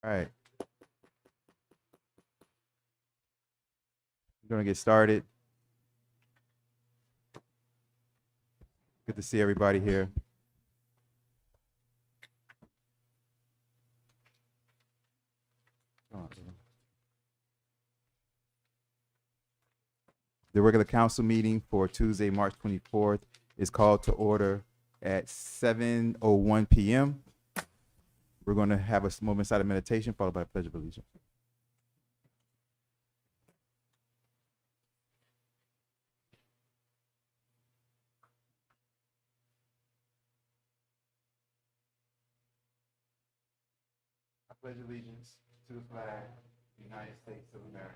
All right. We're going to get started. Good to see everybody here. The regular council meeting for Tuesday, March 24th is called to order at 7:01 p.m. We're going to have a moment silent meditation followed by a pledge of allegiance. I pledge allegiance to the flag of the United States of America,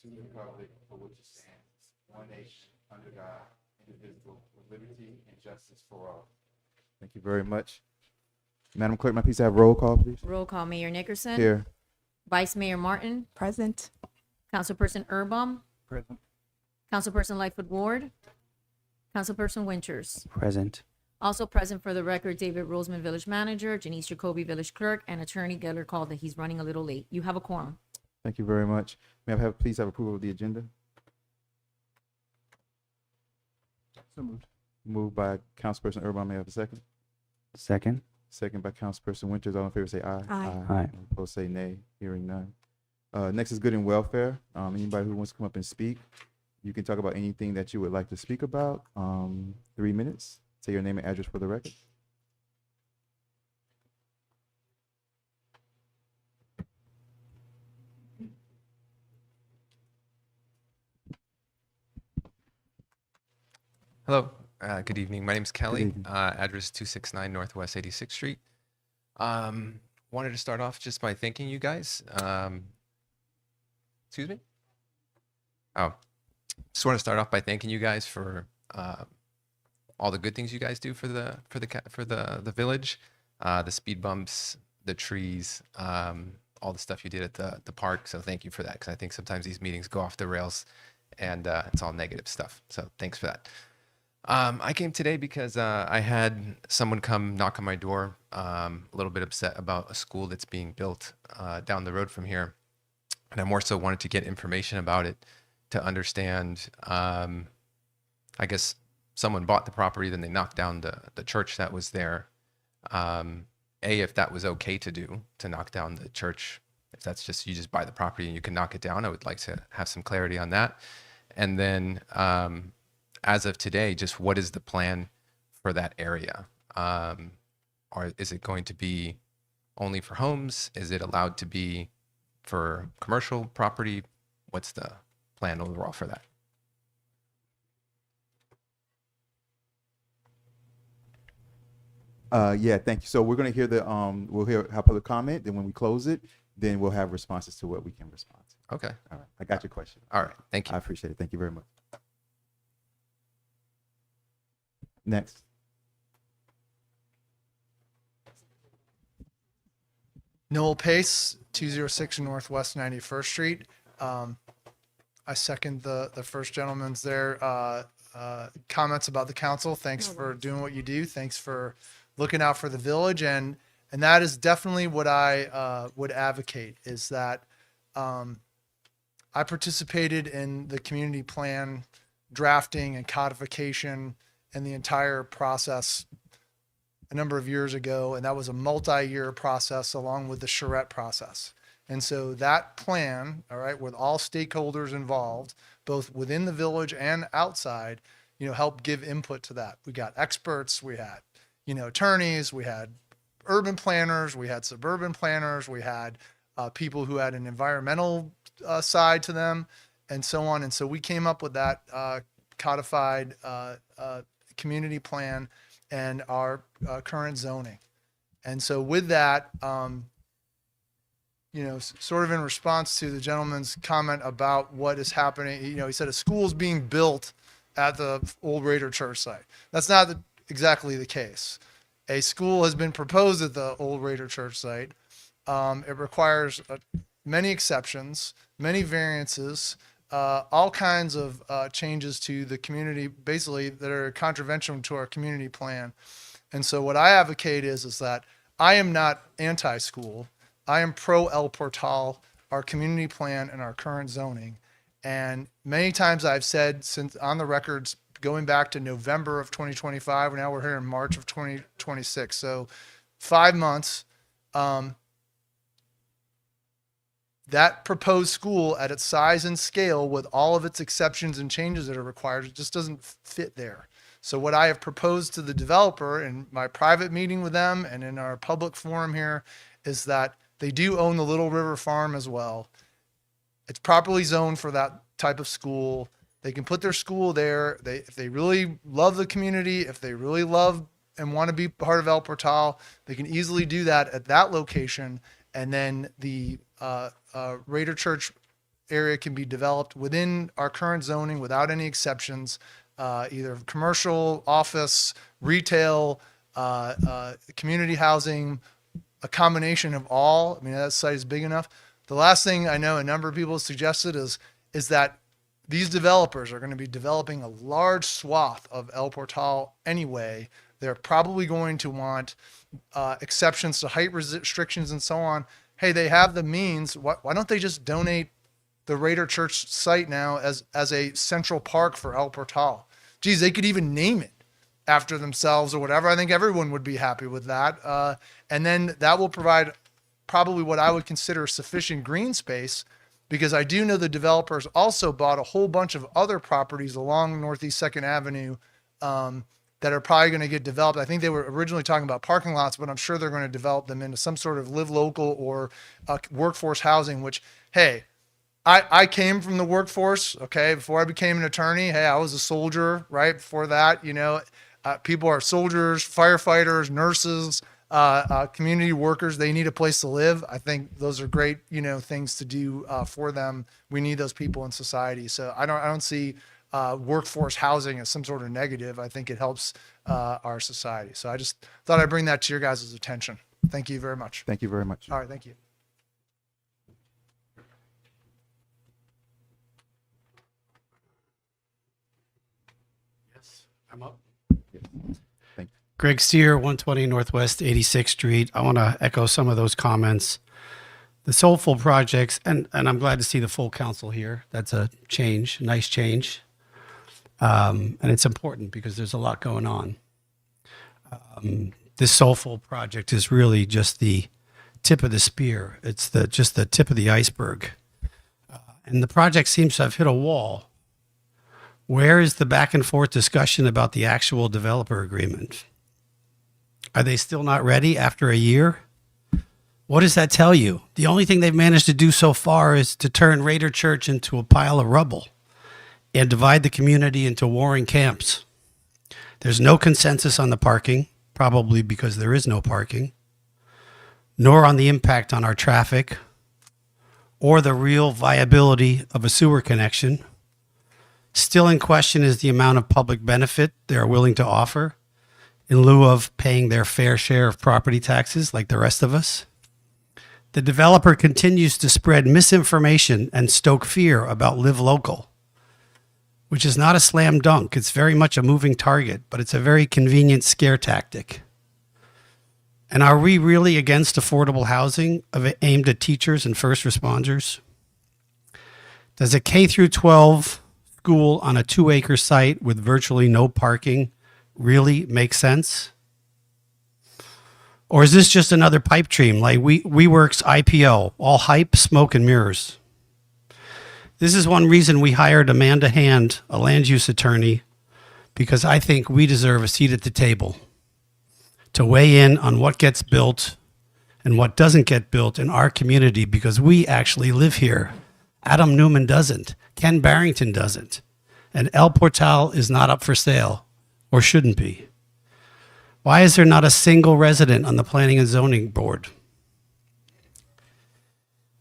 to the republic for which it stands, one nation, under God, indivisible, with liberty and justice for all. Thank you very much. Madam Clerk, may I please have roll call, please? Roll call. Mayor Nickerson. Here. Vice Mayor Martin. Present. Councilperson Erbaum. Present. Councilperson Lightfoot Ward. Councilperson Winters. Present. Also present for the record, David Roseman, Village Manager, Janice Jacoby, Village Clerk, and Attorney Geller called that he's running a little late. You have a quorum. Thank you very much. May I please have approval of the agenda? So moved. Moved by Councilperson Erbaum. May I have a second? Second. Second by Councilperson Winters. All in favor say aye. Aye. Aye. All opposed say nay. Hearing none. Next is good and welfare. Anybody who wants to come up and speak, you can talk about anything that you would like to speak about. 3 minutes. Say your name and address for the record. Hello, good evening. My name is Kelly. evening. Address 269 Northwest 86th Street. Wanted to start off just by thanking you guys. Excuse me? Oh, just want to start off by thanking you guys for all the good things you guys do for the village, the speed bumps, the trees, all the stuff you did at the park. So thank you for that, because I think sometimes these meetings go off the rails and it's all negative stuff. So thanks for that. I came today because I had someone come knock on my door, a little bit upset about a school that's being built down the road from here. And I more so wanted to get information about it to understand, I guess someone bought the property, then they knocked down the church that was there. If that was okay to do, to knock down the church, if that's just, you just buy the property and you can knock it down. I would like to have some clarity on that. And then, as of today, just what is the plan for that area? Or is it going to be only for homes? Is it allowed to be for commercial property? What's the plan overall for that? Yeah, thank you. So we're going to hear we'll have public comment. Then when we close it, then we'll have responses to what we can respond to. Okay. All right. I got your question. All right. Thank I you. appreciate it. Thank you very much. Next. Noel Pace, 206 Northwest 91st Street. I second the first gentleman's comments about the council. Thanks for doing what you do. Thanks for looking out for the village. And that is definitely what I would advocate, is that I participated in the community plan drafting and codification and the entire process a number of years ago. And that was a multi-year process along with the charrette process. And so that plan, all right, with all stakeholders involved, both within the village and outside, helped give input to that. We got experts, we had, attorneys, we had urban planners, we had suburban planners, we had people who had an environmental side to them, and so on. And so we came up with that codified community plan and our current zoning. And so with that, sort of in response to the gentleman's comment about what is happening, he said a school is being built at the old Raider Church site. That's not exactly the case. A school has been proposed at the old Raider Church site. It requires many exceptions, many variances, all kinds of changes to the community, basically, that are contraventional to our community plan. And so what I advocate is that I am not anti-school. I am pro El Portal, our community plan, and our current zoning. And many times I've said, since on the records going back to November of 2025, now we're here in March of 2026. So 5 months. That proposed school at its size and scale, with all of its exceptions and changes that are required, it just doesn't fit there. So what I have proposed to the developer in my private meeting with them and in our public forum here is that they do own the Little River Farm as well. It's properly zoned for that type of school. They can put their school there. If they really love the community, if they really love and want to be part of El Portal, they can easily do that at that location. And then the Raider Church area can be developed within our current zoning without any exceptions, either commercial, office, retail, community housing, a combination of all. I mean, that site is big enough. The last thing I know a number of people have suggested is that these developers are going to be developing a large swath of El Portal anyway. They're probably going to want exceptions to height restrictions and so on. Hey, they have the means. Why don't they just donate the Raider Church site now as a central park for El Portal? Geez, they could even name it after themselves or whatever. I think everyone would be happy with that. And then that will provide probably what I would consider sufficient green space, because I do know the developers also bought a whole bunch of other properties along Northeast 2nd Avenue that are probably going to get developed. I think they were originally talking about parking lots, but I'm sure they're going to develop them into some sort of live local or workforce housing, which, hey, I came from the workforce, okay? Before I became an attorney, hey, I was a soldier, right? Before that, people are soldiers, firefighters, nurses, community workers. They need a place to live. I think those are great, things to do for them. We need those people in society. So I don't see workforce housing as some sort of negative. I think it helps our society. So I just thought I'd bring that to your guys' attention. Thank you very much. Thank you very much. All right, thank you. Yes, I'm up. Thank you. Greg Steer, 120 Northwest 86th Street. I want to echo some of those comments. The soulful projects, and I'm glad to see the full council here. That's a change, a nice change. And it's important because there's a lot going on. This soulful project is really just the tip of the spear. It's just the tip of the iceberg. And the project seems to have hit a wall. Where is the back and forth discussion about the actual developer agreement? Are they still not ready after a year? What does that tell you? The only thing they've managed to do so far is to turn Raider Church into a pile of rubble and divide the community into warring camps. There's no consensus on the parking, probably because there is no parking, nor on the impact on our traffic, or the real viability of a sewer connection. Still in question is the amount of public benefit they're willing to offer in lieu of paying their fair share of property taxes like the rest of us. The developer continues to spread misinformation and stoke fear about Live Local, which is not a slam dunk. It's very much a moving target, but it's a very convenient scare tactic. And are we really against affordable housing aimed at teachers and first responders? Does a K through 12 school on a 2-acre site with virtually no parking really make sense? Or is this just another pipe dream like WeWork's IPO, all hype, smoke, and mirrors? This is one reason we hired Amanda Hand, a land use attorney, because I think we deserve a seat at the table to weigh in on what gets built and what doesn't get built in our community, because we actually live here. Adam Newman doesn't. Ken Barrington doesn't. And El Portal is not up for sale, or shouldn't be. Why is there not a single resident on the Planning and Zoning Board?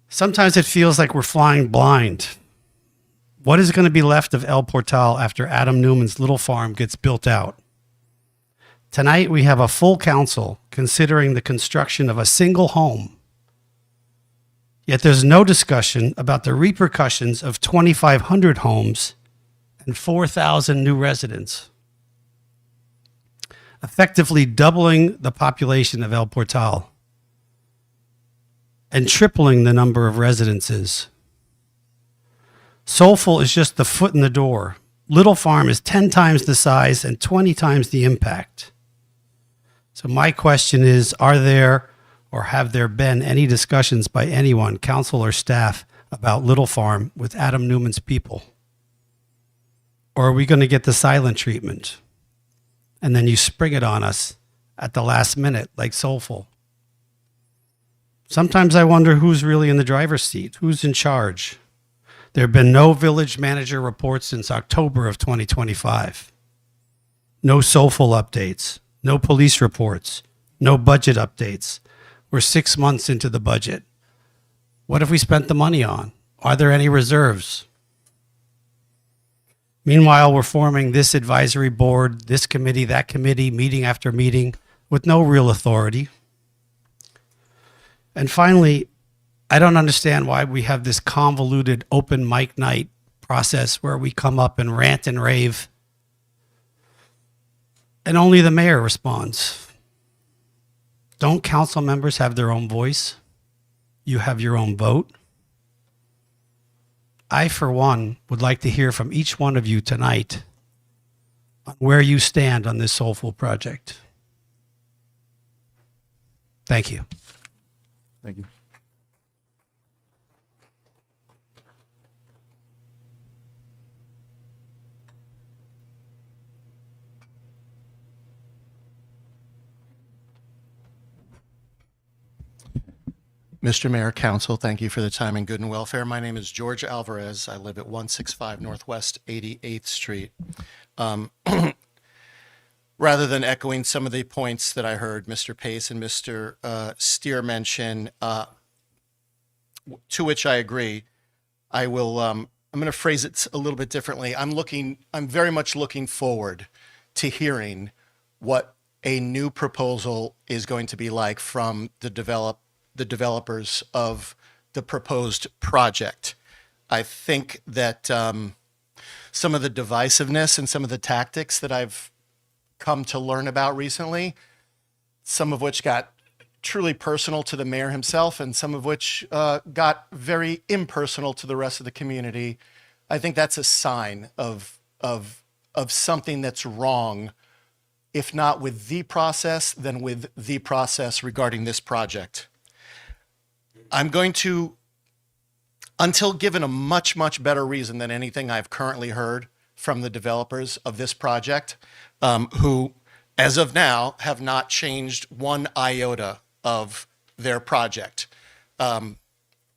Sometimes it feels like we're flying blind. What is going to be left of El Portal after Adam Newman's little farm gets built out? Tonight we have a full council considering the construction of a single home. Yet there's no discussion about the repercussions of 2,500 homes and 4,000 new residents, effectively doubling the population of El Portal. and tripling the number of residences. Soulful is just the foot in the door. Little Farm is 10 times the size and 20 times the impact. So my question is, are there or have there been any discussions by anyone, council or staff, about Little Farm with Adam Newman's people? Or are we going to get the silent treatment? And then you spring it on us at the last minute, like Soulful. Sometimes I wonder who's really in the driver's seat, who's in charge. There have been no village manager reports since October of 2025. No Soulful updates, no police reports, no budget updates. We're 6 months into the budget. What have we spent the money on? Are there any reserves? Meanwhile, we're forming this advisory board, this committee, that committee, meeting after meeting, with no real authority. And finally, I don't understand why we have this convoluted open mic night process where we come up and rant and rave, and only the mayor responds. Don't council members have their own voice? You have your own vote? I, for one, would like to hear from each one of you tonight on where you stand on this Soulful project. Thank you. Thank you. Mr. Mayor, Council, thank you for the time and good and welfare. My name is George Alvarez. I live at 165 Northwest 88th Street. Rather than echoing some of the points that I heard Mr. Pace and Mr. Steer mention, to which I agree, I will. I'm going to phrase it a little bit differently. I'm very much looking forward to hearing what a new proposal is going to be like from the developers of the proposed project. I think that some of the divisiveness and some of the tactics that I've come to learn about recently, some of which got truly personal to the mayor himself and some of which got very impersonal to the rest of the community, I think that's a sign of something that's wrong, if not with the process, then with the process regarding this project. I'm going to, until given a much, much better reason than anything I've currently heard from the developers of this project, who, as of now, have not changed one iota of their project.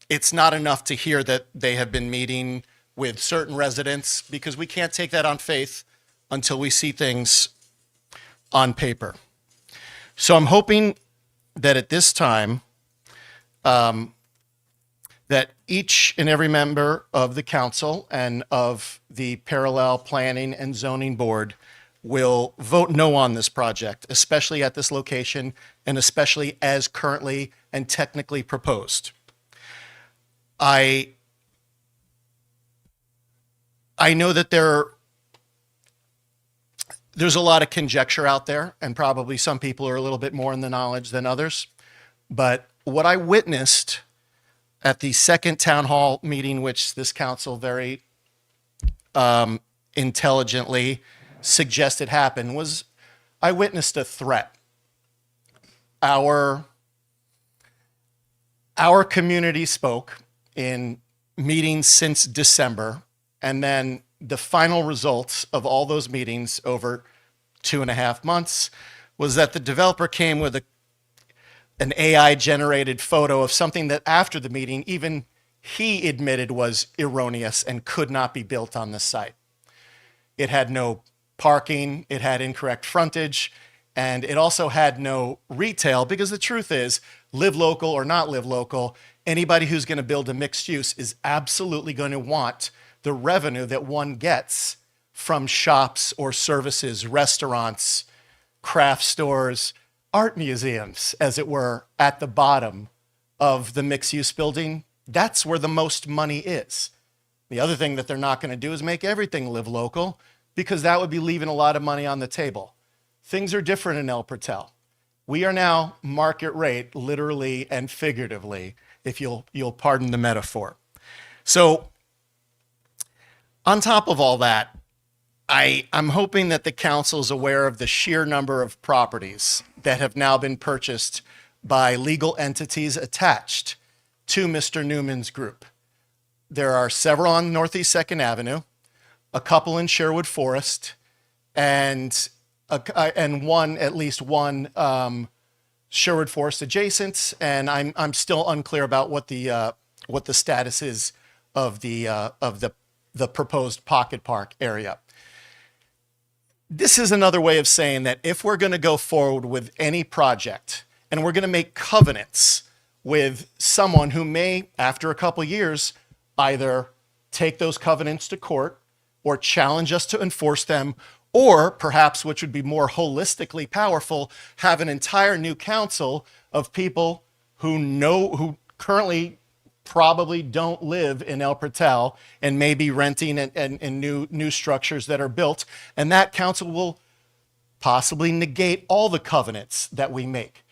It's not enough to hear that they have been meeting with certain residents, because we can't take that on faith until we see things on paper. So I'm hoping that at this time, that each and every member of the council and of the Parallel Planning and Zoning Board will vote no on this project, especially at this location and especially as currently and technically proposed. I know that there's a lot of conjecture out there, and probably some people are a little bit more in the knowledge than others. But what I witnessed at the second town hall meeting, which this council very intelligently suggested happen, was I witnessed a threat. Our community spoke in meetings since December, and then the final results of all those meetings over 2.5 months was that the developer came with an AI-generated photo of something that after the meeting, even he admitted was erroneous and could not be built on the site. It had no parking, it had incorrect frontage, and it also had no retail, because the truth is, live local or not live local, anybody who's going to build a mixed use is absolutely going to want the revenue that one gets from shops or services, restaurants, craft stores, art museums, as it were, at the bottom of the mixed-use building. That's where the most money is. The other thing that they're not going to do is make everything live local, because that would be leaving a lot of money on the table. Things are different in El Portal. We are now market rate, literally and figuratively, if you'll pardon the metaphor. So on top of all that, I'm hoping that the council is aware of the sheer number of properties that have now been purchased by legal entities attached to Mr. Newman's group. There are several on Northeast 2nd Avenue, a couple in Sherwood Forest, and at least one Sherwood Forest adjacent. And I'm still unclear about what the status is of the proposed Pocket Park area. This is another way of saying that if we're going to go forward with any project and we're going to make covenants with someone who may, after a couple years, either take those covenants to court or challenge us to enforce them, or perhaps, which would be more holistically powerful, have an entire new council of people who currently probably don't live in El Pretel and may be renting in new structures that are built. And that council will possibly negate all the covenants that we make.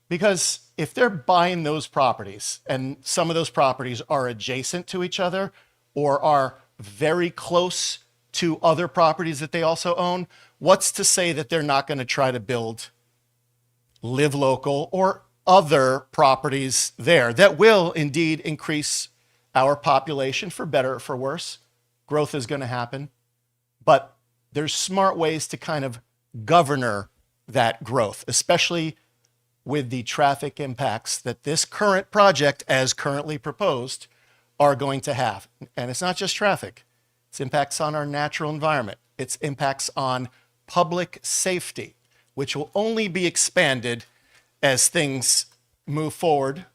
Because if they're buying those properties and some of those properties are adjacent to each other or are very close to other properties that they also own, what's to say that they're not going to try to build Live Local or other properties there that will indeed increase our population, for better or for worse? Growth is going to happen, but there's smart ways to kind of govern that growth, especially with the traffic impacts that this current project, as currently proposed, are going to have. And it's not just traffic. It's impacts on our natural environment. It's impacts on public safety, which will only be expanded as things move forward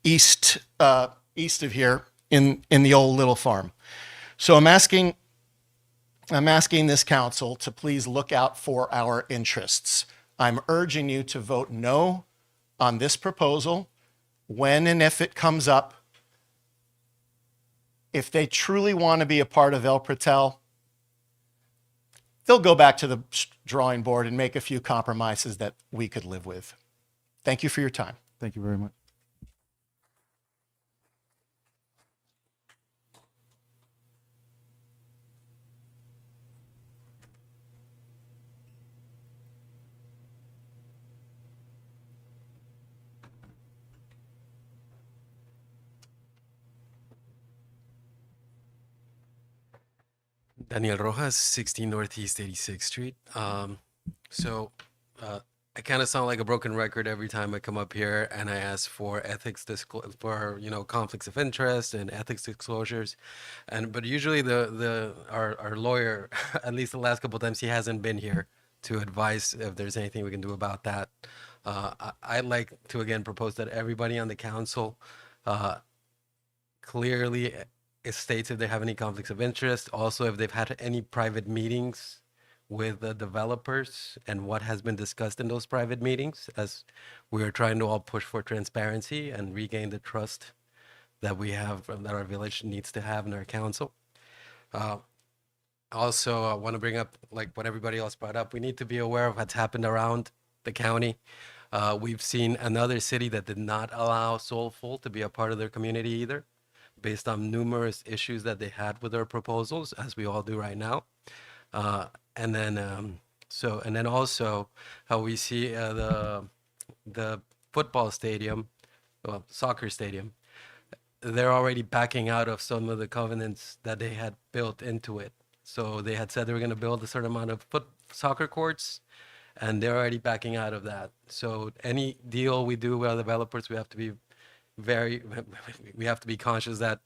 east of here in the old little farm. So I'm asking this council to please look out for our interests. I'm urging you to vote no on this proposal when and if it comes up. If they truly want to be a part of El Pretel, they'll go back to the drawing board and make a few compromises that we could live with. Thank you for your time. Thank you very much. Daniel Rojas, 16 Northeast 86th Street. I kind of sound like a broken record every time I come up here and I ask for conflicts of interest and ethics disclosures, but usually our lawyer, at least the last couple of times, he hasn't been here to advise if there's anything we can do about that. I'd like to again propose that everybody on the council clearly states if they have any conflicts of interest. Also, if they've had any private meetings with the developers and what has been discussed in those private meetings, as we are trying to all push for transparency and regain the trust that we have, that our village needs to have in our council. Also, I want to bring up, like what everybody else brought up, we need to be aware of what's happened around the county. We've seen another city that did not allow Soulful to be a part of their community either, based on numerous issues that they had with their proposals, as we all do right now. And then also how we see the football stadium, well, soccer stadium, they're already backing out of some of the covenants that they had built into it. So they had said they were going to build a certain amount of soccer courts, and they're already backing out of that. So any deal we do with our developers, we have to be conscious that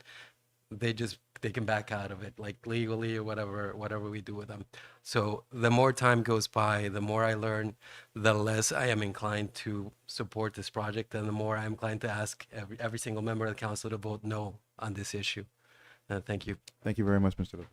they can back out of it, like legally or whatever we do with them. So the more time goes by, the more I learn, the less I am inclined to support this project, and the more I'm inclined to ask every single member of the council to vote no on this issue. Thank you. Thank you very much, Mr. Lopez.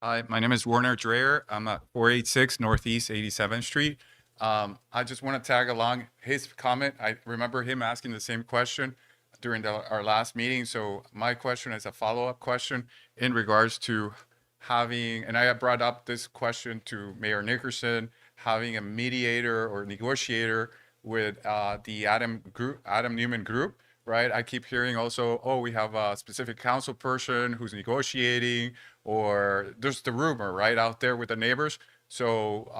Hi, my name is Werner Dreyer. I'm at 486 Northeast 87th Street. I just want to tag along his comment. I remember him asking the same question during our last meeting. So my question is a follow-up question in regards to having, and I have brought up this question to Mayor Nickerson, having a mediator or negotiator with the Adam Newman group, right? I keep hearing also, oh, we have a specific council person who's negotiating, or there's the rumor, right, out there with the neighbors. So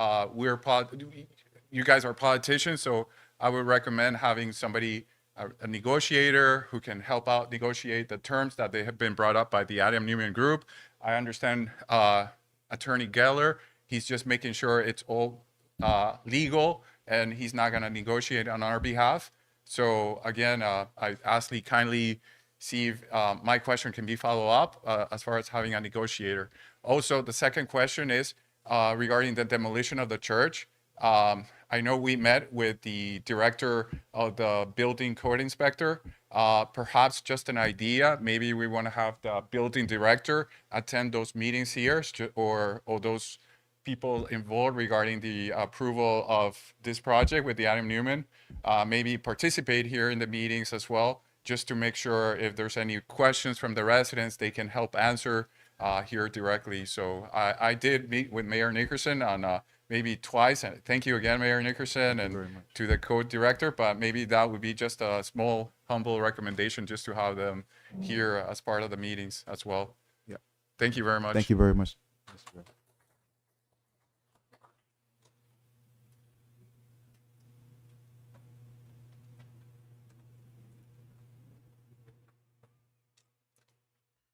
you guys are politicians, so I would recommend having somebody, a negotiator who can help out negotiate the terms that they have been brought up by the Adam Newman group. I understand Attorney Geller, he's just making sure it's all legal, and he's not going to negotiate on our behalf. So again, I ask Lee kindly see if my question can be followed up as far as having a negotiator. Also, the second question is regarding the demolition of the church. I know we met with the director of the building code inspector. Perhaps just an idea, maybe we want to have the building director attend those meetings here, or those people involved regarding the approval of this project with the Adam Newman, maybe participate here in the meetings as well, just to make sure if there's any questions from the residents, they can help answer here directly. So I did meet with Mayor Nickerson on maybe twice, and thank you again, Mayor Nickerson, and to the code director, but maybe that would be just a small, humble recommendation just to have them here as part of the meetings as well. Yeah. Thank you very much. Thank you very much.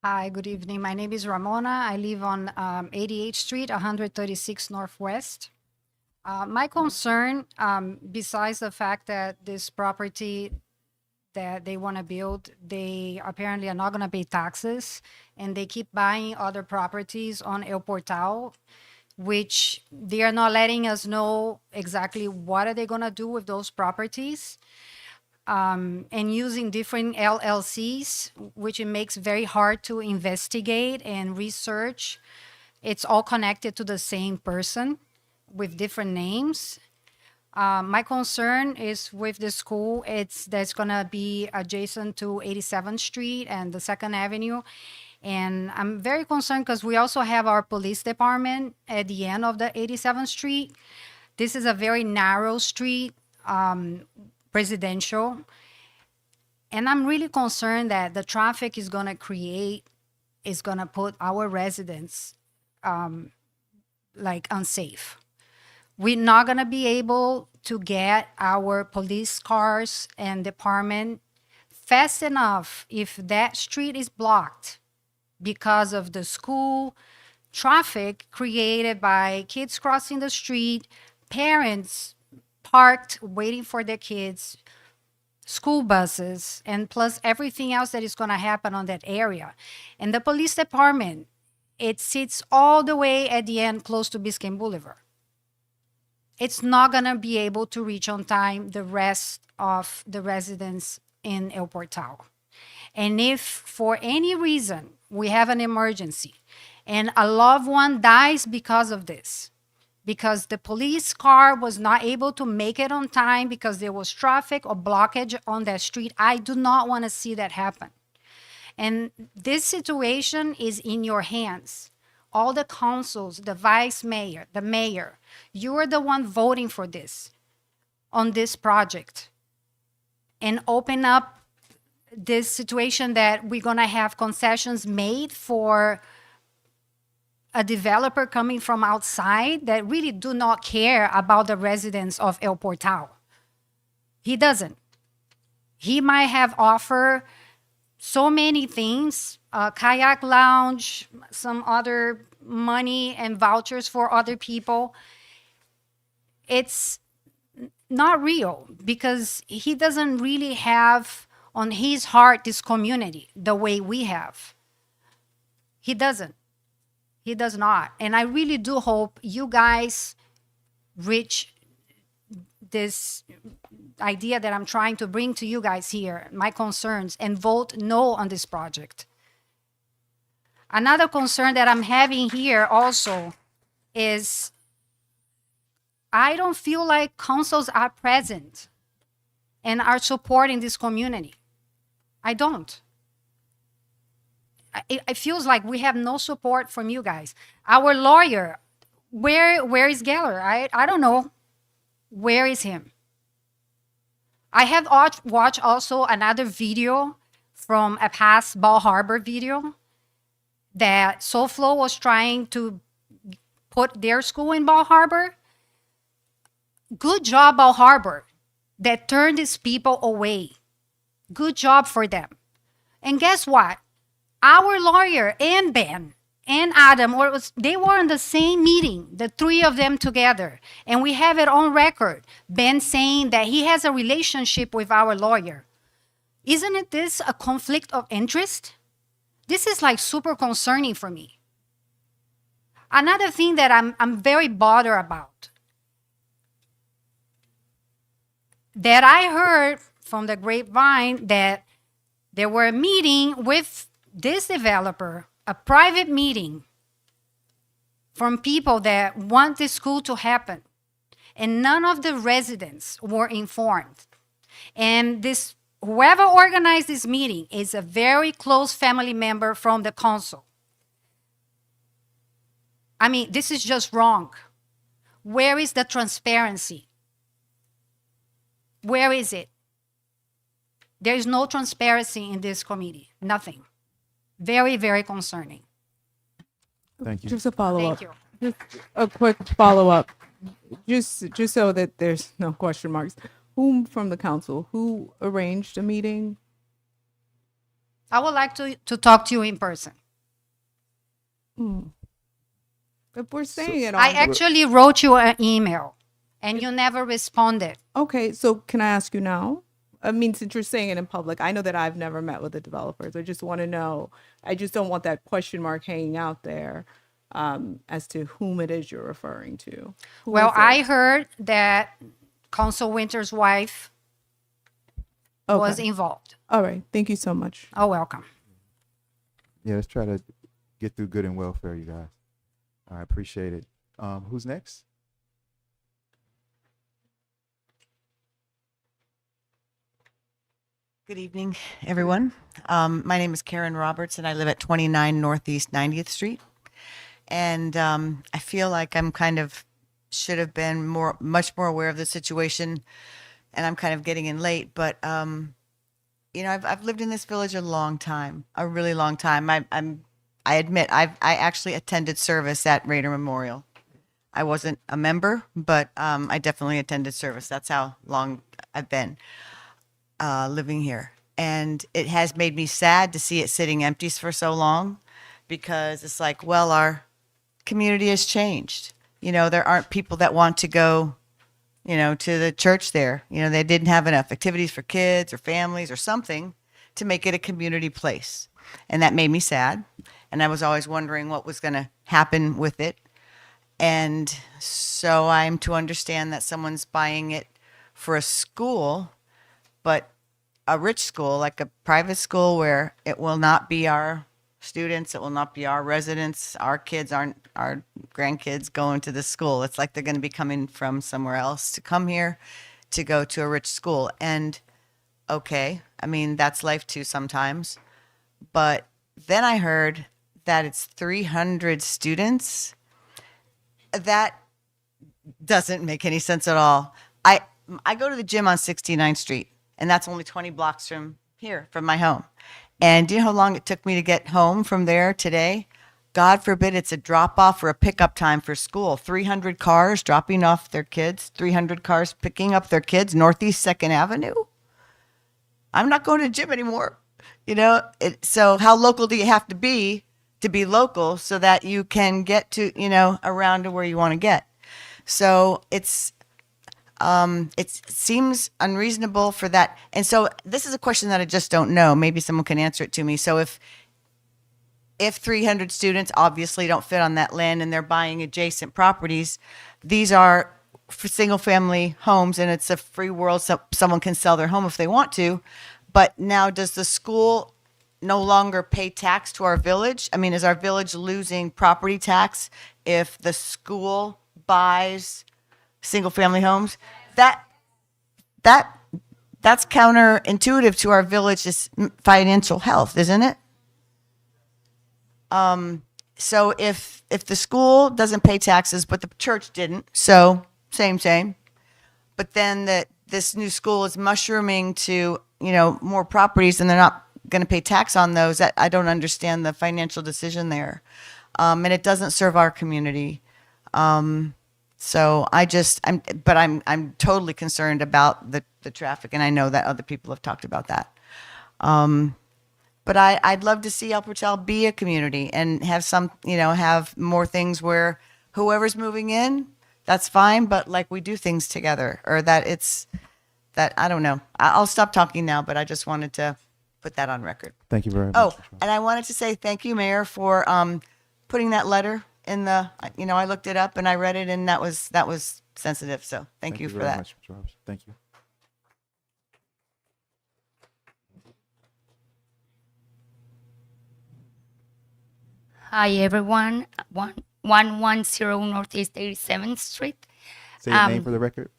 Hi, good evening. My name is Ramona. I live on 88th Street, 136 Northwest. My concern, besides the fact that this property that they want to build, they apparently are not going to pay taxes, and they keep buying other properties on El Portal, which they are not letting us know exactly what are they going to do with those properties. And using different LLCs, which it makes very hard to investigate and research. It's all connected to the same person with different names. My concern is with the school, that's gonna be adjacent to 87th Street and the 2nd Avenue. And I'm very concerned because we also have our police department at the end of the 87th Street. This is a very narrow street, residential. And I'm really concerned that the traffic is gonna put our residents like unsafe. We're not gonna be able to get our police cars and department fast enough if that street is blocked because of the school traffic created by kids crossing the street, parents parked waiting for their kids, school buses, and plus everything else that is going to happen on that area. And the police department, it sits all the way at the end close to Biscayne Boulevard. It's not going to be able to reach on time the rest of the residents in El Portal. And if for any reason we have an emergency and a loved one dies because of this, because the police car was not able to make it on time because there was traffic or blockage on that street, I do not want to see that happen. And this situation is in your hands. All the councils, the vice mayor, the mayor, you are the one voting for this, on this project. And open up this situation that we're gonna have concessions made for a developer coming from outside that really do not care about the residents of El Portal. He doesn't. He might have offered so many things, kayak lounge, some other money and vouchers for other people. It's not real because he doesn't really have on his heart this community the way we have. He doesn't. He does not. And I really do hope you guys reach this idea that I'm trying to bring to you guys here, my concerns, and vote no on this project. Another concern that I'm having here also is I don't feel like councils are present and are supporting this community. I don't. it feels like we have no support from you guys. Our lawyer, where is Geller? I don't know. Where is him? I have watched also another video from a past Bal Harbor video that SoFlo was trying to put their school in Bal Harbor. Good job, Bal Harbor, that turned these people away. Good job for them. And guess what? Our lawyer and Ben and Adam, they were in the same meeting, the three of them together. And we have it on record. Ben saying that he has a relationship with our lawyer. Isn't it this a conflict of interest? This is like super concerning for me. Another thing that I'm very bothered about, that I heard from the grapevine that there were a meeting with this developer, a private meeting from people that want the school to happen. And none of the residents were informed. And whoever organized this meeting is a very close family member from the council. I mean, this is just wrong. Where is the transparency? Where is it? There is no transparency in this committee. Nothing. Very, very concerning. Thank you. Just a follow-up. Thank you. Just a quick follow-up. Just so that there's no question marks. Whom from the council? Who arranged a meeting? I would like to talk to you in person. If we're saying it, I actually wrote you an email, and you never responded. okay. So can I ask you now? I mean, since you're saying it in public, I know that I've never met with the developers. I just want to know. I just don't want that question mark hanging out there as to whom it is you're referring to. Who Well, is it? I heard that Council Winter's wife was Okay. involved. All right. Thank you so much. Oh, welcome. Yeah, let's try to get through good and welfare, you guys. I appreciate it. Who's next? Good evening, everyone. My name is Karen Roberts, and I live at 29 Northeast 90th Street. And I feel like I'm should have been much more aware of the situation, and I'm kind of getting in late. But I've lived in this village a long time, a really long time. I admit I actually attended service at Raider Memorial. I wasn't a member, but I definitely attended service. That's how long I've been living here. And it has made me sad to see it sitting empty for so long, because it's like, well, our community has changed. There aren't people that want to go, to the church there. They didn't have enough activities for kids or families or something to make it a community place. And that made me sad. And I was always wondering what was going to happen with it. And so I'm to understand that someone's buying it for a school, but a rich school, like a private school, where it will not be our students, it will not be our residents, our kids aren't, our grandkids going to this school. It's like they're going to be coming from somewhere else to come here to go to a rich school. And okay, I mean, that's life too sometimes. But then I heard that it's 300 students. That doesn't make any sense at all. I go to the gym on 69th Street, and that's only 20 blocks from here, from my home. And do you know how long it took me to get home from there today? God forbid it's a drop-off or a pickup time for school. 300 cars dropping off their kids, 300 cars picking up their kids, Northeast 2nd Avenue. I'm not going to the gym anymore. So how local do you have to be local so that you can get to, around to where you want to get? So it seems unreasonable for that. And so this is a question that I just don't know. Maybe someone can answer it to me. So if 300 students obviously don't fit on that land and they're buying adjacent properties, these are for single family homes, and it's a free world. So someone can sell their home if they want to. But now, does the school no longer pay tax to our village? I mean, is our village losing property tax if the school buys single family homes? That's counterintuitive to our village's financial health, isn't it? So if the school doesn't pay taxes, but the church didn't, so same. But then this new school is mushrooming to, more properties, and they're not going to pay tax on those. I don't understand the financial decision there, and it doesn't serve our community. So I'm totally concerned about the traffic, and I know that other people have talked about that. But I'd love to see El Portal be a community and have have more things where whoever's moving in, that's fine, but like we do things together, or I don't know. I'll stop talking now, but I just wanted to put that on record. Thank you very much. Oh, and I wanted to say thank you, Mayor, for putting that letter in the, I looked it up and I read it, and that was sensitive. So thank you for very that. much, Mr. Roberts. Thank you. Hi, everyone. 110 Northeast 87th Street. Say your name for the record.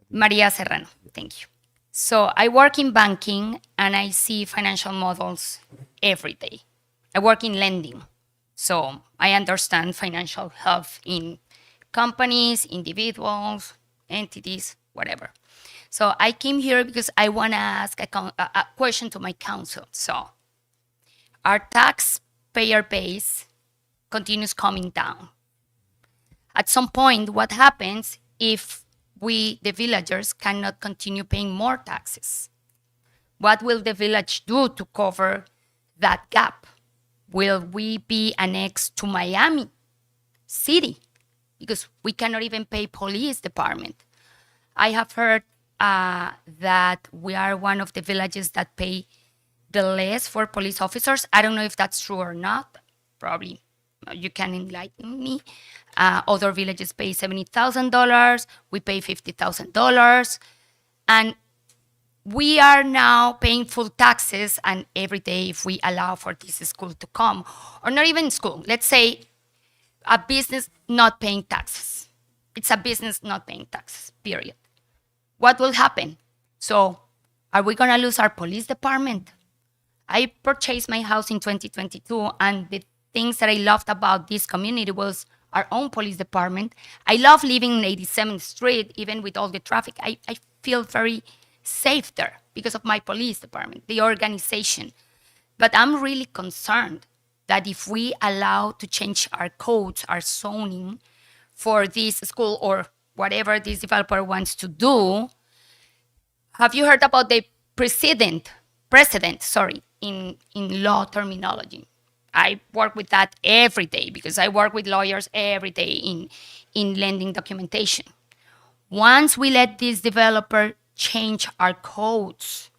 Maria Serrano. Thank you. So I work in banking and I see financial models every day. I work in lending. So I understand financial health in companies, individuals, entities, whatever. So I came here because I want to ask a question to my council. So our taxpayer base continues coming down. At some point, what happens if we, the villagers, cannot continue paying more taxes? What will the village do to cover that gap? Will we be annexed to Miami City? Because we cannot even pay police department. I have heard that we are one of the villages that pay the less for police officers. I don't know if that's true or not. Probably you can enlighten me. Other villages pay $70,000. We pay $50,000. And we are now paying full taxes, and every day if we allow for this school to come, or not even school, let's say a business not paying taxes. It's a business not paying taxes, period. What will happen? So are we gonna lose our police department? I purchased my house in 2022, and the things that I loved about this community was our own police department. I love living in 87th Street, even with all the traffic. I feel very safe there because of my police department, the organization. But I'm really concerned that if we allow to change our codes, our zoning for this school or whatever this developer wants to do, have you heard about the precedent, in law terminology? I work with that every day because I work with lawyers every day in lending documentation. Once we let this developer change our codes,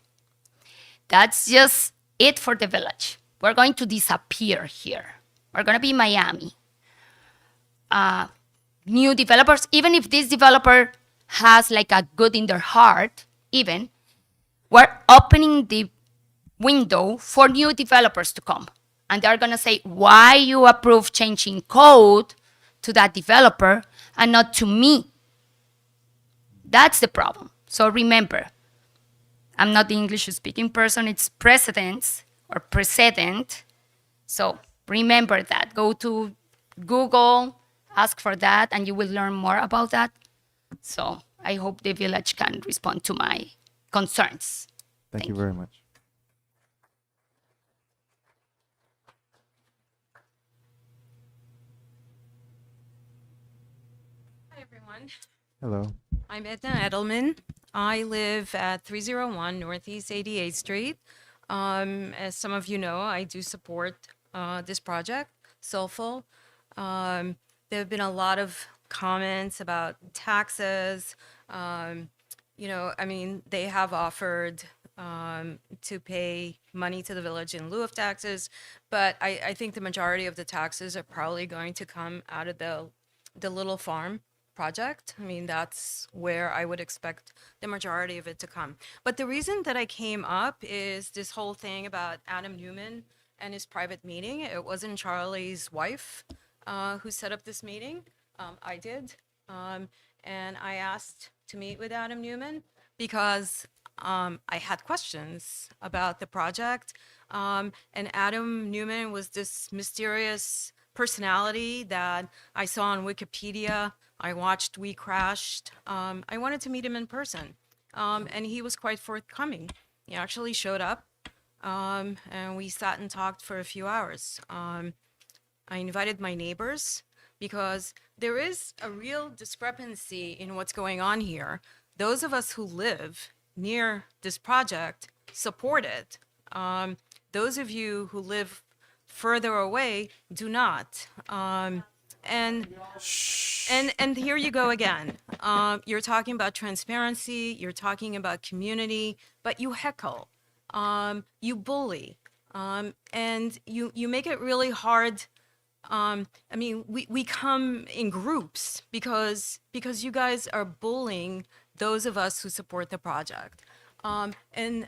that's just it for the village. We're going to disappear here. We're going to be Miami. New developers, even if this developer has like a good in their heart, even, we're opening the window for new developers to come. And they're going to say, why you approve changing code to that developer and not to me? That's the problem. So remember, I'm not the English-speaking person. It's precedent. So remember that. Go to Google, ask for that, and you will learn more about that. So I hope the village can respond to my concerns. Thank you very much. Hi, everyone. Hello. I'm Edna Edelman. I live at 301 Northeast 88th Street. As some of you know, I do support this project, Soulful. There have been a lot of comments about taxes. They have offered to pay money to the village in lieu of taxes, but I think the majority of the taxes are probably going to come out of the Little Farm project. I mean, that's where I would expect the majority of it to come. But the reason that I came up is this whole thing about Adam Newman and his private meeting. It wasn't Charlie's wife who set up this meeting. I did. And I asked to meet with Adam Newman because I had questions about the project. And Adam Newman was this mysterious personality that I saw on Wikipedia. I watched We Crashed. I wanted to meet him in person. And he was quite forthcoming. He actually showed up, and we sat and talked for a few hours. I invited my neighbors because there is a real discrepancy in what's going on here. Those of us who live near this project support it. Those of you who live further away do not. And here you go again. You're talking about transparency, you're talking about community, but you heckle, you bully, and you make it really hard. I mean, we come in groups because you guys are bullying those of us who support the project. And,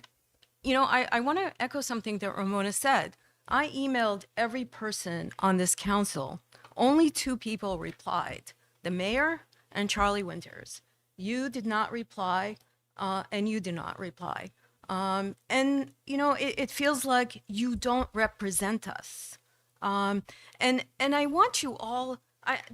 you know, I want to echo something that Ramona said. I emailed every person on this council. Only 2 people replied, the mayor and Charlie Winters. You did not reply, and you did not reply. And, you know, it feels like you don't represent us. And I want you all,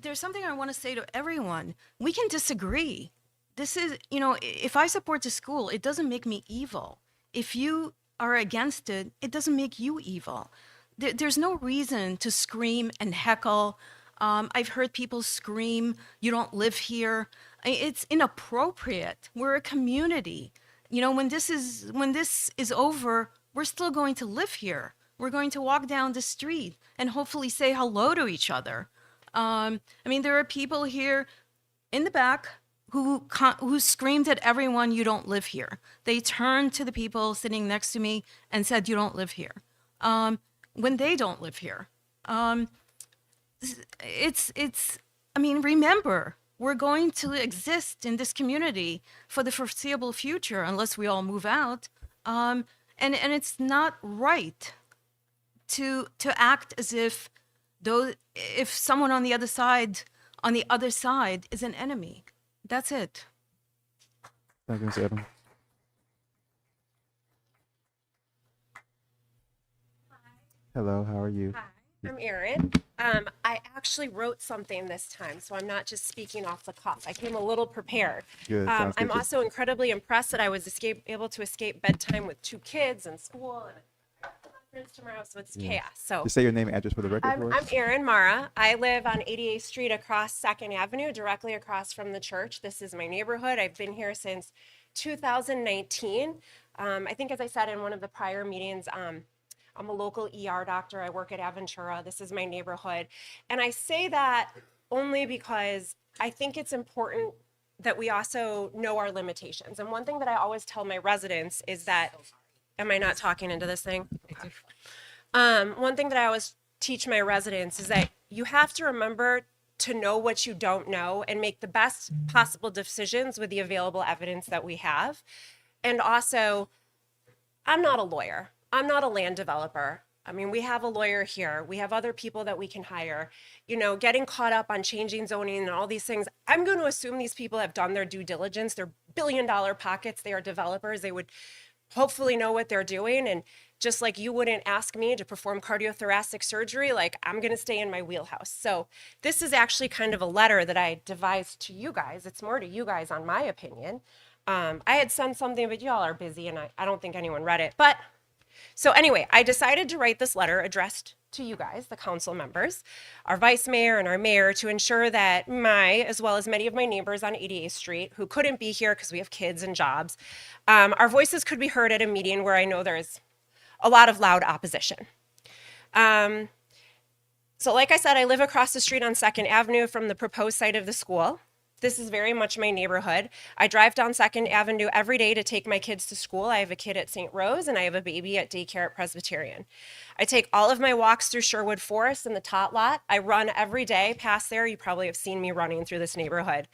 there's something I want to say to everyone. We can disagree. This is, you know, if I support the school, it doesn't make me evil. If you are against it, it doesn't make you evil. There's no reason to scream and heckle. I've heard people scream, you don't live here. It's inappropriate. We're a community. You know, when this is over, we're still going to live here. We're going to walk down the street and hopefully say hello to each other. I mean, there are people here in the back who screamed at everyone, you don't live here. They turned to the people sitting next to me and said, you don't live here. When they don't live here. I mean, remember, we're going to exist in this community for the foreseeable future unless we all move out. And it's not right to act as if someone on the other side is an enemy. That's it. Thank you, Ms. Evans. Hello, how are you? Hi, I'm Erin. I actually wrote something this time, so I'm not just speaking off the cuff. I came a little prepared. Good, sounds I'm good. also incredibly impressed that I was able to escape bedtime with 2 kids and school and a conference tomorrow, so it's chaos. So Just say your name and address for the record for I'm us. Erin Mara. I live on 88th Street across 2nd Avenue, directly across from the church. This is my neighborhood. I've been here since 2019. I think, as I said in one of the prior meetings, I'm a local ER doctor. I work at Aventura. This is my neighborhood. And I say that only because I think it's important that we also know our limitations. And one thing that I always tell my residents is that, am I not talking into this thing? One thing that I always teach my residents is that you have to remember to know what you don't know and make the best possible decisions with the available evidence that we have. And also, I'm not a lawyer. I'm not a land developer. I mean, we have a lawyer here. We have other people that we can hire. You know, getting caught up on changing zoning and all these things, I'm going to assume these people have done their due diligence. They're billion-dollar pockets. They are developers. They would hopefully know what they're doing. And just like you wouldn't ask me to perform cardiothoracic surgery, like I'm going to stay in my wheelhouse. So this is actually kind of a letter that I devised to you guys. It's more to you guys on my opinion. I had sent something, but y'all are busy and I don't think anyone read it. But so anyway, I decided to write this letter addressed to you guys, the council members, our vice mayor and our mayor, to ensure that as well as many of my neighbors on 88th Street who couldn't be here because we have kids and jobs, our voices could be heard at a meeting where I know there's a lot of loud opposition. So like I said, I live across the street on 2nd Avenue from the proposed site of the school. This is very much my neighborhood. I drive down 2nd Avenue every day to take my kids to school. I have a kid at St. Rose and I have a baby at daycare at Presbyterian. I take all of my walks through Sherwood Forest in the tot lot. I run every day past there. You probably have seen me running through this neighborhood.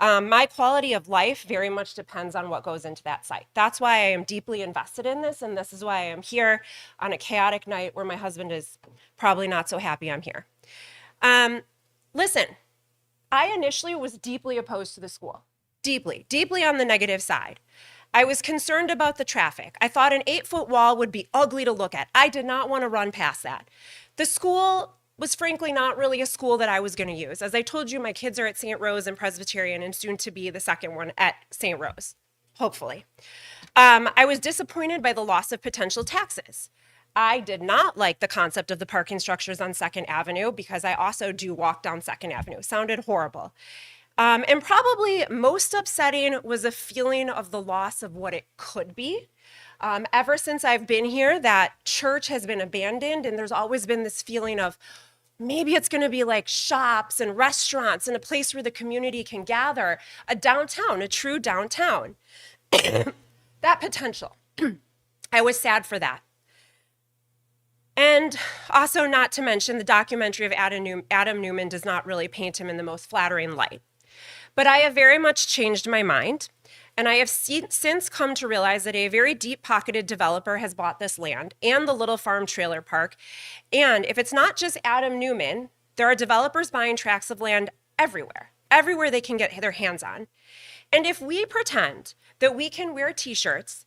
My quality of life very much depends on what goes into that site. That's why I am deeply invested in this, and this is why I am here on a chaotic night where my husband is probably not so happy I'm here. Listen. I initially was deeply opposed to the school, deeply on the negative side. I was concerned about the traffic. I thought an 8-foot wall would be ugly to look at. I did not want to run past that. The school was frankly not really a school that I was going to use. As I told you, my kids are at St. Rose and Presbyterian, and soon to be the second one at St. Rose, hopefully. I was disappointed by the loss of potential taxes. I did not like the concept of the parking structures on 2nd Avenue because I also do walk down 2nd Avenue. It sounded horrible. And probably most upsetting was a feeling of the loss of what it could be. Ever since I've been here, that church has been abandoned, and there's always been this feeling of maybe it's going to be like shops and restaurants and a place where the community can gather, a downtown, a true downtown. That potential. I was sad for that. And also, not to mention, the documentary of Adam Newman does not really paint him in the most flattering light. But I have very much changed my mind, and I have since come to realize that a very deep-pocketed developer has bought this land and the Little Farm Trailer Park. And if it's not just Adam Newman, there are developers buying tracts of land everywhere they can get their hands on. And if we pretend that we can wear t-shirts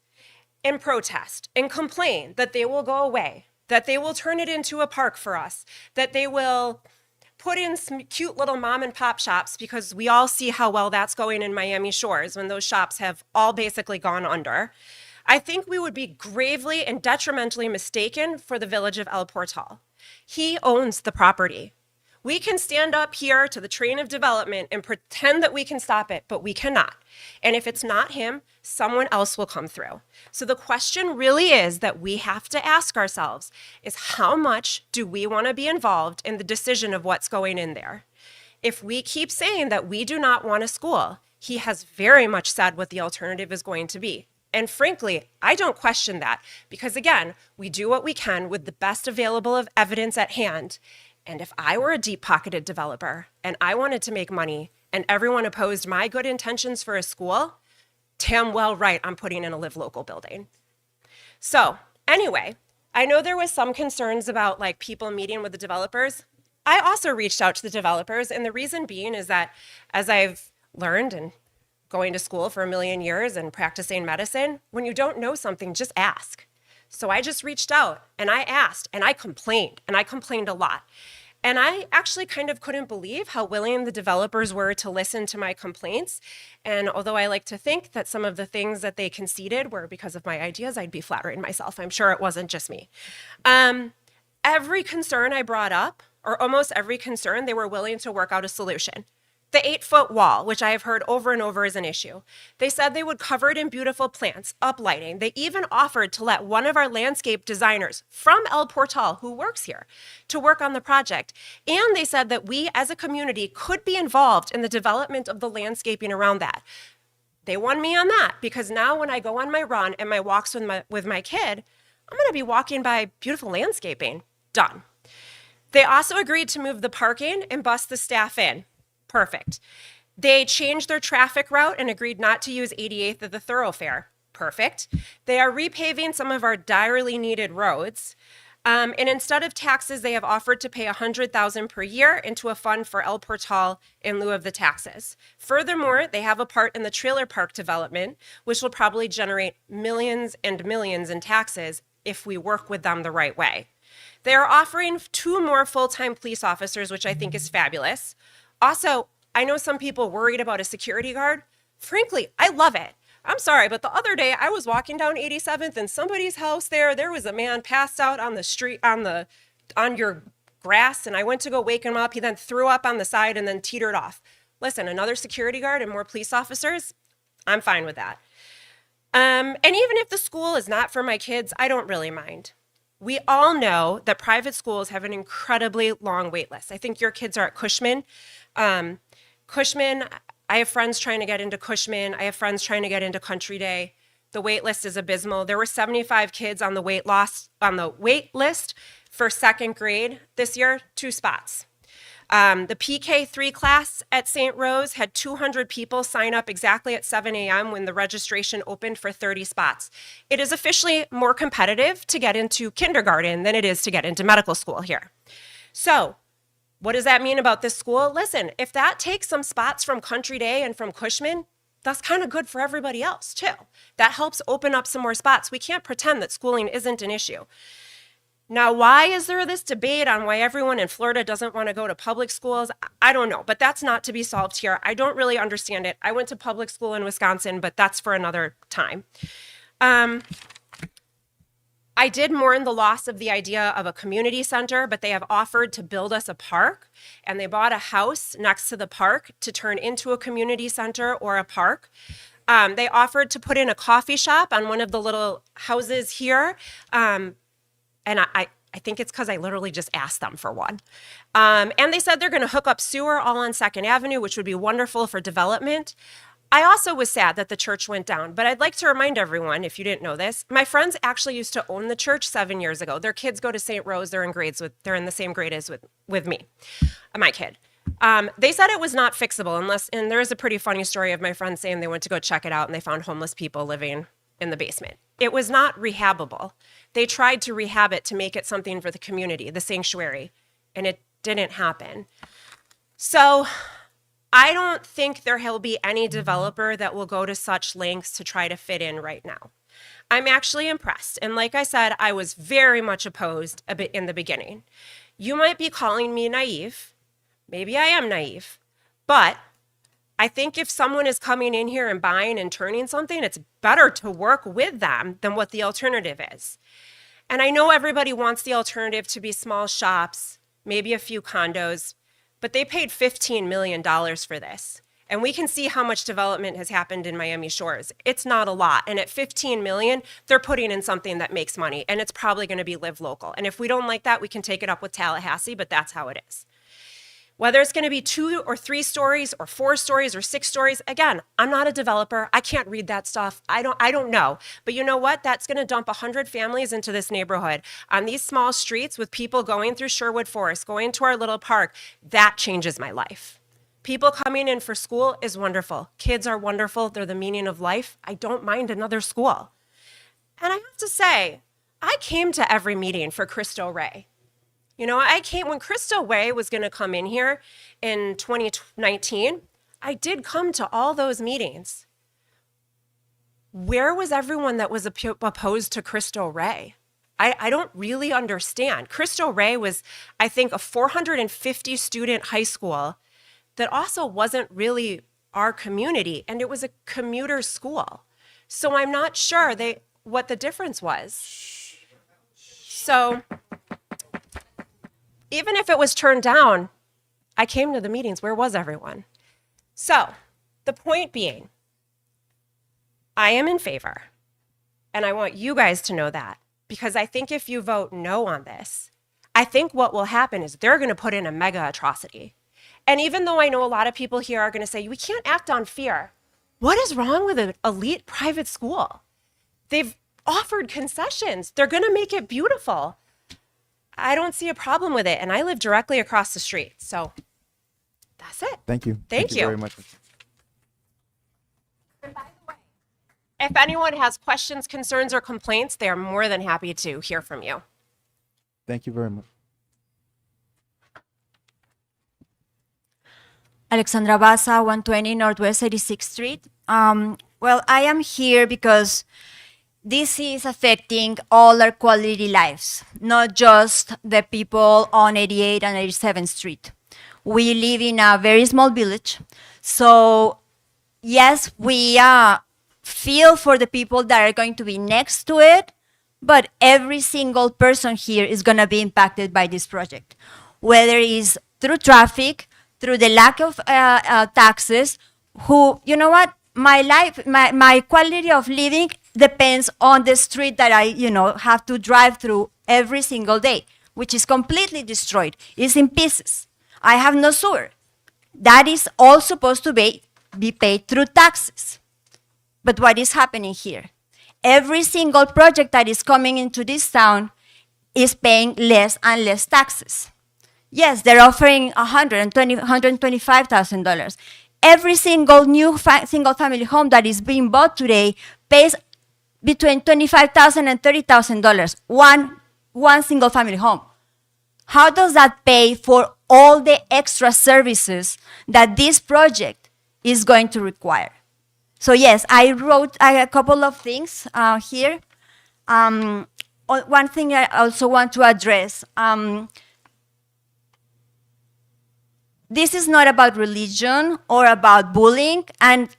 and protest and complain that they will go away, that they will turn it into a park for us, that they will put in some cute little mom and pop shops, because we all see how well that's going in Miami Shores when those shops have all basically gone under, I think we would be gravely and detrimentally mistaken for the village of El Portal. He owns the property. We can stand up here to the train of development and pretend that we can stop it, but we cannot. And if it's not him, someone else will come through. So the question really is that we have to ask ourselves is, how much do we want to be involved in the decision of what's going in there? If we keep saying that we do not want a school, he has very much said what the alternative is going to be. And frankly, I don't question that, because again, we do what we can with the best available of evidence at hand. And if I were a deep-pocketed developer and I wanted to make money and everyone opposed my good intentions for a school, damn well right I'm putting in a Live Local building. So anyway, I know there was some concerns about like people meeting with the developers. I also reached out to the developers, and the reason being is that as I've learned and going to school for 1 million years and practicing medicine, when you don't know something, just ask. So I just reached out and I asked and I complained a lot. And I actually kind of couldn't believe how willing the developers were to listen to my complaints. And although I like to think that some of the things that they conceded were because of my ideas, I'd be flattering myself. I'm sure it wasn't just me. Every concern I brought up, or almost every concern, they were willing to work out a solution. The 8-foot wall, which I have heard over and over is an issue. They said they would cover it in beautiful plants, uplighting. They even offered to let one of our landscape designers from El Portal, who works here, to work on the project. And they said that we as a community could be involved in the development of the landscaping around that. They won me on that, because now when I go on my run and my walks with my kid, I'm gonna be walking by beautiful landscaping. Done. They also agreed to move the parking and bus the staff in. Perfect. They changed their traffic route and agreed not to use 88th of the thoroughfare. Perfect. They are repaving some of our direly needed roads. And instead of taxes, they have offered to pay $100,000 per year into a fund for El Portal in lieu of the taxes. Furthermore, they have a part in the trailer park development, which will probably generate millions and millions in taxes if we work with them the right way. They are offering 2 more full-time police officers, which I think is fabulous. Also, I know some people worried about a security guard. Frankly, I love it. I'm sorry, but the other day I was walking down 87th and somebody's house there was a man passed out on the street, on your grass, and I went to go wake him up. He then threw up on the side and then teetered off. Listen, another security guard and more police officers, I'm fine with that. And even if the school is not for my kids, I don't really mind. We all know that private schools have an incredibly long wait list. I think your kids are at Cushman. Cushman, I have friends trying to get into Cushman. I have friends trying to get into Country Day. The wait list is abysmal. There were 75 kids on the wait list for 2nd grade this year, 2 spots. The PK3 class at St. Rose had 200 people sign up exactly at 7 a.m. when the registration opened for 30 spots. It is officially more competitive to get into kindergarten than it is to get into medical school here. So what does that mean about this school? Listen, if that takes some spots from Country Day and from Cushman, that's kind of good for everybody else too. That helps open up some more spots. We can't pretend that schooling isn't an issue. Now, why is there this debate on why everyone in Florida doesn't want to go to public schools? I don't know, but that's not to be solved here. I don't really understand it. I went to public school in Wisconsin, but that's for another time. I did mourn the loss of the idea of a community center, but they have offered to build us a park, and they bought a house next to the park to turn into a community center or a park. They offered to put in a coffee shop on one of the little houses here, and I think it's because I literally just asked them for one. And they said they're going to hook up sewer all on 2nd Avenue, which would be wonderful for development. I also was sad that the church went down, but I'd like to remind everyone, if you didn't know this, my friends actually used to own the church 7 years ago. Their kids go to St. Rose. They're in the same grade as with me, my kid. They said it was not fixable and there is a pretty funny story of my friends saying they went to go check it out and they found homeless people living in the basement. It was not rehabable. They tried to rehab it to make it something for the community, the sanctuary, and it didn't happen. So I don't think there will be any developer that will go to such lengths to try to fit in right now. I'm actually impressed. And like I said, I was very much opposed a bit in the beginning. You might be calling me naive. Maybe I am naive. But I think if someone is coming in here and buying and turning something, it's better to work with them than what the alternative is. And I know everybody wants the alternative to be small shops, maybe a few condos, but they paid $15 million for this. And we can see how much development has happened in Miami Shores. It's not a lot. And at $15 million, they're putting in something that makes money. And it's probably going to be live local. And if we don't like that, we can take it up with Tallahassee, but that's how it is. Whether it's going to be 2 or 3 stories or 4 stories or 6 stories, again, I'm not a developer. I can't read that stuff. I don't know. But you know what? That's going to dump 100 families into this neighborhood on these small streets with people going through Sherwood Forest, going to our little park. That changes my life. People coming in for school is wonderful. Kids are wonderful. They're the meaning of life. I don't mind another school. And I have to say, I came to every meeting for Cristo Rey. You know, I came when Cristo Rey was going to come in here in 2019. I did come to all those meetings. Where was everyone that was opposed to Cristo Rey? I don't really understand. Cristo Rey was, I think, a 450 student high school that also wasn't really our community, and it was a commuter school. So I'm not sure what the difference was. So even if it was turned down, I came to the meetings. Where was everyone? So the point being, I am in favor, and I want you guys to know that, because I think if you vote no on this, I think what will happen is they're going to put in a mega atrocity. And even though I know a lot of people here are going to say, we can't act on fear. What is wrong with an elite private school? They've offered concessions. They're going to make it beautiful. I don't see a problem with it. And I live directly across the street. So that's it. Thank you. Thank you very much. And by the way, if anyone has questions, concerns, or complaints, they are more than happy to hear from you. Thank you very much. Alexandra Baza, 120 Northwest 86th Street. Well, I am here because this is affecting all our quality lives, not just the people on 88 and 87th Street. We live in a very small village, so yes, we feel for the people that are going to be next to it, but every single person here is going to be impacted by this project, whether it's through traffic, through the lack of taxes, you know what, my quality of living depends on the street that I, have to drive through every single day, which is completely destroyed. It's in pieces. I have no sewer. That is all supposed to be paid through taxes. But what is happening here? Every single project that is coming into this town is paying less and less taxes. Yes, they're offering $125,000. Every single new single-family home that is being bought today pays between $25,000 and $30,000. One single-family home. How does that pay for all the extra services that this project is going to require? So yes, I wrote a couple of things here. One thing I also want to address. This is not about religion or about bullying, and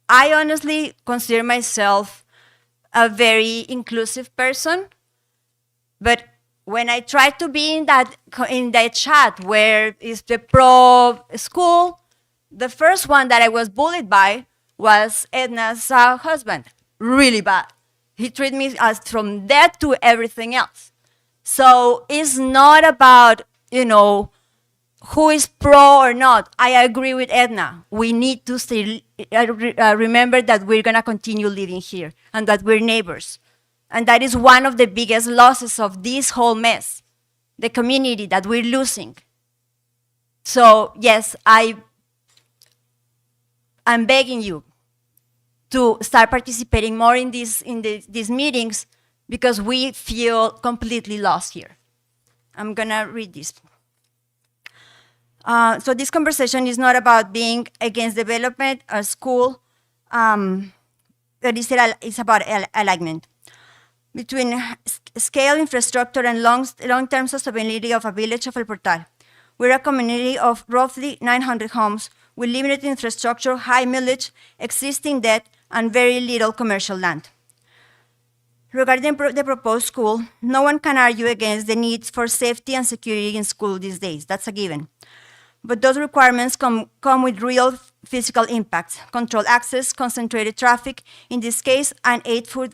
I honestly consider myself a very inclusive person. But when I try to be in that chat where is the pro school, the first one that I was bullied by was Edna's husband. Really bad. He treated me as from that to everything else. So it's not about, who is pro or not. I agree with Edna. We need to still remember that we're going to continue living here and that we're neighbors. And that is one of the biggest losses of this whole mess, the community that we're losing. So yes, I'm begging you to start participating more in these meetings because we feel completely lost here. I'm gonna read this. So this conversation is not about being against development or school, it's about alignment between scale, infrastructure, and long-term sustainability of a village of El Portal. We're a community of roughly 900 homes with limited infrastructure, high millage, existing debt, and very little commercial land. Regarding the proposed school, no one can argue against the needs for safety and security in school these days. That's a given. But those requirements come with real physical impacts: controlled access, concentrated traffic, in this case, an 8-foot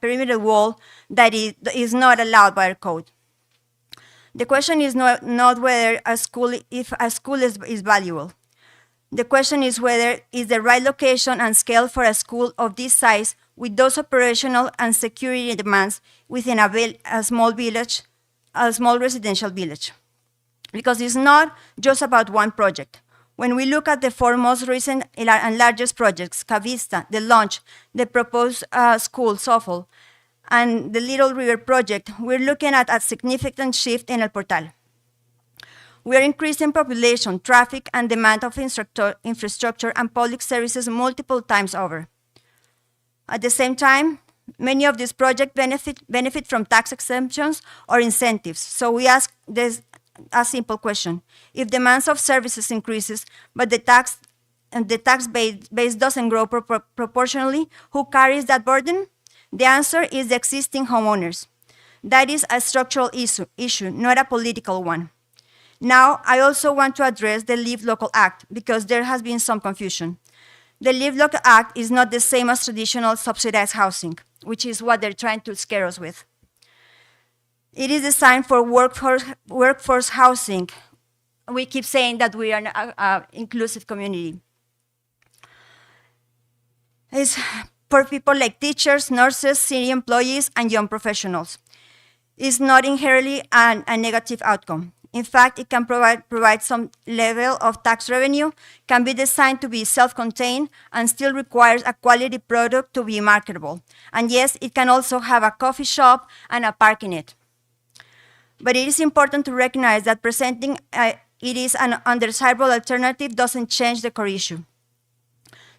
perimeter wall that is not allowed by our code. The question is not whether if a school is valuable. The question is whether it's the right location and scale for a school of this size with those operational and security demands within a small village, a small residential village. Because it's not just about one project. When we look at the four most recent and largest projects, Cavista, the launch, the proposed school, Sofol, and the Little River project, we're looking at a significant shift in El Portal. We're increasing population, traffic, and demand of infrastructure and public services multiple times over. At the same time, many of these projects benefit from tax exemptions or incentives. So we ask this a simple question: if demands of services increases, but the tax base doesn't grow proportionally, who carries that burden? The answer is the existing homeowners. That is a structural issue, not a political one. Now, I also want to address the Live Local Act because there has been some confusion. The Live Local Act is not the same as traditional subsidized housing, which is what they're trying to scare us with. It is designed for workforce housing. We keep saying that we are an inclusive community. It's for people like teachers, nurses, city employees, and young professionals. It's not inherently a negative outcome. In fact, it can provide some level of tax revenue, can be designed to be self-contained, and still requires a quality product to be marketable. And yes, it can also have a coffee shop and a park in it. But it is important to recognize that presenting it is an undesirable alternative doesn't change the core issue.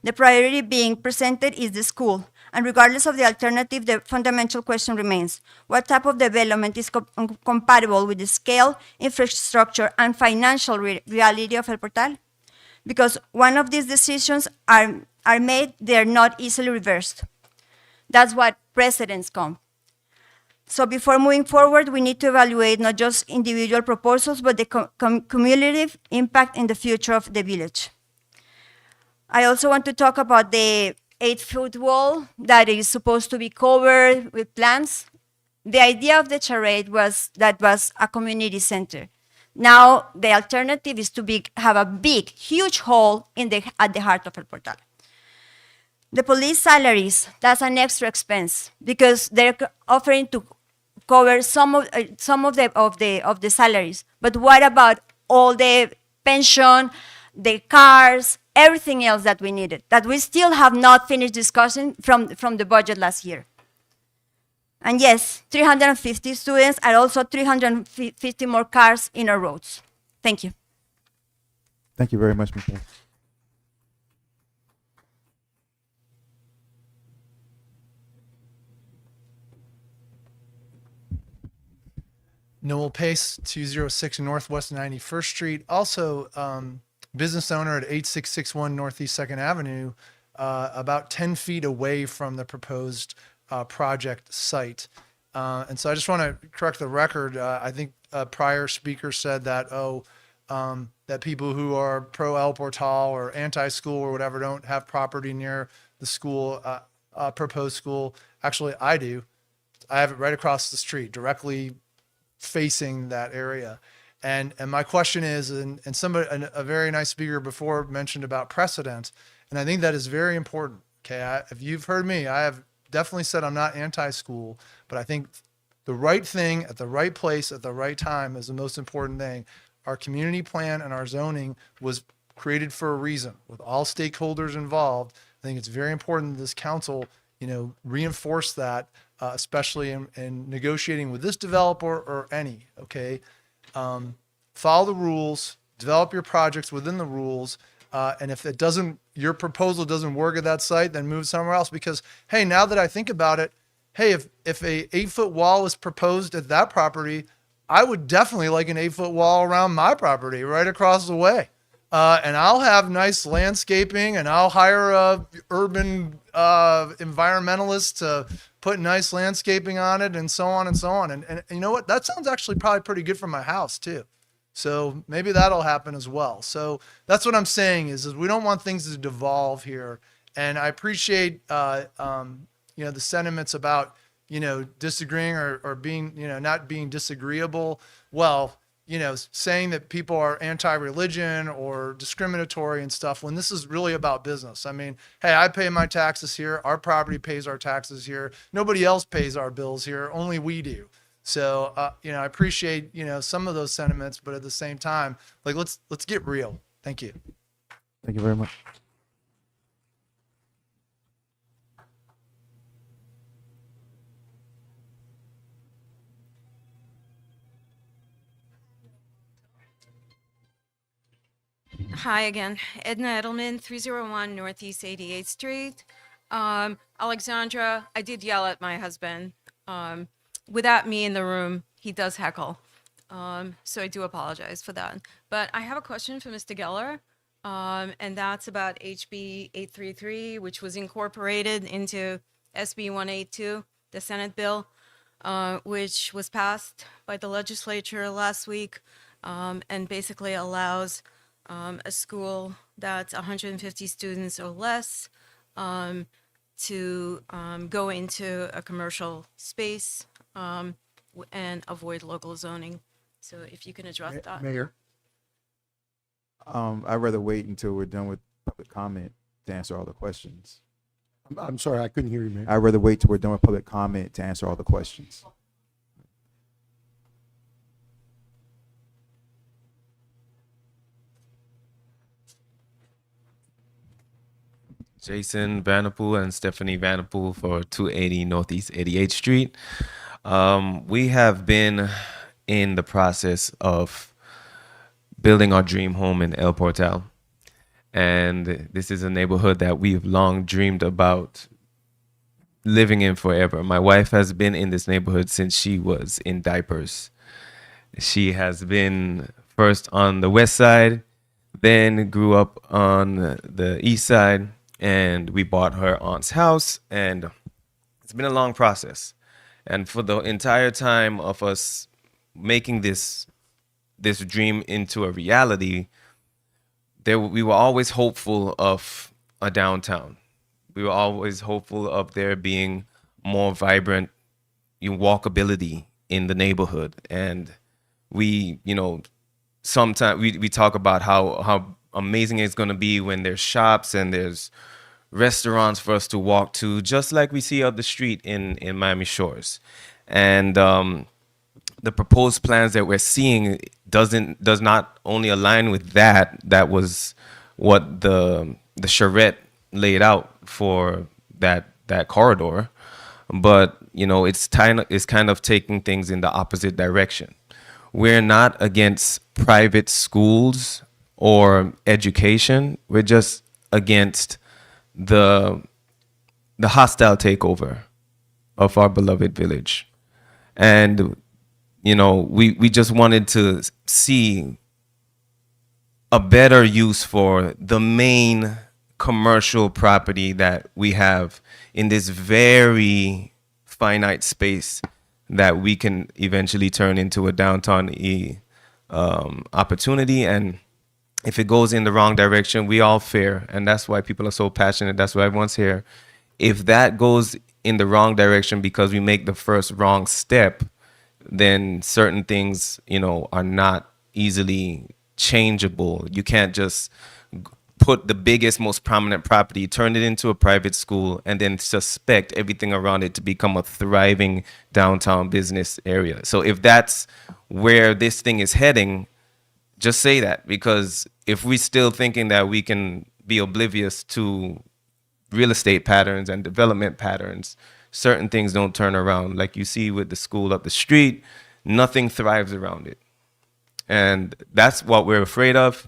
The priority being presented is the school, and regardless of the alternative, the fundamental question remains: what type of development is compatible with the scale, infrastructure, and financial reality of El Portal? Because one of these decisions are made, they are not easily reversed. That's what precedents come. So before moving forward, we need to evaluate not just individual proposals, but the cumulative impact in the future of the village. I also want to talk about the 8-foot wall that is supposed to be covered with plants. The idea of the charade was that was a community center. Now the alternative is to have a big, huge hole at the heart of El Portal. The police salaries, that's an extra expense because they're offering to cover some of the salaries. But what about all the pension, the cars, everything else that we needed, that we still have not finished discussing from the budget last year? And yes, 350 students and also 350 more cars in our roads. Thank you. Thank you very much, Michelle. Noel Pace, 206 Northwest 91st Street. Also, business owner at 8661 Northeast 2nd Avenue, about 10 feet away from the proposed project site. And so I just want to correct the record. I think a prior speaker said that, that people who are pro El Portal or anti-school or whatever don't have property near the school, proposed school. Actually, I do. I have it right across the street, directly facing that area. And my question is, and somebody, a very nice speaker before mentioned about precedent, and I think that is very important. Okay, if you've heard me, I have definitely said I'm not anti-school, but I think the right thing at the right place at the right time is the most important thing. Our community plan and our zoning was created for a reason, with all stakeholders involved. I think it's very important that this council, reinforce that, especially in negotiating with this developer or any. Okay, follow the rules, develop your projects within the rules, and if your proposal doesn't work at that site, then move somewhere else. Because hey, now that I think about it, hey, if a 8-foot wall is proposed at that property, I would definitely like an 8-foot wall around my property right across the way. And I'll have nice landscaping, and I'll hire a urban environmentalist to put nice landscaping on it, and so on and so on. And you know what? That sounds actually probably pretty good for my house too. So maybe that'll happen as well. So that's what I'm saying is we don't want things to devolve here. And I appreciate the sentiments about disagreeing or being not being disagreeable. Well, saying that people are anti-religion or discriminatory and stuff when this is really about business. I mean, hey, I pay my taxes here. Our property pays our taxes here. Nobody else pays our bills here. Only we do. So, I appreciate, some of those sentiments, but at the same time, like, let's get real. Thank you. Thank you very much. Hi again, Edna Edelman, 301 Northeast 88th Street. Alexandra, I did yell at my husband. Without me in the room, he does heckle. So I do apologize for that. But I have a question for Mr. Geller, and that's about HB 833, which was incorporated into SB 182, the Senate bill, which was passed by the legislature last week, and basically allows a school that's 150 students or less to go into a commercial space and avoid local zoning. So if you can address that. Mayor. I'd rather wait until we're done with public comment to answer all the questions. I'm sorry, I couldn't hear you, Mayor. I'd rather wait till we're done with public comment to answer all the questions. Jason Vanderpool and Stephanie Vanderpool for 280 Northeast 88th Street. We have been in the process of building our dream home in El Portal. And this is a neighborhood that we've long dreamed about living in forever. My wife has been in this neighborhood since she was in diapers. She has been first on the west side, then grew up on the east side, and we bought her aunt's house, and it's been a long process. And for the entire time of us making this dream into a reality, we were always hopeful of a downtown. We were always hopeful of there being more vibrant walkability in the neighborhood. And we, sometimes we talk about how amazing it's going to be when there's shops and there's restaurants for us to walk to, just like we see up the street in Miami Shores. And the proposed plans that we're seeing does not only align with that. That was what the charrette laid out for that corridor, but it's kind of taking things in the opposite direction. We're not against private schools or education. We're just against the hostile takeover of our beloved village. And you know, we just wanted to see a better use for the main commercial property that we have in this very finite space that we can eventually turn into a downtown opportunity. And if it goes in the wrong direction, we all fear, and that's why people are so passionate. That's why everyone's here. If that goes in the wrong direction because we make the first wrong step, then certain things, you know, are not easily changeable. You can't just put the biggest, most prominent property, turn it into a private school, and then suspect everything around it to become a thriving downtown business area. So if that's where this thing is heading, just say that, because if we're still thinking that we can be oblivious to real estate patterns and development patterns, certain things don't turn around. Like you see with the school up the street, nothing thrives around it. And that's what we're afraid of.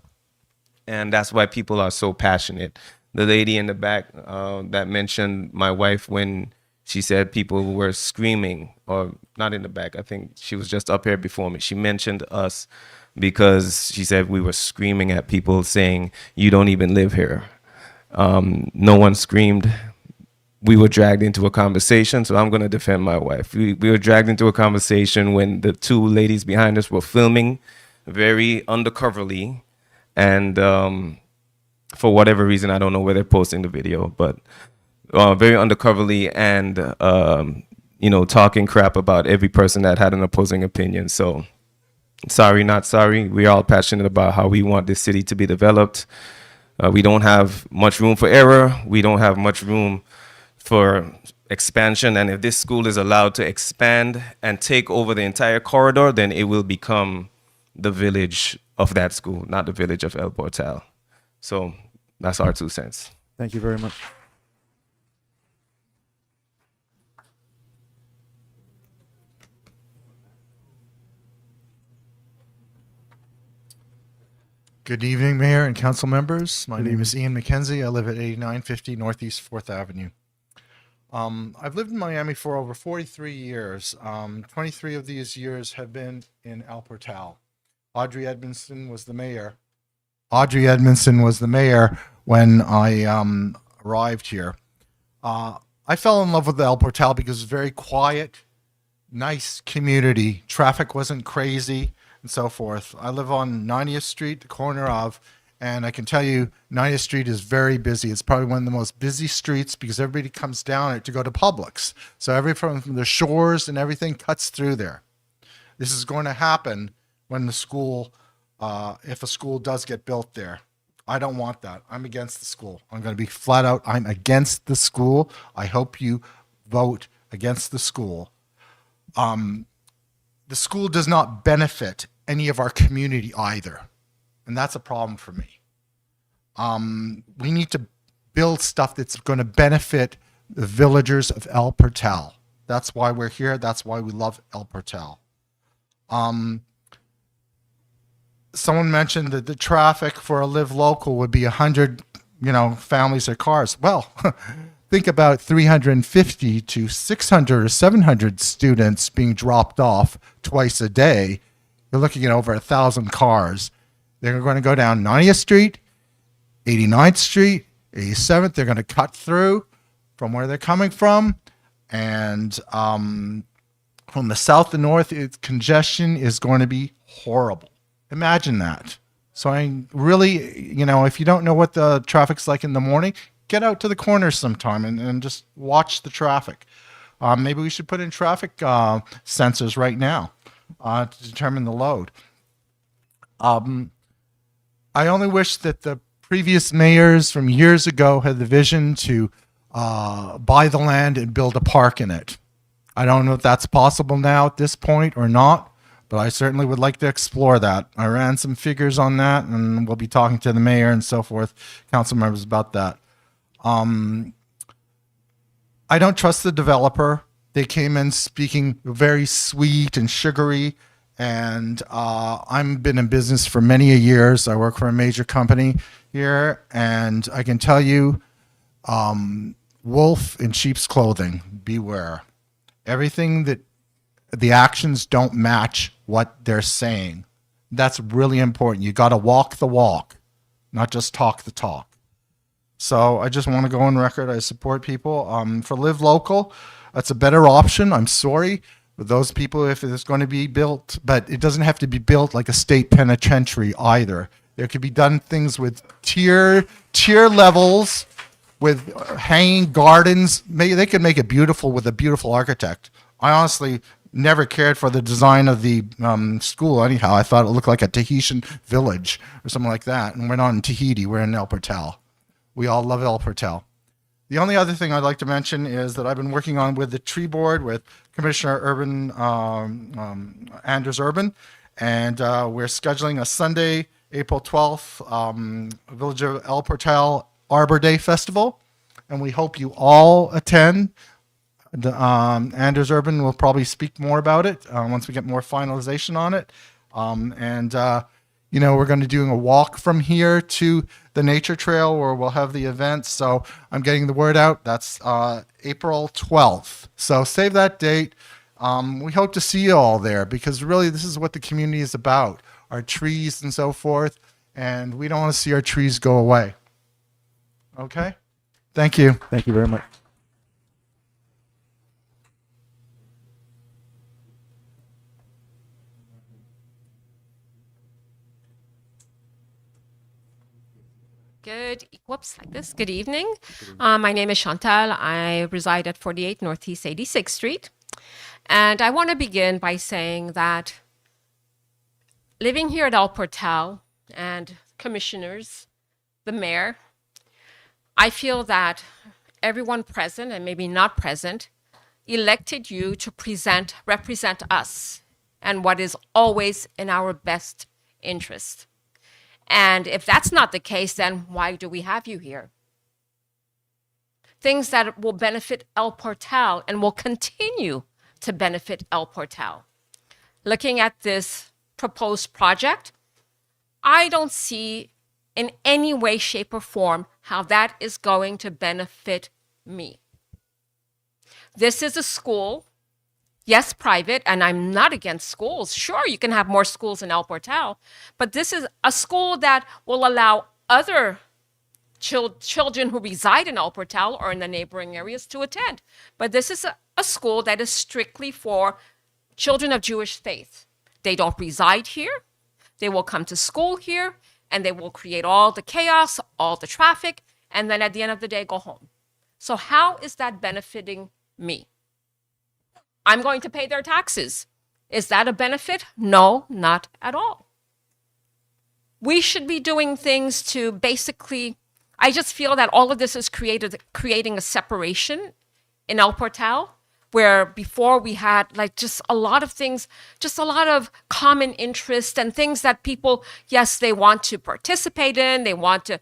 And that's why people are so passionate. The lady in the back that mentioned my wife when she said people were screaming, or not in the back, I think she was just up here before me. She mentioned us because she said we were screaming at people saying, you don't even live here. No one screamed. We were dragged into a conversation, so I'm going to defend my wife. We were dragged into a conversation when the two ladies behind us were filming very undercoverly, and for whatever reason, I don't know where they're posting the video, but very undercoverly, and you know, talking crap about every person that had an opposing opinion. So sorry, not sorry. We're all passionate about how we want this city to be developed. We don't have much room for error. We don't have much room for expansion. And if this school is allowed to expand and take over the entire corridor, then it will become the village of that school, not the village of El Portal. So that's our 2 cents. Thank you very much. Good evening, Mayor and council members. My name is Ian McKenzie. I live at 8950 Northeast 4th Avenue. I've lived in Miami for over 43 years. 23 of these years have been in El Portal. Audrey Edmondson was the mayor. When I arrived here. I fell in love with El Portal because it's very quiet, nice community. Traffic wasn't crazy and so forth. I live on 90th Street, the corner of, and I can tell you 90th Street is very busy. It's probably one of the most busy streets because everybody comes down it to go to Publix. So everyone from the shores and everything cuts through there. This is going to happen when the school, if a school does get built there. I don't want that. I'm against the school. I'm going to be flat out, I'm against the school. I hope you vote against the school. The school does not benefit any of our community either. And that's a problem for me. We need to build stuff that's going to benefit the villagers of El Portal. That's why we're here. That's why we love El Portal. Someone mentioned that the traffic for a live local would be 100, families or cars. Well, think about 350 to 600 or 700 students being dropped off twice a day. You're looking at over 1,000 cars. They're going to go down 90th Street, 89th Street, 87th. They're going to cut through from where they're coming from. And from the south to north, congestion is going to be horrible. Imagine that. So I really, if you don't know what the traffic's like in the morning, get out to the corners sometime and just watch the traffic. Maybe we should put in traffic sensors right now to determine the load. I only wish that the previous mayors from years ago had the vision to buy the land and build a park in it. I don't know if that's possible now at this point or not, but I certainly would like to explore that. I ran some figures on that, and we'll be talking to the mayor and so forth, council members, about that. I don't trust the developer. They came in speaking very sweet and sugary, and I've been in business for many years. I work for a major company here, and I can tell you, wolf in sheep's clothing, beware. Everything that the actions don't match what they're saying. That's really important. You got to walk the walk, not just talk the talk. So I just want to go on record. I support people. For Live Local, that's a better option. I'm sorry for those people if it's going to be built, but it doesn't have to be built like a state penitentiary either. There could be done things with tier levels, with hanging gardens. Maybe they could make it beautiful with a beautiful architect. I honestly never cared for the design of the school anyhow. I thought it looked like a Tahitian village or something like that. And we're not in Tahiti, we're in El Portal. We all love El Portal. The only other thing I'd like to mention is that I've been working on with the tree board with Commissioner Anders Urban, and we're scheduling a Sunday, April 12th, Village of El Portal Arbor Day Festival, and we hope you all attend. Anders Urban will probably speak more about it once we get more finalization on it. We're going to be doing a walk from here to the nature trail where we'll have the event. So I'm getting the word out. That's April 12th. So save that date. We hope to see you all there because really this is what the community is about, our trees and so forth. And we don't want to see our trees go away. Okay? Thank you. Thank you very much. Good, whoops, like this. Good evening. My name is Chantal. I reside at 48 Northeast 86th Street. And I want to begin by saying that living here at El Portal and commissioners, the mayor, I feel that everyone present and maybe not present elected you to represent us and what is always in our best interest. And if that's not the case, then why do we have you here? Things that will benefit El Portal and will continue to benefit El Portal. Looking at this proposed project, I don't see in any way, shape, or form how that is going to benefit me. This is a school, yes, private, and I'm not against schools. Sure, you can have more schools in El Portal, but this is a school that will allow other children who reside in El Portal or in the neighboring areas to attend. But this is a school that is strictly for children of Jewish faith. They don't reside here. They will come to school here, and they will create all the chaos, all the traffic, and then at the end of the day, go home. So how is that benefiting me? I'm going to pay their taxes. Is that a benefit? No, not at all. We should be doing things to basically, I just feel that all of this is creating a separation in El Portal, where before we had like just a lot of things, just a lot of common interest and things that people, yes, they want to participate in, they want to,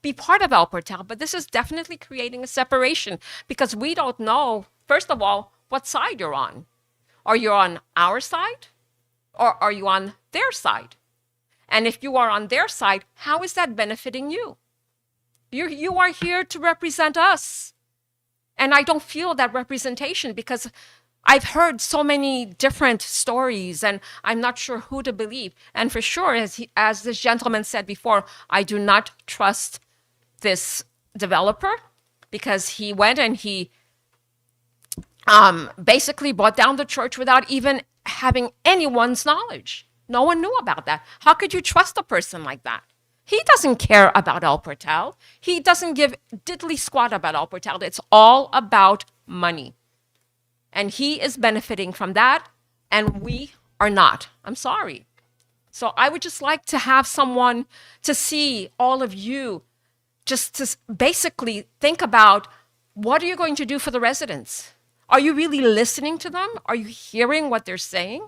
be part of El Portal, but this is definitely creating a separation because we don't know, first of all, what side you're on. Are you on our side or are you on their side? And if you are on their side, how is that benefiting you? You are here to represent us. And I don't feel that representation because I've heard so many different stories and I'm not sure who to believe. And for sure, as this gentleman said before, I do not trust this developer because he went and he basically brought down the church without even having anyone's knowledge. No one knew about that. How could you trust a person like that? He doesn't care about El Portal. He doesn't give diddly squat about El Portal. It's all about money. And he is benefiting from that, and we are not. I'm sorry. So I would just like to have someone to see all of you just to basically think about what are you going to do for the residents? Are you really listening to them? Are you hearing what they're saying?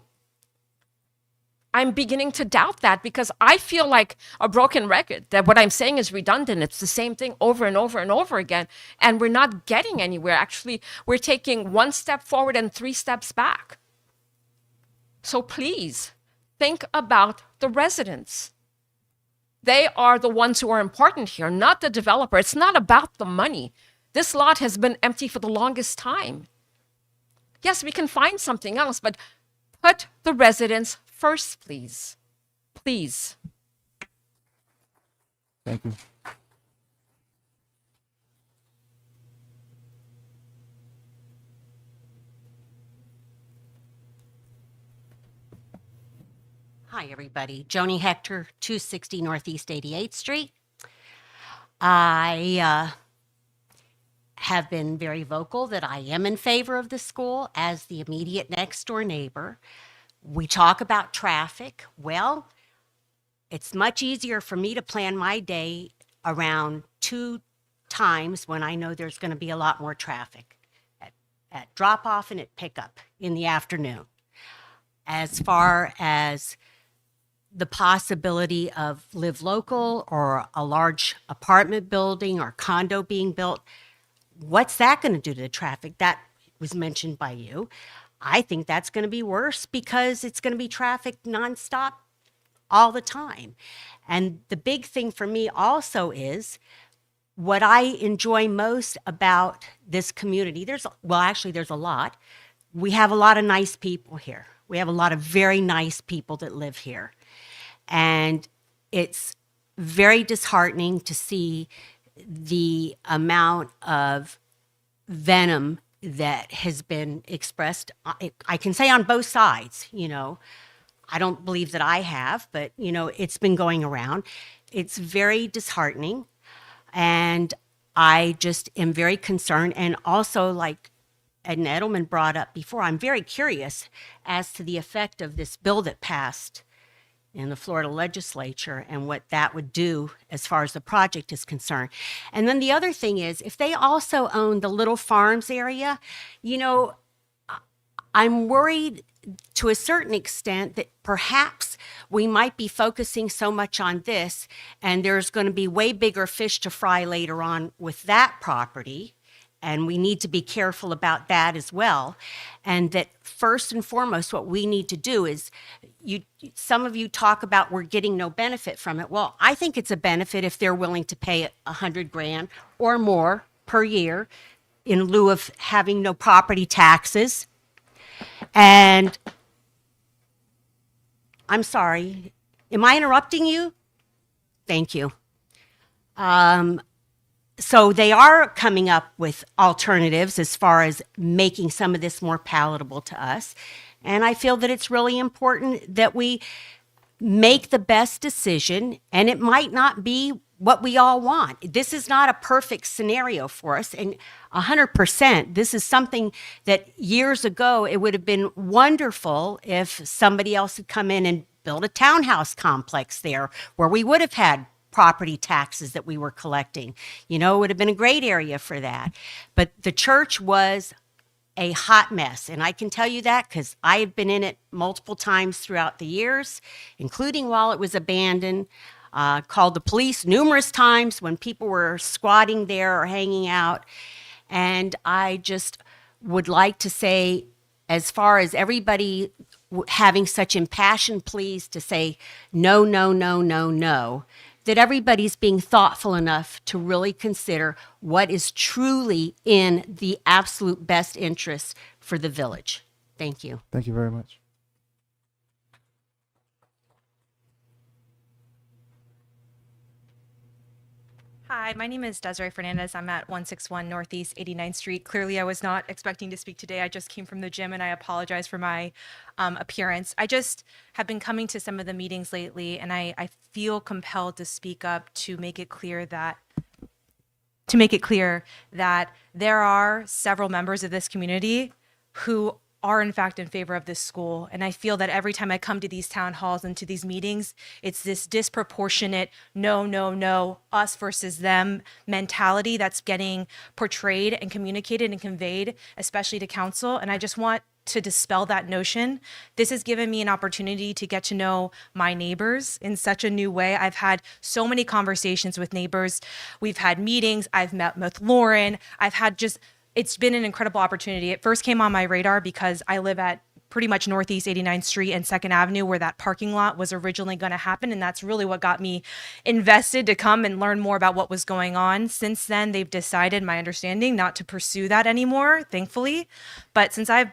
I'm beginning to doubt that because I feel like a broken record, that what I'm saying is redundant. It's the same thing over and over and over again, and we're not getting anywhere. Actually, we're taking one step forward and 3 steps back. So please, think about the residents. They are the ones who are important here, not the developer. It's not about the money. This lot has been empty for the longest time. Yes, we can find something else, but put the residents first, please. Please. Thank you. Hi, everybody. Joni Hector, 260 Northeast 88th Street. I have been very vocal that I am in favor of the school as the immediate next door neighbor. We talk about traffic. Well, it's much easier for me to plan my day around 2 times when I know there's going to be a lot more traffic at drop off and at pickup in the afternoon. As far as the possibility of live local or a large apartment building or condo being built, what's that going to do to the traffic? That was mentioned by you. I think that's going to be worse because it's going to be traffic nonstop all the time. And the big thing for me also is what I enjoy most about this community. There's a lot. We have a lot of nice people here. We have a lot of very nice people that live here. And it's very disheartening to see the amount of venom that has been expressed. I can say on both sides, I don't believe that I have, but, it's been going around. It's very disheartening. And I just am very concerned. And also, like Edna Edelman brought up before, I'm very curious as to the effect of this bill that passed in the Florida legislature and what that would do as far as the project is concerned. And then the other thing is, if they also own the Little Farms area, I'm worried to a certain extent that perhaps we might be focusing so much on this and there's going to be way bigger fish to fry later on with that property. And we need to be careful about that as well. And that first and foremost, what we need to do is, some of you talk about we're getting no benefit from it. Well, I think it's a benefit if they're willing to pay $100,000 or more per year in lieu of having no property taxes. And I'm sorry, am I interrupting you? Thank you. So they are coming up with alternatives as far as making some of this more palatable to us. And I feel that it's really important that we make the best decision, and it might not be what we all want. This is not a perfect scenario for us, and 100%, this is something that years ago, it would have been wonderful if somebody else had come in and built a townhouse complex there where we would have had property taxes that we were collecting. It would have been a great area for that. But the church was a hot mess. And I can tell you that because I had been in it multiple times throughout the years, including while it was abandoned, called the police numerous times when people were squatting there or hanging out. And I just would like to say, as far as everybody having such impassioned pleas to say no, no, no, no, no, that everybody's being thoughtful enough to really consider what is truly in the absolute best interest for the village. Thank you. Thank you very much. Hi, my name is Desiree Fernandez. I'm at 161 Northeast 89th Street. Clearly, I was not expecting to speak today. I just came from the gym and I apologize for my appearance. I just have been coming to some of the meetings lately and I feel compelled to speak up to make it clear that there are several members of this community who are in fact in favor of this school. And I feel that every time I come to these town halls and to these meetings, it's this disproportionate no, no, no, us versus them mentality that's getting portrayed and communicated and conveyed, especially to council. And I just want to dispel that notion. This has given me an opportunity to get to know my neighbors in such a new way. I've had so many conversations with neighbors. We've had meetings. I've met with Lauren. It's been an incredible opportunity. It first came on my radar because I live at pretty much Northeast 89th Street and 2nd Avenue where that parking lot was originally going to happen. And that's really what got me invested to come and learn more about what was going on. Since then, they've decided, my understanding, not to pursue that anymore, thankfully. But since I've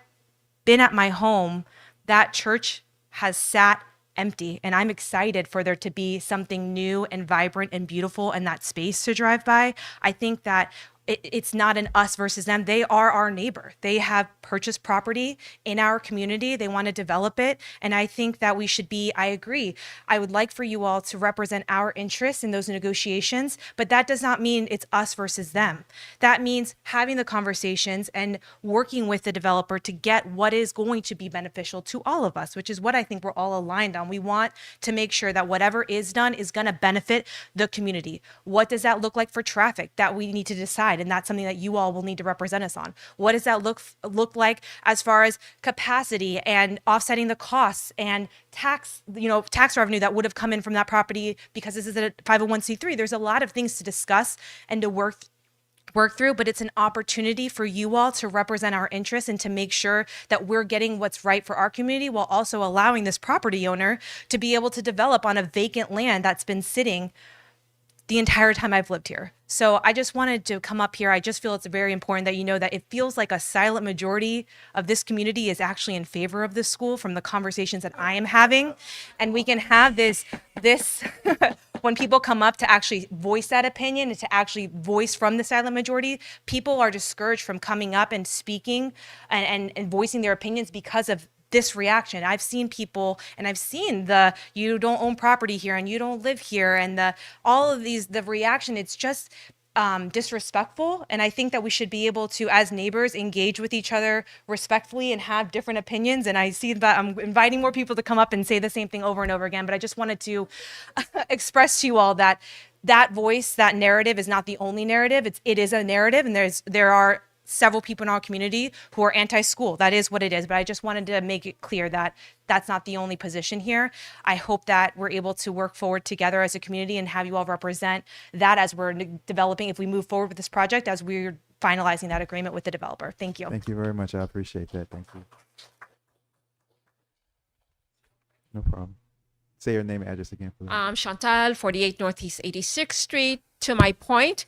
been at my home, that church has sat empty, and I'm excited for there to be something new and vibrant and beautiful in that space to drive by. I think that it's not an us versus them. They are our neighbor. They have purchased property in our community. They want to develop it. And I think that we should be, I agree. I would like for you all to represent our interests in those negotiations, but that does not mean it's us versus them. That means having the conversations and working with the developer to get what is going to be beneficial to all of us, which is what I think we're all aligned on. We want to make sure that whatever is done is going to benefit the community. What does that look like for traffic? That we need to decide. And that's something that you all will need to represent us on. What does that look like as far as capacity and offsetting the costs and tax revenue that would have come in from that property because this is a 501c3? There's a lot of things to discuss and to work through, but it's an opportunity for you all to represent our interests and to make sure that we're getting what's right for our community while also allowing this property owner to be able to develop on a vacant land that's been sitting the entire time I've lived here. So I just wanted to come up here. I just feel it's very important that you know that it feels like a silent majority of this community is actually in favor of this school from the conversations that I am having. And we can have this when people come up to actually voice that opinion and to actually voice from the silent majority, people are discouraged from coming up and speaking and voicing their opinions because of this reaction. I've seen people, and I've seen the you don't own property here and you don't live here and the reaction. It's just disrespectful. And I think that we should be able to, as neighbors, engage with each other respectfully and have different opinions. And I see that I'm inviting more people to come up and say the same thing over and over again. But I just wanted to express to you all that voice, that narrative is not the only narrative. It is a narrative, and there are several people in our community who are anti-school. That is what it is. But I just wanted to make it clear that that's not the only position here. I hope that we're able to work forward together as a community and have you all represent that as we're developing, if we move forward with this project, as we're finalizing that agreement with the developer. Thank you. Thank you very much. I appreciate that. Thank you. No problem. Say your name and address again, please. Chantal, 48 Northeast 86th Street. To my point,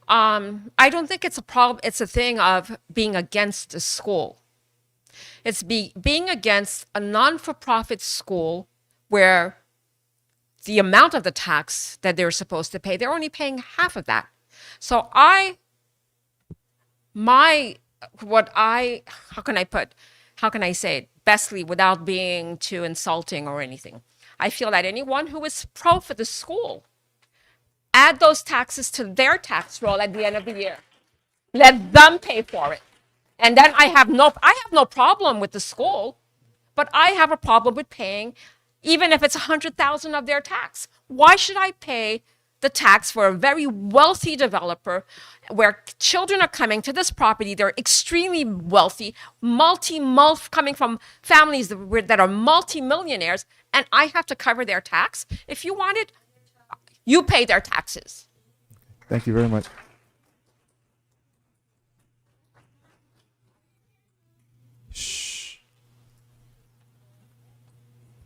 I don't think it's a problem. It's a thing of being against the school. It's being against a non-for-profit school where the amount of the tax that they're supposed to pay, they're only paying half of that. So how can I say it bestly without being too insulting or anything? I feel that anyone who is pro for the school, add those taxes to their tax roll at the end of the year. Let them pay for it. And then I have no problem with the school, but I have a problem with paying, even if it's $100,000 of their tax. Why should I pay the tax for a very wealthy developer where children are coming to this property? They're extremely wealthy, coming from families that are multi-millionaires, and I have to cover their tax? If you want it, you pay their taxes. Thank you very much.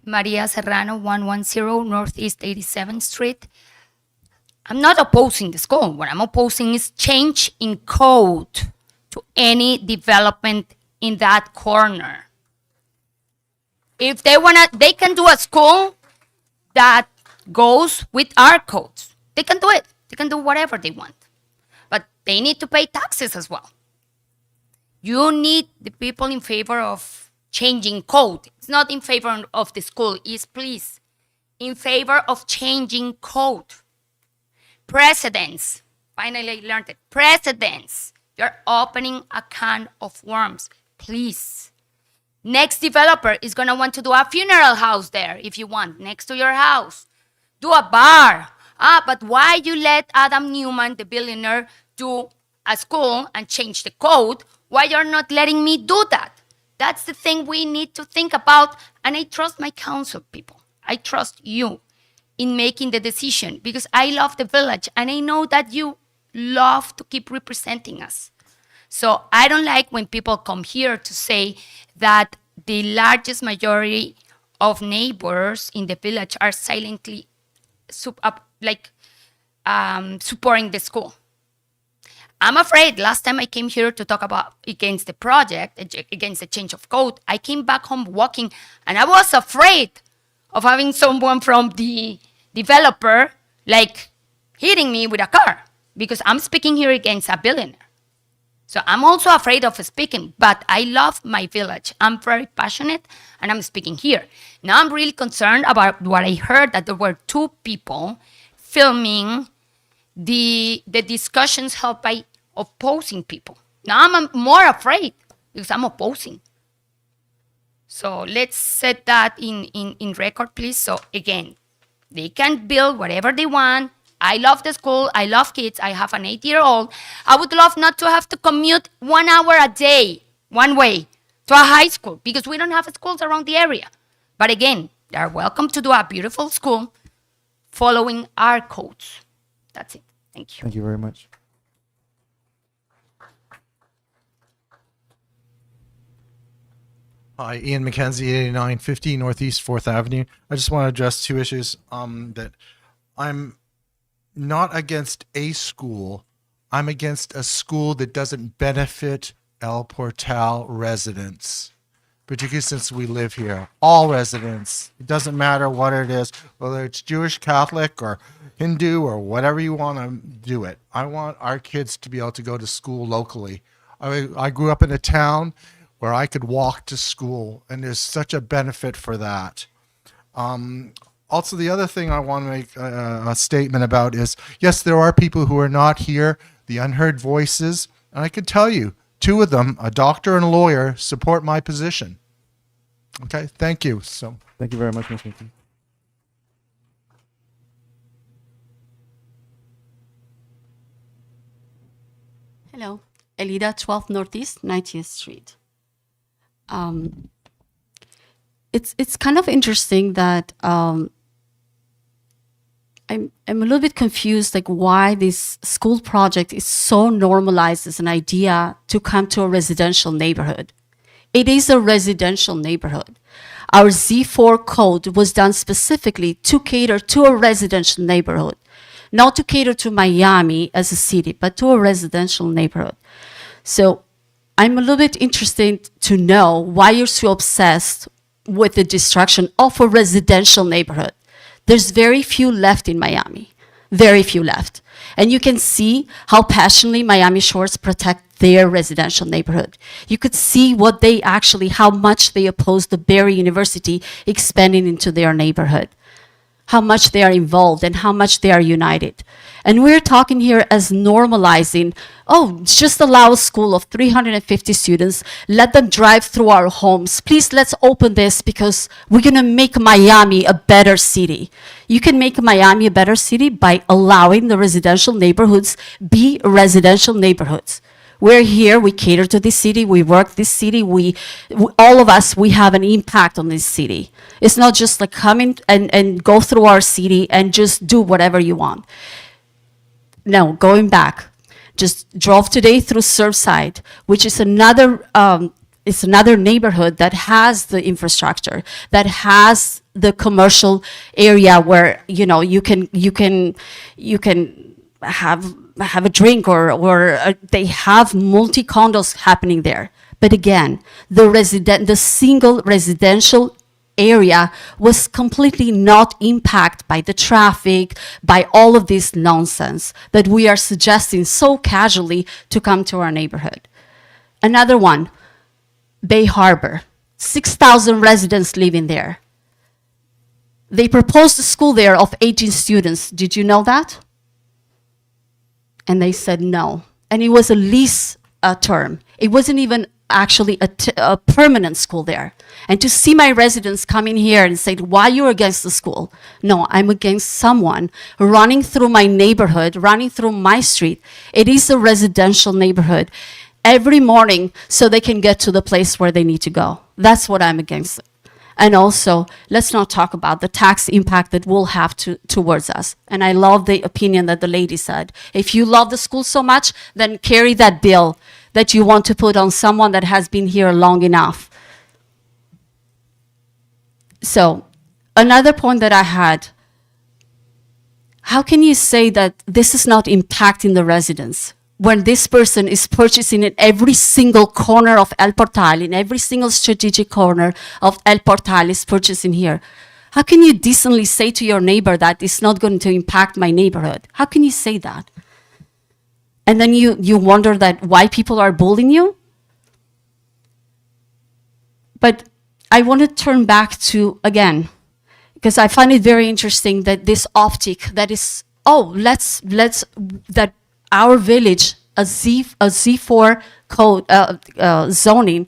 Maria Serrano, 110 Northeast 87th Street. I'm not opposing the school. What I'm opposing is change in code to any development in that corner. If they they can do a school that goes with our codes. They can do it. They can do whatever they want. But they need to pay taxes as well. You need the people in favor of changing code. It's not in favor of the school. It's please in favor of changing code. Precedents. Finally, I learned it. Precedents. You're opening a can of worms. Please. Next developer is going to want to do a funeral house there if you want, next to your house. Do a bar. But why you let Adam Newman, the billionaire, do a school and change the code? Why you're not letting me do that? That's the thing we need to think about. And I trust my council people. I trust you in making the decision because I love the village and I know that you love to keep representing us. So I don't like when people come here to say that the largest majority of neighbors in the village are silently supporting the school. I'm afraid last time I came here to talk about against the project, against the change of code, I came back home walking and I was afraid of having someone from the developer like hitting me with a car because I'm speaking here against a billionaire. So I'm also afraid of speaking, but I love my village. I'm very passionate and I'm speaking here. Now I'm really concerned about what I heard, that there were 2 people filming the discussions held by opposing people. Now I'm more afraid because I'm opposing. So let's set that in record, please. So again, they can build whatever they want. I love the school. I love kids. I have an 8-year-old. I would love not to have to commute 1 hour a day, one way, to a high school because we don't have schools around the area. But again, they are welcome to do a beautiful school following our codes. That's it. Thank you. Thank you very much. Hi, Ian McKenzie, 8950 Northeast 4th Avenue. I just want to address 2 issues. That I'm not against a school. I'm against a school that doesn't benefit El Portal residents, particularly since we live here. All residents. It doesn't matter what it is, whether it's Jewish, Catholic, or Hindu, or whatever you want to do it. I want our kids to be able to go to school locally. I grew up in a town where I could walk to school, and there's such a benefit for that. Also, the other thing I want to make a statement about is, yes, there are people who are not here, the unheard voices, and I could tell you, 2 of them, a doctor and a lawyer, support my position. Okay, thank you. So, thank you very much, Mr. McKee. Hello, Elida, 12 Northeast, 90th Street. It's kind of interesting that I'm a little bit confused, like why this school project is so normalized as an idea to come to a residential neighborhood. It is a residential neighborhood. Our Z4 code was done specifically to cater to a residential neighborhood, not to cater to Miami as a city, but to a residential neighborhood. So I'm a little bit interested to know why you're so obsessed with the destruction of a residential neighborhood. There's very few left in Miami, very few left. And you can see how passionately Miami Shores protect their residential neighborhood. You could see what they actually, how much they oppose the Berry University expanding into their neighborhood, how much they are involved and how much they are united. And we're talking here as normalizing, oh, just allow a school of 350 students, let them drive through our homes. Please, let's open this because we're gonna make Miami a better city. You can make Miami a better city by allowing the residential neighborhoods be residential neighborhoods. We're here, we cater to this city, we work this city, we all of us, we have an impact on this city. It's not just like come in and go through our city and just do whatever you want. Now, going back, just drove today through Surfside, which is another neighborhood that has the infrastructure, that has the commercial area where you can have a drink or they have multi condos happening there. But again, the single residential area was completely not impacted by the traffic, by all of this nonsense that we are suggesting so casually to come to our neighborhood. Another one, Bay Harbor, 6,000 residents living there. They proposed a school there of 18 students. Did you know that? And they said no. And it was a lease term. It wasn't even actually a permanent school there. And to see my residents coming here and say, why you're against the school? No, I'm against someone running through my neighborhood, running through my street. It is a residential neighborhood every morning so they can get to the place where they need to go. That's what I'm against. And also, let's not talk about the tax impact that we'll have towards us. And I love the opinion that the lady said. If you love the school so much, then carry that bill that you want to put on someone that has been here long enough. So, another point that I had, how can you say that this is not impacting the residents? when this person is purchasing in every single corner of El Portal, in every single strategic corner of El Portal is purchasing here? How can you decently say to your neighbor that it's not going to impact my neighborhood? How can you say that? And then you wonder that why people are bullying you? But I want to turn back to, again, because I find it very interesting that this optic that is, that our village, a Z4 code zoning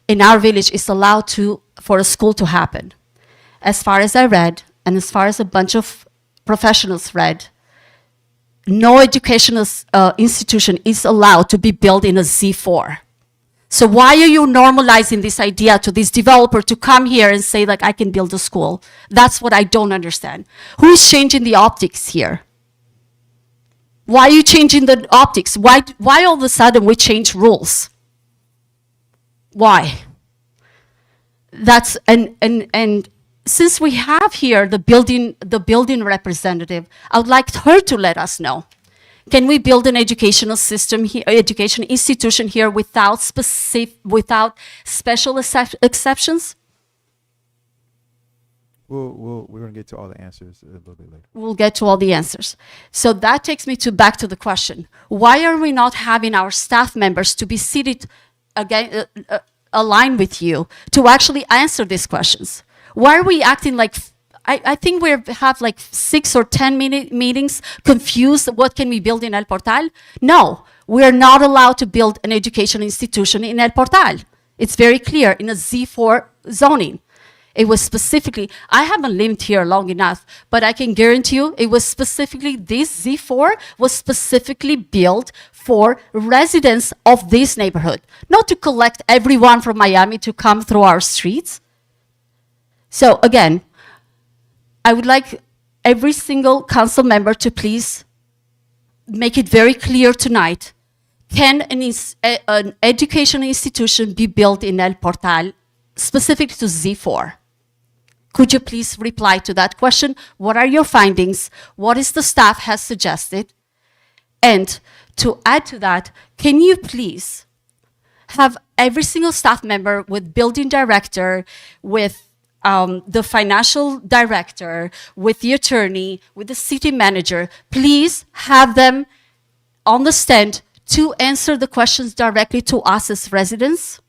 in our village is allowed for a school to happen. As far as I read, and as far as a bunch of professionals read, no educational institution is allowed to be built in a Z4. So why are you normalizing this idea to this developer to come here and say, like, I can build a school? That's what I don't understand. Who is changing the optics here? Why are you changing the optics? Why all of a sudden we change rules? Why? That's, and since we have here the building representative, I would like her to let us know. Can we build an educational system here, education institution here without special exceptions? We're going to get to all the answers a little bit later. We'll get to all the answers. So that takes me back to the question: why are we not having our staff members to be seated again, aligned with you to actually answer these questions? Why are we acting like? I think we have like 6 or 10 meetings confused. What can we build in El Portal? No, we are not allowed to build an education institution in El Portal. It's very clear in a Z4 zoning. It was specifically, I haven't lived here long enough, but I can guarantee you it was specifically, this Z4 was specifically built for residents of this neighborhood, not to collect everyone from Miami to come through our streets. So again, I would like every single council member to please make it very clear tonight. Can an educational institution be built in El Portal specific to Z4? Could you please reply to that question? What are your findings? What is the staff has suggested? And to add to that, can you please have every single staff member with building director, with the financial director, with the attorney, with the city manager, please have them on the stand to answer the questions directly to us as residents,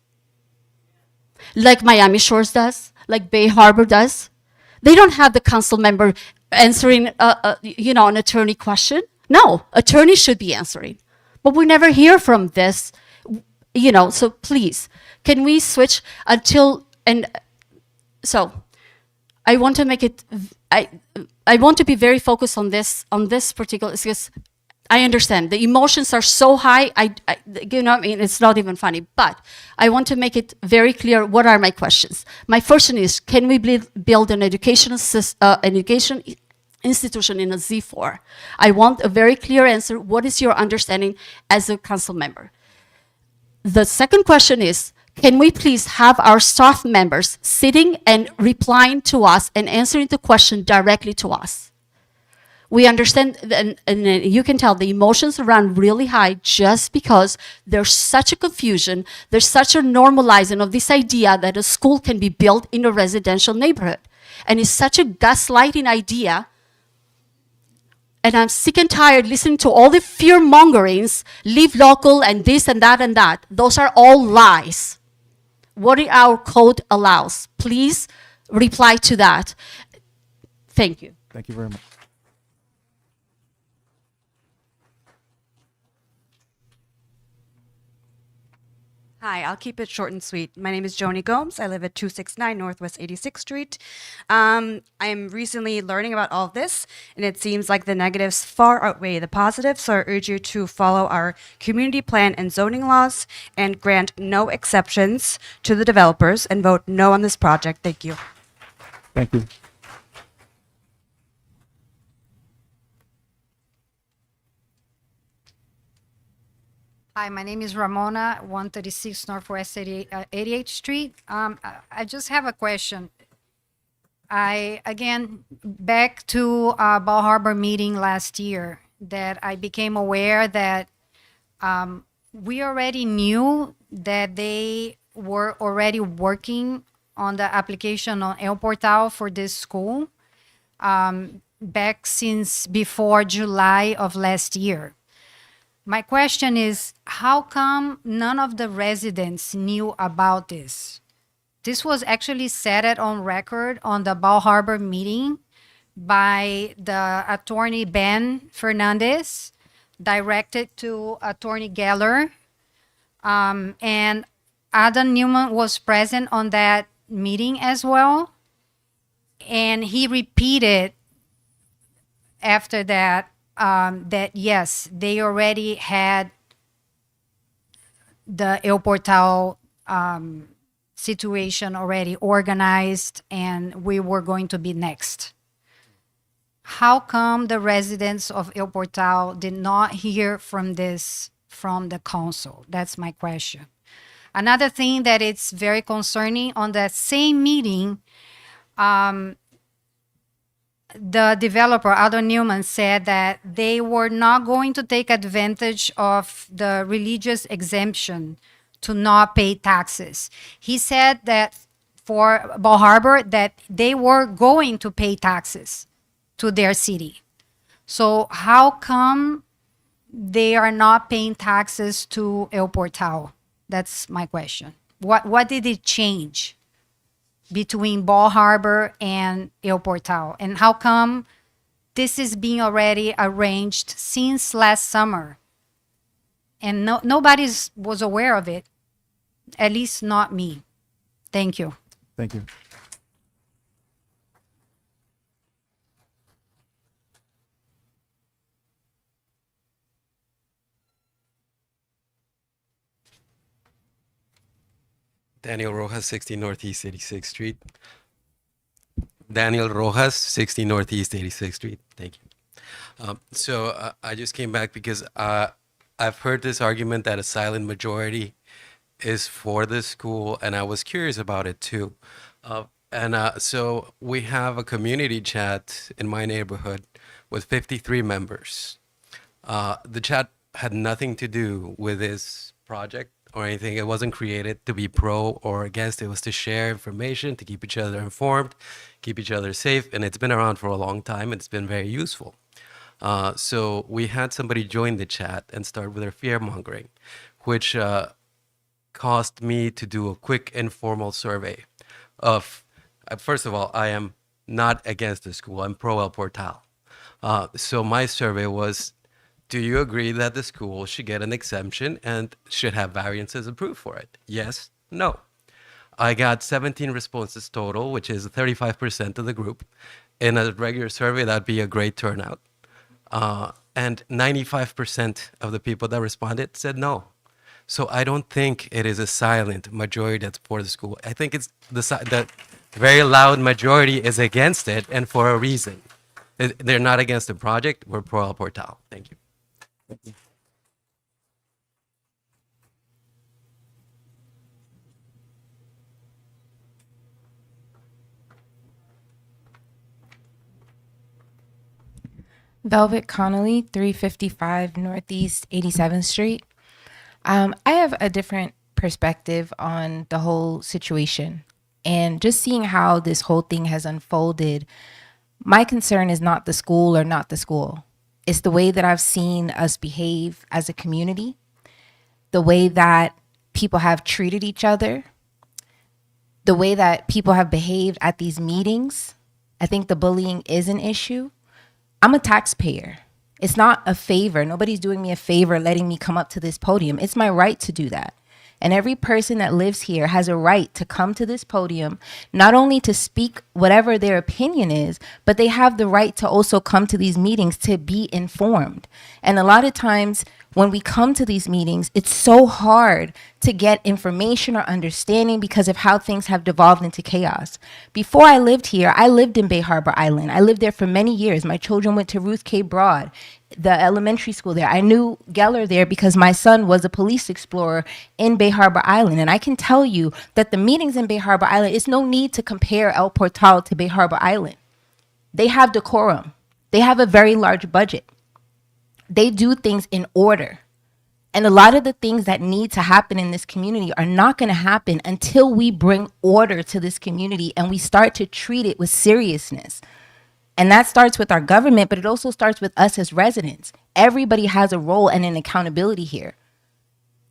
like Miami Shores does, like Bay Harbor does. They don't have the council member answering, an attorney question. No, attorney should be answering. But we never hear from this, so please, can we switch so I want to make it, I want to be very focused on this particular, because I understand the emotions are so high, it's not even funny, but I want to make it very clear what are my questions. My first one is, can we build an education institution in a Z4? I want a very clear answer. What is your understanding as a council member? The second question is, can we please have our staff members sitting and replying to us and answering the question directly to us? We understand, and you can tell the emotions run really high just because there's such a confusion, there's such a normalizing of this idea that a school can be built in a residential neighborhood. And it's such a gaslighting idea. And I'm sick and tired listening to all the fear mongerings, leave local and this and that and that. Those are all lies. What our code allows. Please reply to that. Thank you. Thank you very much. Hi, I'll keep it short and sweet. My name is Joni Gomes. I live at 269 Northwest 86th Street. I am recently learning about all of this, and it seems like the negatives far outweigh the positives, so I urge you to follow our community plan and zoning laws and grant no exceptions to the developers and vote no on this project. Thank you. Thank you. Hi, my name is Ramona, 136 Northwest 88th Street. I just have a question. Again, back to Bal Harbor meeting last year, that I became aware that We already knew that they were already working on the application on El Portal for this school back since before July of last year. My question is, how come none of the residents knew about this? This was actually set on record on the Bal Harbor meeting by the attorney Ben Fernandez, directed to Attorney Geller. And Adam Newman was present on that meeting as well. And he repeated after that that yes, they already had the El Portal situation already organized and we were going to be next. How come the residents of El Portal did not hear from this from the council? That's my question. Another thing that it's very concerning, on that same meeting, the developer, Aldo Newman, said that they were not going to take advantage of the religious exemption to not pay taxes. He said that for Bal Harbor, that they were going to pay taxes to their city. So how come they are not paying taxes to El Portal? That's my question. What did it change between Bal Harbor and El Portal? And how come this is being already arranged since last summer? And nobody was aware of it, at least not me. Thank you. Thank you. Daniel Rojas, 60 Northeast 86th Street. Daniel Rojas, 60 Northeast 86th Street. Thank you. I just came back because I've heard this argument that a silent majority is for the school, and I was curious about it too. So we have a community chat in my neighborhood with 53 members. The chat had nothing to do with this project or anything. It wasn't created to be pro or against. It was to share information, to keep each other informed, keep each other safe, and it's been around for a long time. It's been very useful. So we had somebody join the chat and start with their fear mongering, which caused me to do a quick informal survey of, first of all, I am not against the school. I'm pro El Portal. So my survey was, do you agree that the school should get an exemption and should have variances approved for it? Yes, no. I got 17 responses total, which is 35% of the group. In a regular survey, that'd be a great turnout. And 95% of the people that responded said no. So I don't think it is a silent majority that's for the school. I think it's the very loud majority is against it, and for a reason. They're not against the project. We're pro El Portal. Thank you. Velvet Connolly, 355 Northeast 87th Street. I have a different perspective on the whole situation. And just seeing how this whole thing has unfolded, my concern is not the school or not the school. It's the way that I've seen us behave as a community, the way that people have treated each other, the way that people have behaved at these meetings. I think the bullying is an issue. I'm a taxpayer. It's not a favor. Nobody's doing me a favor letting me come up to this podium. It's my right to do that. And every person that lives here has a right to come to this podium, not only to speak whatever their opinion is, but they have the right to also come to these meetings to be informed. And a lot of times when we come to these meetings, it's so hard to get information or understanding because of how things have devolved into chaos. Before I lived here, I lived in Bay Harbor Island. I lived there for many years. My children went to Ruth K. Broad, the elementary school there. I knew Geller there because my son was a police explorer in Bay Harbor Island. And I can tell you that the meetings in Bay Harbor Island, it's no need to compare El Portal to Bay Harbor Island. They have decorum. They have a very large budget. They do things in order. And a lot of the things that need to happen in this community are not going to happen until we bring order to this community and we start to treat it with seriousness. And that starts with our government, but it also starts with us as residents. Everybody has a role and an accountability here.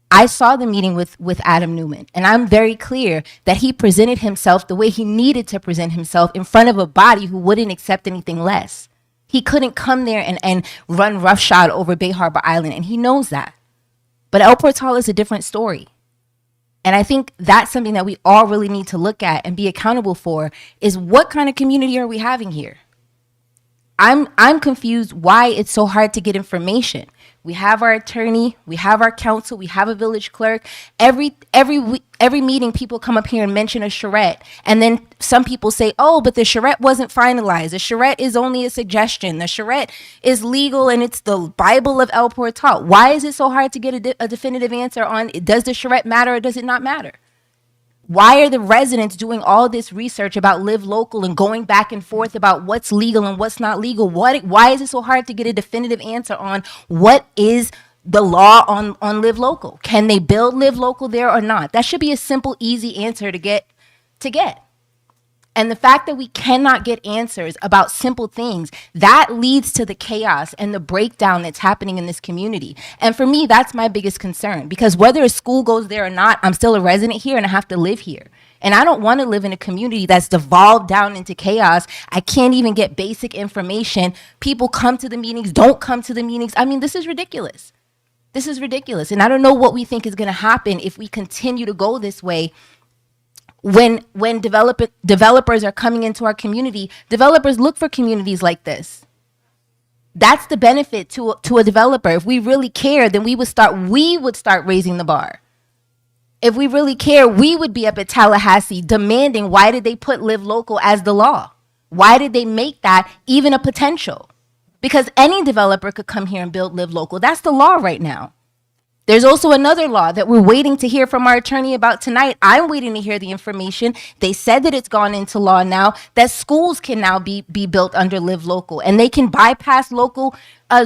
I saw the meeting with Adam Newman, and I'm very clear that he presented himself the way he needed to present himself in front of a body who wouldn't accept anything less. He couldn't come there and run roughshod over Bay Harbor Island, and he knows that. But El Portal is a different story. And I think that's something that we all really need to look at and be accountable for, is what kind of community are we having here? I'm confused why it's so hard to get information. We have our attorney, we have our council, we have a village clerk. Every meeting, people come up here and mention a charrette, and then some people say, "Oh, but the charrette wasn't finalized. The charrette is only a suggestion. The charrette is legal, and it's the Bible of El Portal." Why is it so hard to get a definitive answer on, does the charrette matter or does it not matter? Why are the residents doing all this research about Live Local and going back and forth about what's legal and what's not legal? Why is it so hard to get a definitive answer on what is the law on Live Local? Can they build Live Local there or not? That should be a simple, easy answer to get. And the fact that we cannot get answers about simple things, that leads to the chaos and the breakdown that's happening in this community. And for me, that's my biggest concern, because whether a school goes there or not, I'm still a resident here and I have to live here. And I don't want to live in a community that's devolved down into chaos. I can't even get basic information. People come to the meetings, don't come to the meetings. I mean, this is ridiculous. This is ridiculous. And I don't know what we think is going to happen if we continue to go this way. When developers are coming into our community, developers look for communities like this. That's the benefit to a developer. If we really care, then we would start raising the bar. If we really care, we would be up at Tallahassee demanding, why did they put Live Local as the law? Why did they make that even a potential? Because any developer could come here and build Live Local. That's the law right now. There's also another law that we're waiting to hear from our attorney about tonight. I'm waiting to hear the information. They said that it's gone into law now, that schools can now be built under Live Local, and they can bypass local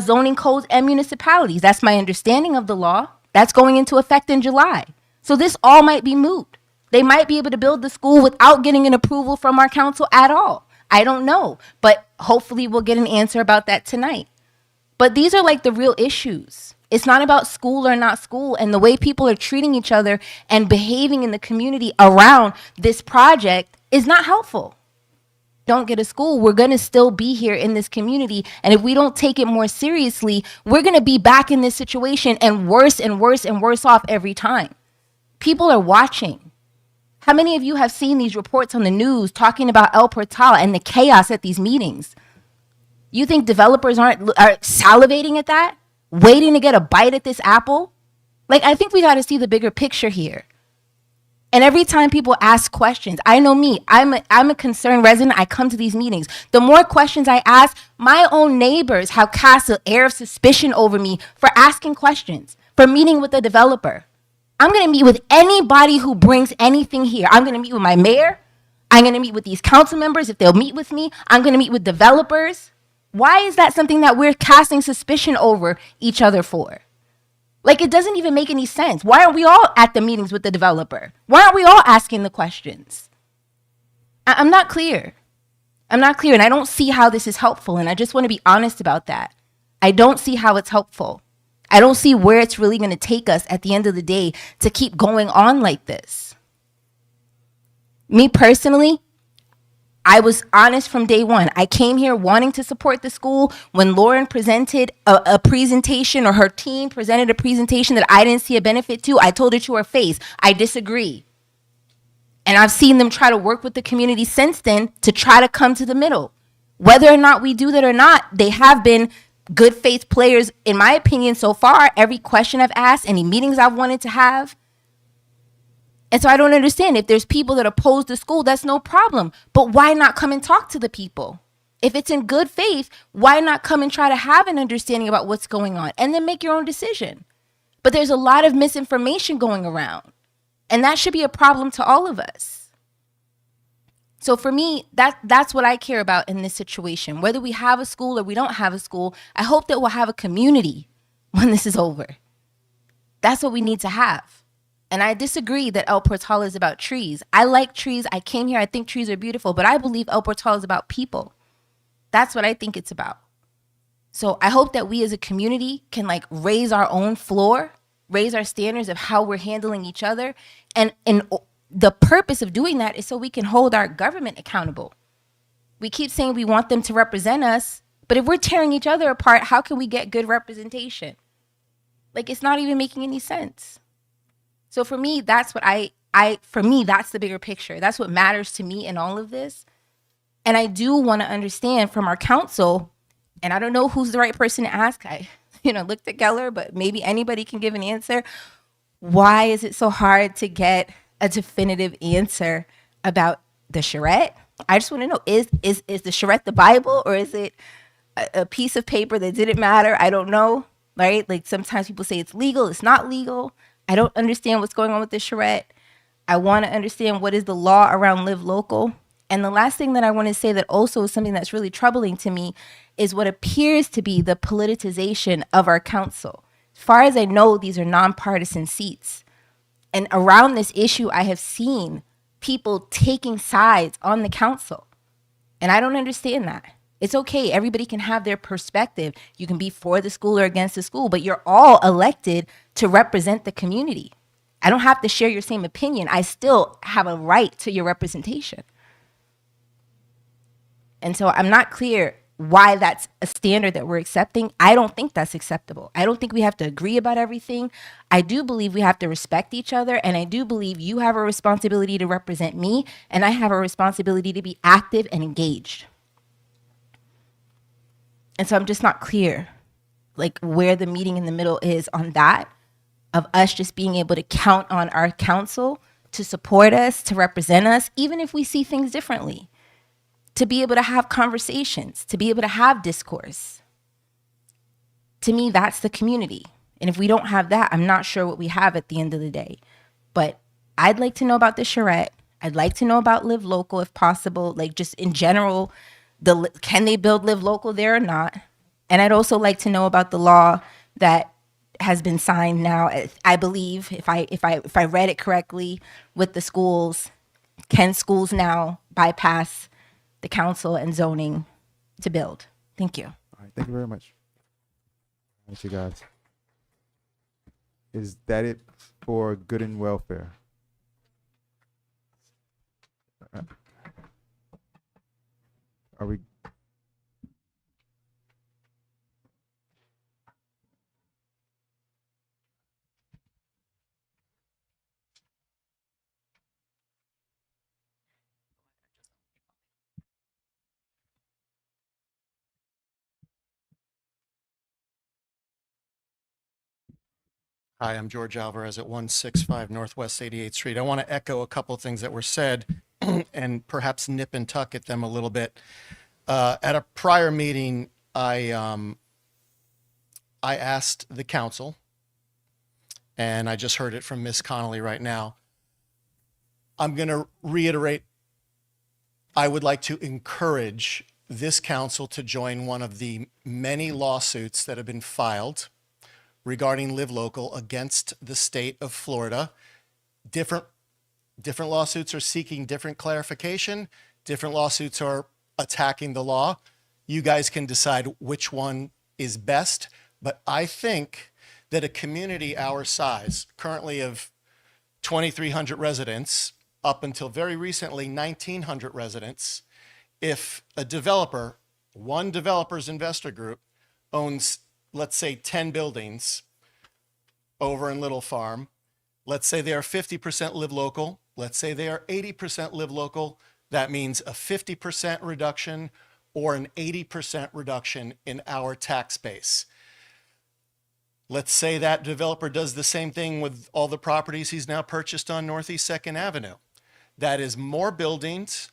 zoning codes and municipalities. That's my understanding of the law. That's going into effect in July. So this all might be moot. They might be able to build the school without getting an approval from our council at all. I don't know, but hopefully we'll get an answer about that tonight. But these are like the real issues. It's not about school or not school, and the way people are treating each other and behaving in the community around this project is not helpful. Don't get a school, we're going to still be here in this community, and if we don't take it more seriously, we're going to be back in this situation and worse and worse and worse off every time. People are watching. How many of you have seen these reports on the news talking about El Portal and the chaos at these meetings? You think developers are salivating at that? Waiting to get a bite at this apple? Like, I think we got to see the bigger picture here. And every time people ask questions, I know me, I'm a concerned resident. I come to these meetings. The more questions I ask, my own neighbors have cast an air of suspicion over me for asking questions, for meeting with a developer. I'm going to meet with anybody who brings anything here. I'm going to meet with my mayor. I'm going to meet with these council members if they'll meet with me. I'm going to meet with developers. Why is that something that we're casting suspicion over each other for? Like, it doesn't even make any sense. Why aren't we all at the meetings with the developer? Why aren't we all asking the questions? I'm not clear. I'm not clear, and I don't see how this is helpful, and I just want to be honest about that. I don't see how it's helpful. I don't see where it's really going to take us at the end of the day to keep going on like this. Me personally, I was honest from day one. I came here wanting to support the school. When Lauren presented a presentation, or her team presented a presentation that I didn't see a benefit to, I told her to her face, I disagree. And I've seen them try to work with the community since then to try to come to the middle. Whether or not we do that or not, they have been good faith players, in my opinion, so far. Every question I've asked, any meetings I've wanted to have. And so I don't understand. If there's people that oppose the school, that's no problem. But why not come and talk to the people? If it's in good faith, why not come and try to have an understanding about what's going on and then make your own decision? But there's a lot of misinformation going around, and that should be a problem to all of us. So for me, that's what I care about in this situation. Whether we have a school or we don't have a school, I hope that we'll have a community when this is over. That's what we need to have. And I disagree that El Portal is about trees. I like trees. I came here. I think trees are beautiful, but I believe El Portal is about people. That's what I think it's about. So I hope that we as a community can like raise our own floor, raise our standards of how we're handling each other. And the purpose of doing that is so we can hold our government accountable. We keep saying we want them to represent us, but if we're tearing each other apart, how can we get good representation? Like, it's not even making any sense. So for me, that's what for me, that's the bigger picture. That's what matters to me in all of this. And I do want to understand from our council, and I don't know who's the right person to ask. I, looked at Geller, but maybe anybody can give an answer. Why is it so hard to get a definitive answer about the charrette? I just want to know, is the charrette the Bible, or is it a piece of paper that didn't matter? I don't know, right? Like sometimes people say it's legal, it's not legal. I don't understand what's going on with the charrette. I want to understand what is the law around Live Local. And the last thing that I want to say that also is something that's really troubling to me is what appears to be the politicization of our council. As far as I know, these are nonpartisan seats. And around this issue, I have seen people taking sides on the council. And I don't understand that. It's okay. Everybody can have their perspective. You can be for the school or against the school, but you're all elected to represent the community. I don't have to share your same opinion. I still have a right to your representation. And so I'm not clear why that's a standard that we're accepting. I don't think that's acceptable. I don't think we have to agree about everything. I do believe we have to respect each other. And I do believe you have a responsibility to represent me, and I have a responsibility to be active and engaged. And so I'm just not clear, like, where the meeting in the middle is on that, of us just being able to count on our council to support us, to represent us, even if we see things differently, to be able to have conversations, to be able to have discourse. To me, that's the community. And if we don't have that, I'm not sure what we have at the end of the day. But I'd like to know about the charrette. I'd like to know about Live Local if possible, like just in general, can they build Live Local there or not? And I'd also like to know about the law that has been signed now. I believe, if I read it correctly, with the schools, can schools now bypass the council and zoning to build? Thank you. All right, thank you very much. Thank you, guys. Is that it for good and welfare? Are we? Hi, I'm George Alvarez at 165 Northwest 88th Street. I want to echo a couple of things that were said and perhaps nip and tuck at them a little bit. At a prior meeting, I asked the council, and I just heard it from Ms. Connolly right now. I'm going to reiterate, I would like to encourage this council to join one of the many lawsuits that have been filed regarding Live Local against the state of Florida. Different lawsuits are seeking different clarification. Different lawsuits are attacking the law. You guys can decide which one is best. But I think that a community our size, currently of 2,300 residents, up until very recently, 1,900 residents, if a developer, one developer's investor group, owns, let's say, 10 buildings over in Little Farm. Let's say they are 50% Live Local. Let's say they are 80% Live Local. That means a 50% reduction or an 80% reduction in our tax base. Let's say that developer does the same thing with all the properties he's now purchased on Northeast 2nd Avenue. That is more buildings,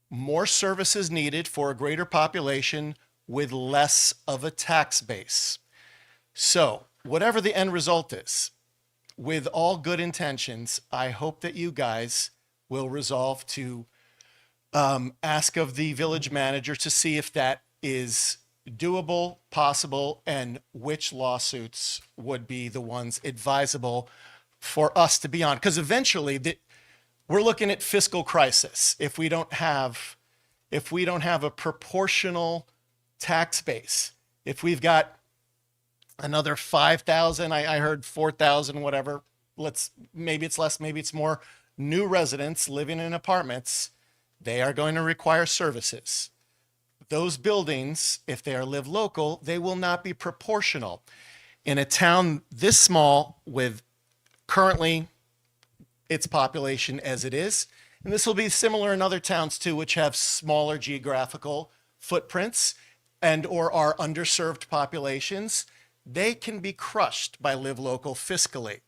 more services needed for a greater population, with less of a tax base. So whatever the end result is, with all good intentions, I hope that you guys will resolve to ask of the village manager to see if that is doable, possible, and which lawsuits would be the ones advisable for us to be on. Because eventually we're looking at fiscal crisis if we don't have a proportional tax base. If we've got another 5,000, I heard 4,000, whatever, maybe it's less, maybe it's more, new residents living in apartments, they are going to require services. Those buildings, if they are live local, they will not be proportional. In a town this small, with currently its population as it is, and this will be similar in other towns too, which have smaller geographical footprints and or are underserved populations, they can be crushed by live local fiscally.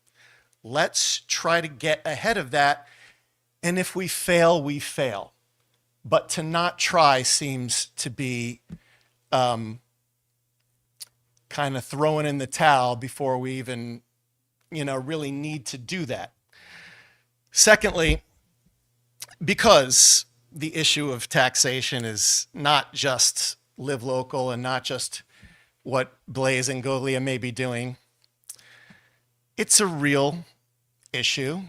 Let's try to get ahead of that, and if we fail, we fail. But to not try seems to be kind of throwing in the towel before we even, really need to do that. Secondly, because the issue of taxation is not just live local and not just what Blaze and Goglia may be doing, it's a real issue.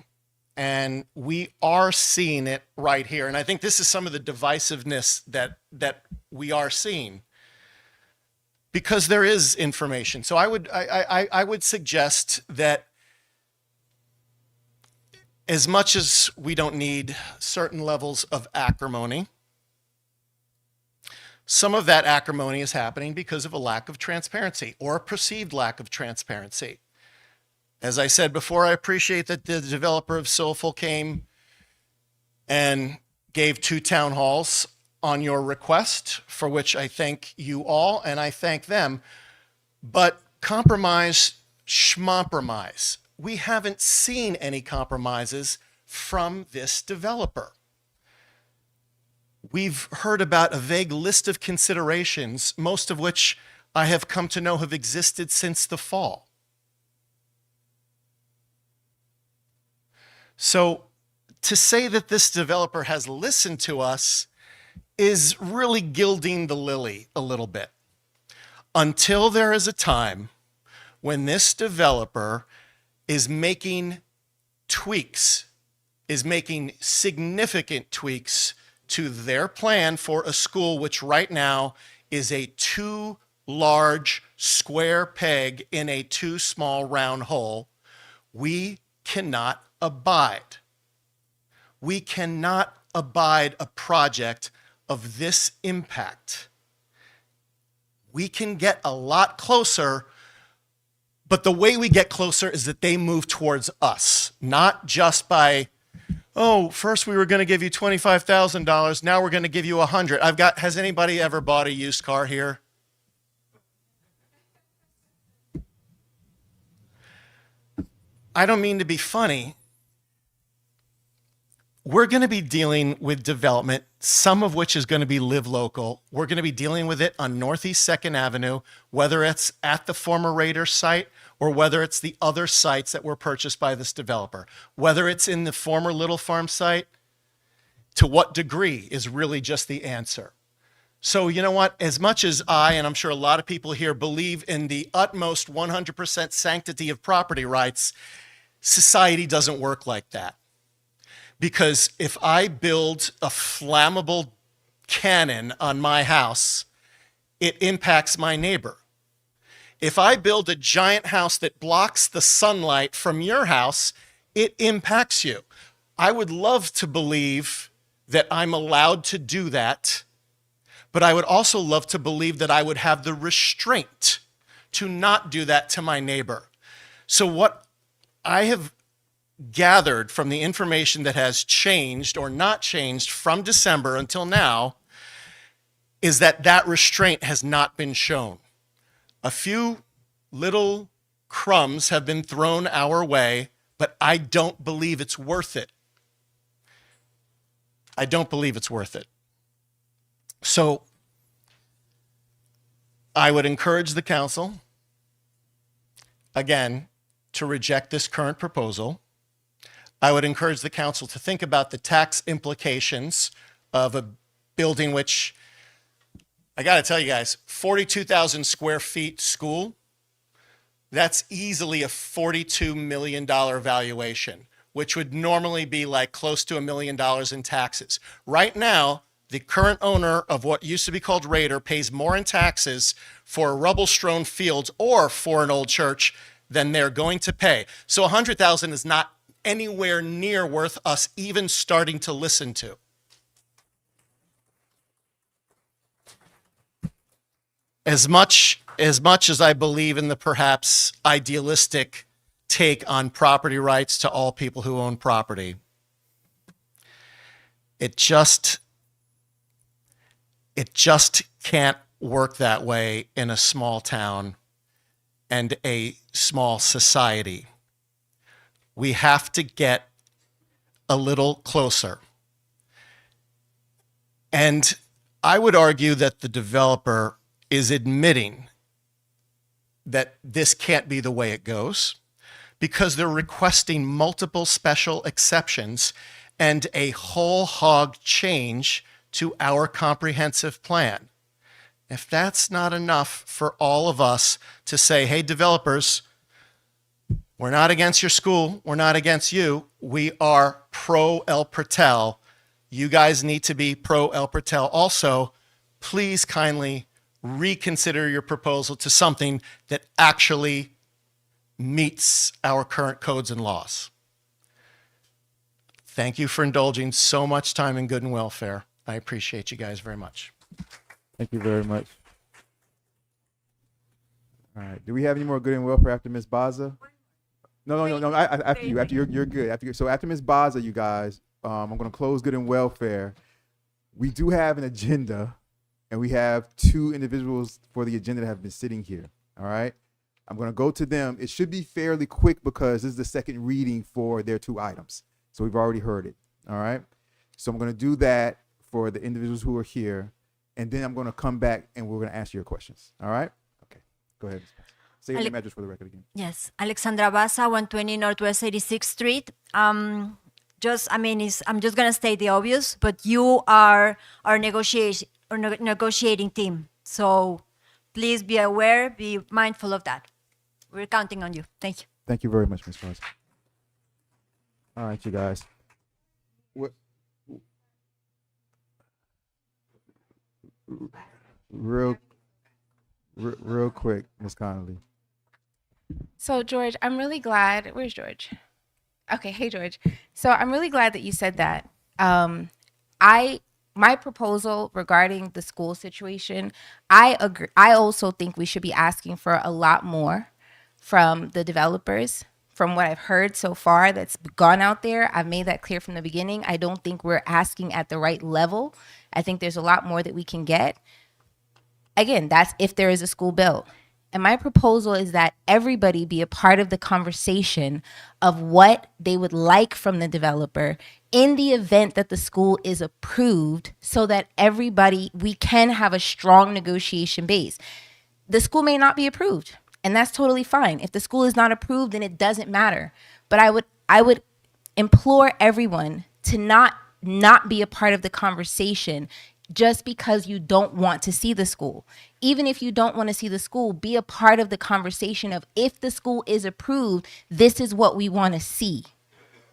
And we are seeing it right here. And I think this is some of the divisiveness that we are seeing, because there is information. So I would suggest that as much as we don't need certain levels of acrimony, some of that acrimony is happening because of a lack of transparency or a perceived lack of transparency. As I said before, I appreciate that the developer of Soulful came and gave 2 town halls on your request, for which I thank you all and I thank them. But compromise, schmompromise. We haven't seen any compromises from this developer. We've heard about a vague list of considerations, most of which I have come to know have existed since the fall. So to say that this developer has listened to us is really gilding the lily a little bit. Until there is a time when this developer is making tweaks, is making significant tweaks to their plan for a school, which right now is a too large square peg in a too small round hole, we cannot abide. We cannot abide a project of this impact. We can get a lot closer, but the way we get closer is that they move towards us, not just by, oh, first we were going to give you $25,000, now we're going to give you $100,000. Has anybody ever bought a used car here? I don't mean to be funny. We're going to be dealing with development, some of which is going to be live local. We're going to be dealing with it on Northeast 2nd Avenue, whether it's at the former Raider site or whether it's the other sites that were purchased by this developer. Whether it's in the former Little Farm site, to what degree is really just the answer. So you know what? As much as I, and I'm sure a lot of people here, believe in the utmost 100% sanctity of property rights, society doesn't work like that. Because if I build a flammable cannon on my house, it impacts my neighbor. If I build a giant house that blocks the sunlight from your house, it impacts you. I would love to believe that I'm allowed to do that, but I would also love to believe that I would have the restraint to not do that to my neighbor. So what I have gathered from the information that has changed or not changed from December until now is that that restraint has not been shown. A few little crumbs have been thrown our way, but I don't believe it's worth it. I don't believe it's worth it. So I would encourage the council, again, to reject this current proposal. I would encourage the council to think about the tax implications of a building which I got to tell you guys, 42,000 square feet school, that's easily a $42 million valuation, which would normally be like close to $1 million in taxes. Right now, the current owner of what used to be called Raider pays more in taxes for rubble-strewn fields or for an old church than they're going to pay. So 100,000 is not anywhere near worth us even starting to listen to. As much as I believe in the perhaps idealistic take on property rights to all people who own property, it just can't work that way in a small town and a small society. We have to get a little closer. And I would argue that the developer is admitting that this can't be the way it goes because they're requesting multiple special exceptions and a whole hog change to our comprehensive plan. If that's not enough for all of us to say, hey, developers, we're not against your school, we're not against you, we are pro El Portal. You guys need to be pro El Portal. Also, please kindly reconsider your proposal to something that actually meets our current codes and laws. Thank you for indulging so much time in good and welfare. I appreciate you guys very much. Thank you very much. All right. Do we have any more good and welfare after Ms. Baza? No. After you. After you're good. After you. So after Ms. Baza, you guys, I'm going to close good and welfare. We do have an agenda, and we have two individuals for the agenda that have been sitting here. All right. I'm going to go to them. It should be fairly quick because this is the second reading for their two items. So we've already heard it. All right. So I'm going to do that for the individuals who are here. And then I'm going to come back and we're going to answer your questions. All right? Okay. Go ahead. Say your name and address for the record again. Yes, Alexandra Baza, 120 Northwest 86th Street. I'm just gonna state the obvious, but you are our negotiating team. So please be aware, be mindful of that. We're counting on you. Thank you. Thank you very much, Ms. Baza. All right, you guys. Real quick, Ms. Connolly. So George, I'm really glad. Where's George? Okay, hey George. So I'm really glad that you said that. My proposal regarding the school situation, I agree. I also think we should be asking for a lot more from the developers. From what I've heard so far that's gone out there, I've made that clear from the beginning. I don't think we're asking at the right level. I think there's a lot more that we can get. Again, that's if there is a school built. And my proposal is that everybody be a part of the conversation of what they would like from the developer in the event that the school is approved, so that we can have a strong negotiation base. The school may not be approved, and that's totally fine. If the school is not approved, then it doesn't matter. But I would implore everyone to not be a part of the conversation just because you don't want to see the school. Even if you don't want to see the school, be a part of the conversation of, if the school is approved, this is what we want to see.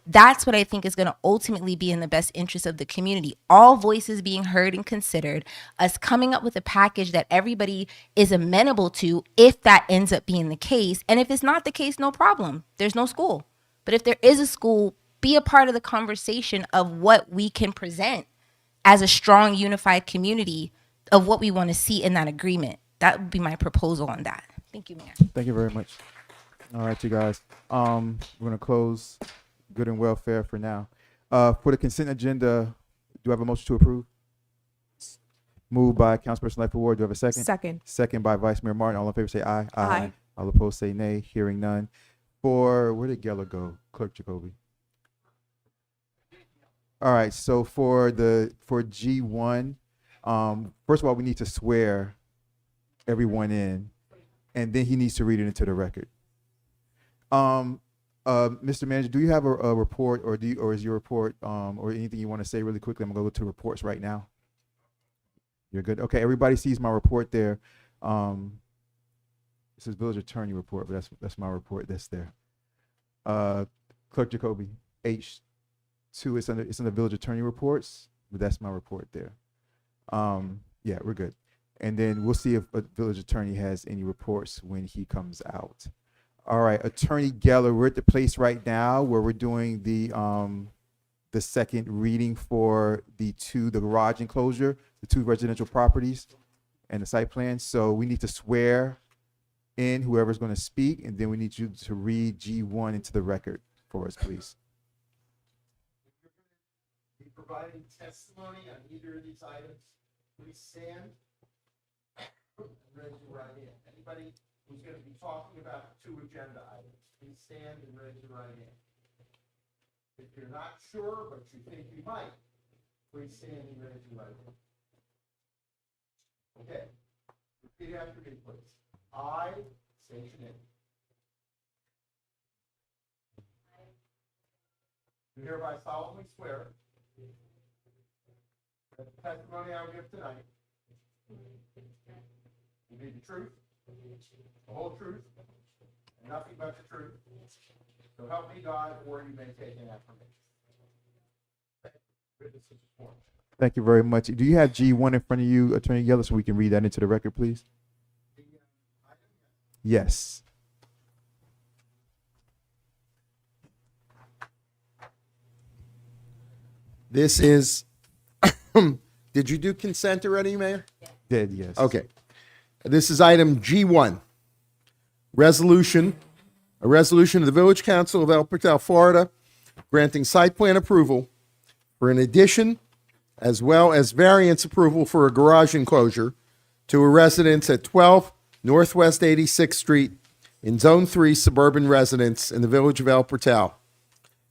That's what I think is going to ultimately be in the best interest of the community. All voices being heard and considered, us coming up with a package that everybody is amenable to, if that ends up being the case. And if it's not the case, no problem. There's no school. But if there is a school, be a part of the conversation of what we can present as a strong, unified community of what we want to see in that agreement. That would be my proposal on that. Thank you, Mayor. Thank you very much. All right, you guys. We're going to close good and welfare for now. For the consent agenda, do I have a motion to approve? Moved by Councilperson Lightfoot Ward. Do I have a second? Second. Second by Vice Mayor Martin. All in favor say aye. Aye. All opposed say nay. Hearing none. Where did Geller go? Clerk Jacoby. All right, so for G1, first of all, we need to swear everyone in, and then he needs to read it into the record. Mr. Manager, do you have a report, or is your report or anything you want to say really quickly? I'm gonna go to reports right now. You're good. Okay, everybody sees my report there. This is village attorney report, but that's my report. That's there. Clerk Jacoby, H2. It's under village attorney reports, but that's my report there. Yeah, we're good. And then we'll see if a village attorney has any reports when he comes out. All right, Attorney Geller, we're at the place right now where we're doing the second reading for the garage enclosure, the 2 residential properties, and the site plan. So we need to swear in whoever's going to speak, and then we need you to read G1 into the record for us, please. Be providing testimony on either of these items. Please stand and raise your right hand. Anybody who's going to be talking about 2 agenda items, please stand and raise your right hand. If you're not sure, but you think you might, please stand and raise your right hand. Okay. Repeat after me, please. I state your name. Do hereby solemnly swear that the testimony I will give tonight will be the truth, the whole truth, and nothing but the truth. So help me God, or you may take an affirmation. Witnesses sworn. Thank you very much. Do you have G1 in front of you, Attorney Geller, so we can read that into the record, please? Yes. This is, did you do consent already, Mayor? Did, yes. Okay. This is item G1. A resolution of the Village Council of El Portal, Florida, granting site plan approval for an addition as well as variance approval for a garage enclosure to a residence at 12 Northwest 86th Street in Zone 3 suburban residence in the Village of El Portal.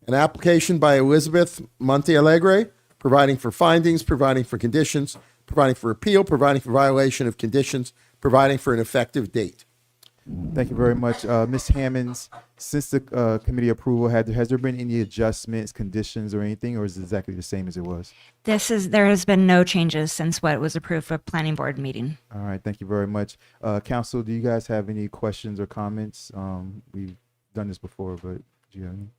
An application by Elizabeth Montealegre, providing for findings, providing for conditions, providing for appeal, providing for violation of conditions, providing for an effective date. Thank you very much. Ms. Hammonds, since the committee approval, has there been any adjustments, conditions, or anything, or is it exactly the same as it was? There has been no changes since what was approved for planning board meeting. All right, thank you very much. Council, do you guys have any questions or comments? We've done this before, but do you have any?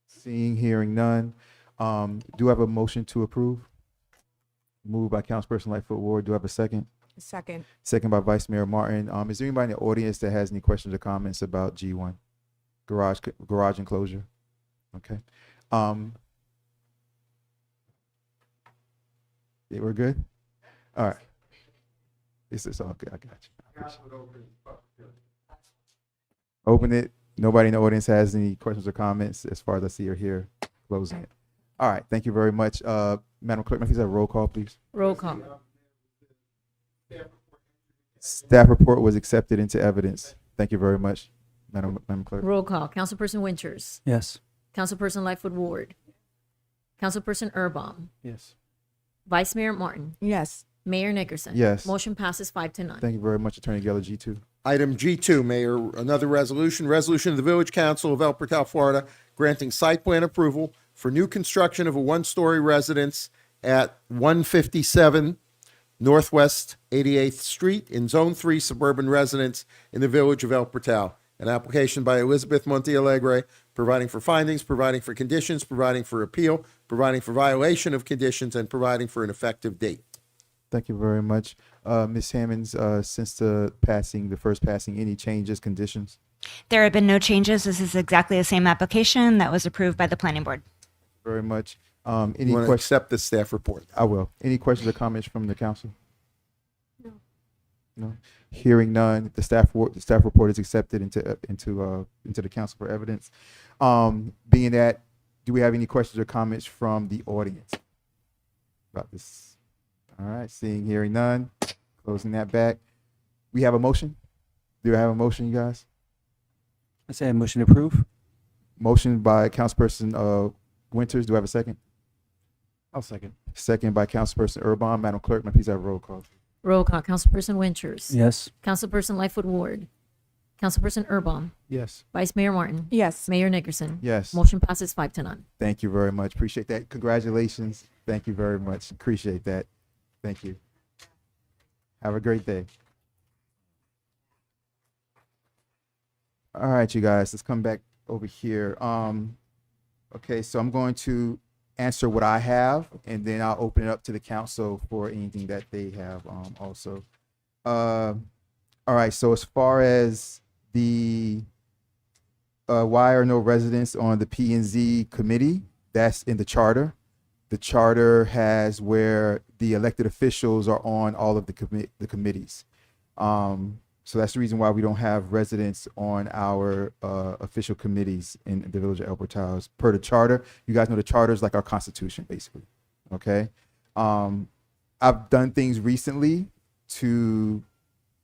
Seeing, hearing none. Do I have a motion to approve? Moved by Councilperson Lightfoot Ward. Do I have a second? Second. Second by Vice Mayor Martin. Is there anybody in the audience that has any questions or comments about G1? Garage enclosure? Okay. Yeah, we're good? All right. It's all good. I got you. Open it. Nobody in the audience has any questions or comments as far as I see or hear. Closing it. All right. Thank you very much. Madam Clerk, please have a roll call, please. Roll call. Staff report was accepted into evidence. Thank you very much, Madam Clerk. Roll call. Councilperson Winters. Yes. Councilperson Lightfoot Ward. Councilperson Erbaum. Yes. Vice Mayor Martin. Yes. Mayor Nickerson. Yes. Motion passes 5-0. Thank you very much, Attorney Geller. G2. Item G2, Mayor, another resolution of the Village Council of El Portal, Florida, granting site plan approval for new construction of a 1-story residence at 157 Northwest 88th Street in Zone 3 suburban residence in the Village of El Portal. An application by Elizabeth Montealegre, providing for findings, providing for conditions, providing for appeal, providing for violation of conditions, and providing for an effective date. Thank you very much. Ms. Hammonds, since the first passing, any changes, conditions? There have been no changes. This is exactly the same application that was approved by the planning board. Very much. You want to accept the staff report? I will. Any questions or comments from the council? No. Hearing none, the staff report is accepted into the council for evidence. Being that, do we have any questions or comments from the audience about this? All right. Seeing, hearing none, closing that back. We have a motion. Do I have a motion, you guys? I say a motion to approve. Motion by Councilperson Winters. Do I have a second? I'll second. Second by Councilperson Erbaum. Madam Clerk, may I please have a roll call? Roll call. Councilperson Winters. Yes. Councilperson Lightfoot Ward. Councilperson Erbaum. Yes. Vice Mayor Martin. Yes. Mayor Nickerson. Yes. Motion passes 5-0. Thank you very much. Appreciate that. Congratulations. Thank you very much. Appreciate that. Thank you. Have a great day. All right, you guys, let's come back over here. Okay, so I'm going to answer what I have, and then I'll open it up to the council for anything that they have also. All right, so as far as the why are no residents on the P&Z committee, that's in the charter. The charter has where the elected officials are on all of the committees. So that's the reason why we don't have residents on our official committees in the Village of El Portal. Per the charter, you guys know the charter is like our constitution, basically. Okay. I've done things recently to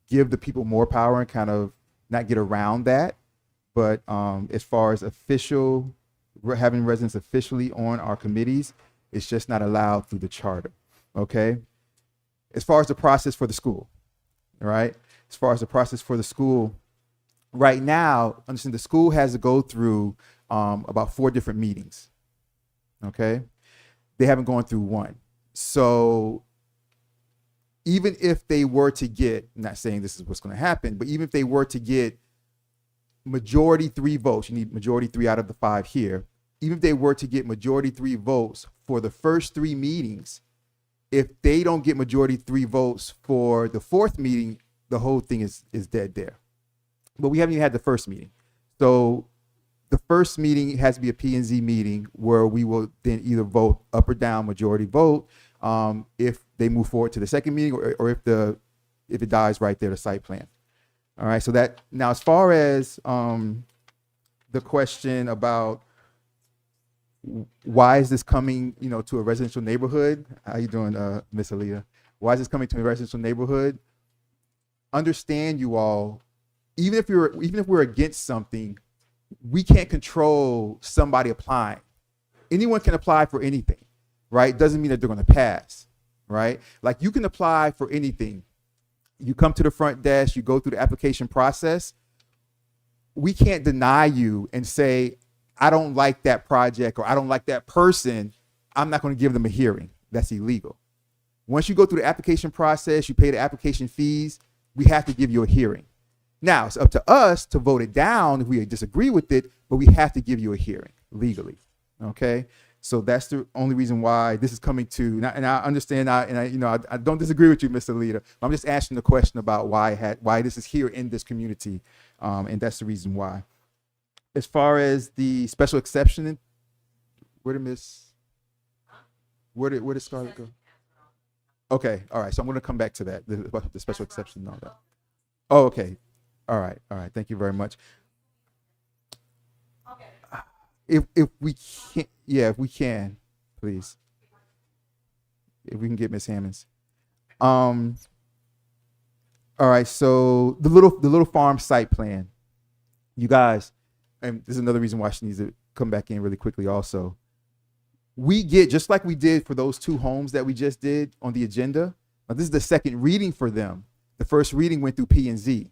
give the people more power and kind of not get around that. But as far as having residents officially on our committees, it's just not allowed through the charter. Okay. As far as the process for the school, all right. As far as the process for the school, right now, understand the school has to go through about 4 different meetings. Okay. They haven't gone through one. So even if they were to get, I'm not saying this is what's going to happen, but even if they were to get majority 3 votes, you need majority 3 out of the 5 here. Even if they were to get majority 3 votes for the first 3 meetings, if they don't get majority 3 votes for the 4th meeting, the whole thing is dead there. But we haven't even had the first meeting. So the first meeting has to be a P&Z meeting where we will then either vote up or down majority vote if they move forward to the second meeting or if it dies right there, the site plan. All right, so that now as far as the question about why is this coming, to a residential neighborhood? How you doing, Miss Alita? Why is this coming to a residential neighborhood? Understand, you all, even if we're against something, we can't control somebody applying. Anyone can apply for anything, right? Doesn't mean that they're going to pass, right? Like you can apply for anything. You come to the front desk, you go through the application process. We can't deny you and say, I don't like that project or I don't like that person. I'm not going to give them a hearing. That's illegal. Once you go through the application process, you pay the application fees, we have to give you a hearing. Now, it's up to us to vote it down if we disagree with it, but we have to give you a hearing legally. Okay? So that's the only reason why this is coming to, and I understand, I don't disagree with you, Mr. Leader. I'm just asking the question about why this is here in this community, and that's the reason why. As far as the special exception, where did Scarlett go? Okay, all right. So I'm going to come back to that, the special exception and all that. Oh, okay. All right. Thank you very much. If we can, if we can, please. If we can get Miss Hammonds. All right. So the little farm site plan, you guys, and this is another reason why she needs to come back in really quickly. Also, we get, just like we did for those 2 homes that we just did on the agenda. Now this is the second reading for them. The first reading went through P&Z.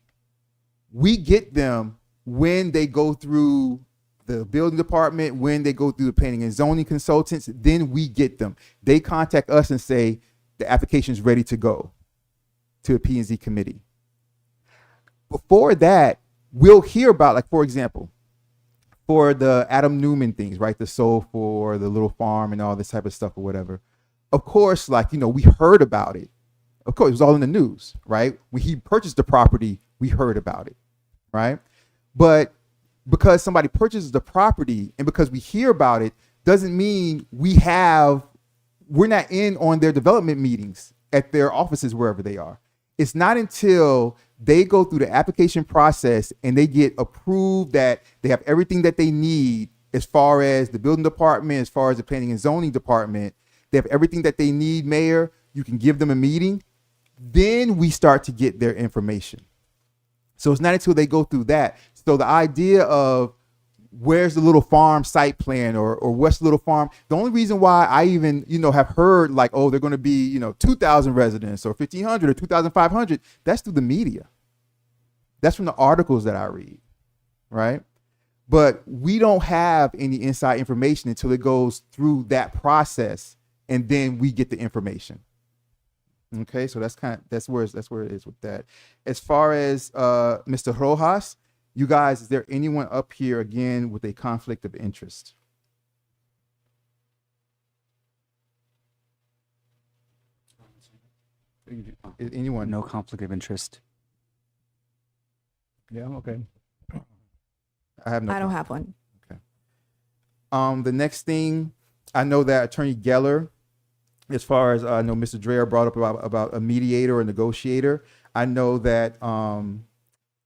We get them when they go through the building department, when they go through the planning and zoning consultants, then we get them. They contact us and say the application is ready to go to a P&Z committee. Before that, we'll hear about, like, for example, for the Adam Newman things, right? The Soulful, the little farm and all this type of stuff or whatever. Of course, we heard about it. Of course, it was all in the news, right? When he purchased the property, we heard about it, right? But because somebody purchases the property and because we hear about it, doesn't mean we're not in on their development meetings at their offices, wherever they are. It's not until they go through the application process and they get approved that they have everything that they need as far as the building department, as far as the planning and zoning department, they have everything that they need, Mayor. You can give them a meeting. Then we start to get their information. So it's not until they go through that. So the idea of where's the little farm site plan or what's the little farm, the only reason why I even, have heard like, oh, they're going to be, 2,000 residents or 1,500 or 2,500, that's through the media. That's from the articles that I read, right? But we don't have any inside information until it goes through that process and then we get the information. Okay, so that's where it is with that. As far as Mr. Rojas, you guys, is there anyone up here again with a conflict of interest? Anyone? No conflict of interest. Yeah, okay. I have no. I don't have one. The next thing, I know that Attorney Geller, as far as I know, Mr. Dreher brought up about a mediator or negotiator. I know that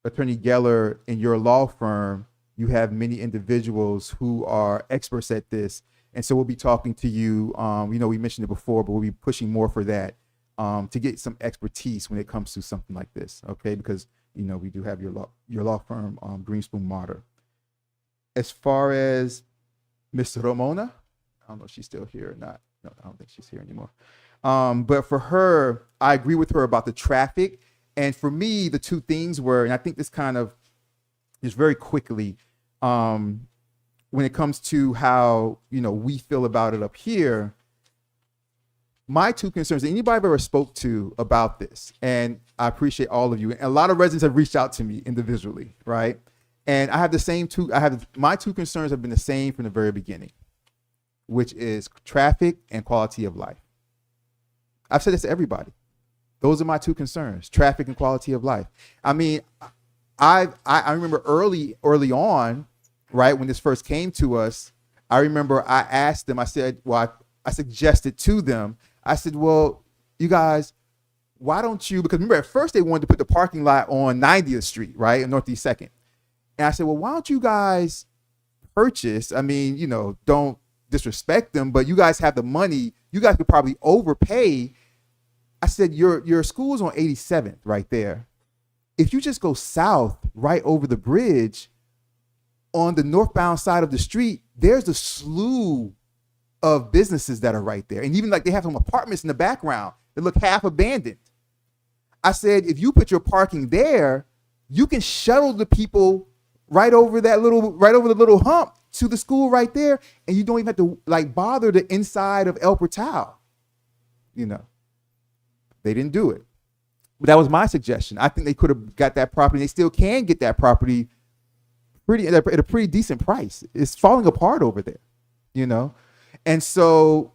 Attorney Geller, in your law firm, you have many individuals who are experts at this, and so we'll be talking to you. We mentioned it before, but we'll be pushing more for that to get some expertise when it comes to something like this. Okay, because we do have your law firm, Greenspoon Martyr. As far as Mr. Ramona, I don't know if she's still here or not. No, I don't think she's here anymore. But for her, I agree with her about the traffic. And for me, the two things were, and I think this kind of is very quickly, when it comes to how, we feel about it up here, my two concerns, anybody I've ever spoke to about this, and I appreciate all of you, and a lot of residents have reached out to me individually, right? And I have my two concerns have been the same from the very beginning, which is traffic and quality of life. I've said this to everybody. Those are my two concerns, traffic and quality of life. I mean, I remember early on, right, when this first came to us, I remember I asked them, I suggested to them, I said, well, you guys, why don't you, because remember at first they wanted to put the parking lot on 90th Street, right, in Northeast 2nd. And I said, well, why don't you guys purchase, don't disrespect them, but you guys have the money, you guys could probably overpay. I said, your school's on 87th right there. If you just go south right over the bridge on the northbound side of the street, there's a slew of businesses that are right there. And even like they have some apartments in the background that look half abandoned. I said, if you put your parking there, you can shuttle the people right over the little hump to the school right there, and you don't even have to bother the inside of El Portal. They didn't do it. But that was my suggestion. I think they could have got that property. They still can get that property at a pretty decent price. It's falling apart over there, And so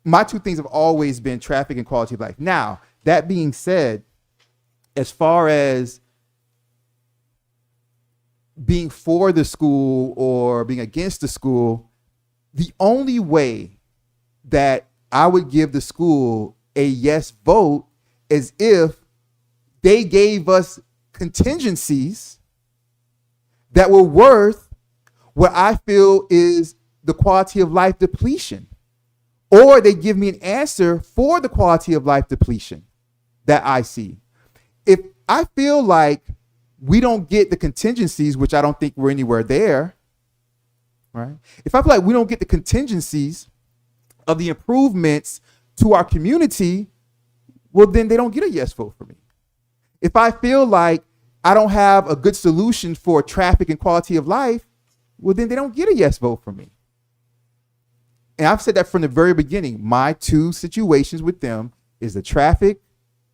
my two things have always been traffic and quality of life. Now, that being said, as far as being for the school or being against the school, the only way that I would give the school a yes vote is if they gave us contingencies that were worth what I feel is the quality of life depletion, or they give me an answer for the quality of life depletion that I see. If I feel like we don't get the contingencies, which I don't think we're anywhere there, right? If I feel like we don't get the contingencies of the improvements to our community, well, then they don't get a yes vote for me. If I feel like I don't have a good solution for traffic and quality of life, well, then they don't get a yes vote for me. And I've said that from the very beginning. My two situations with them is the traffic,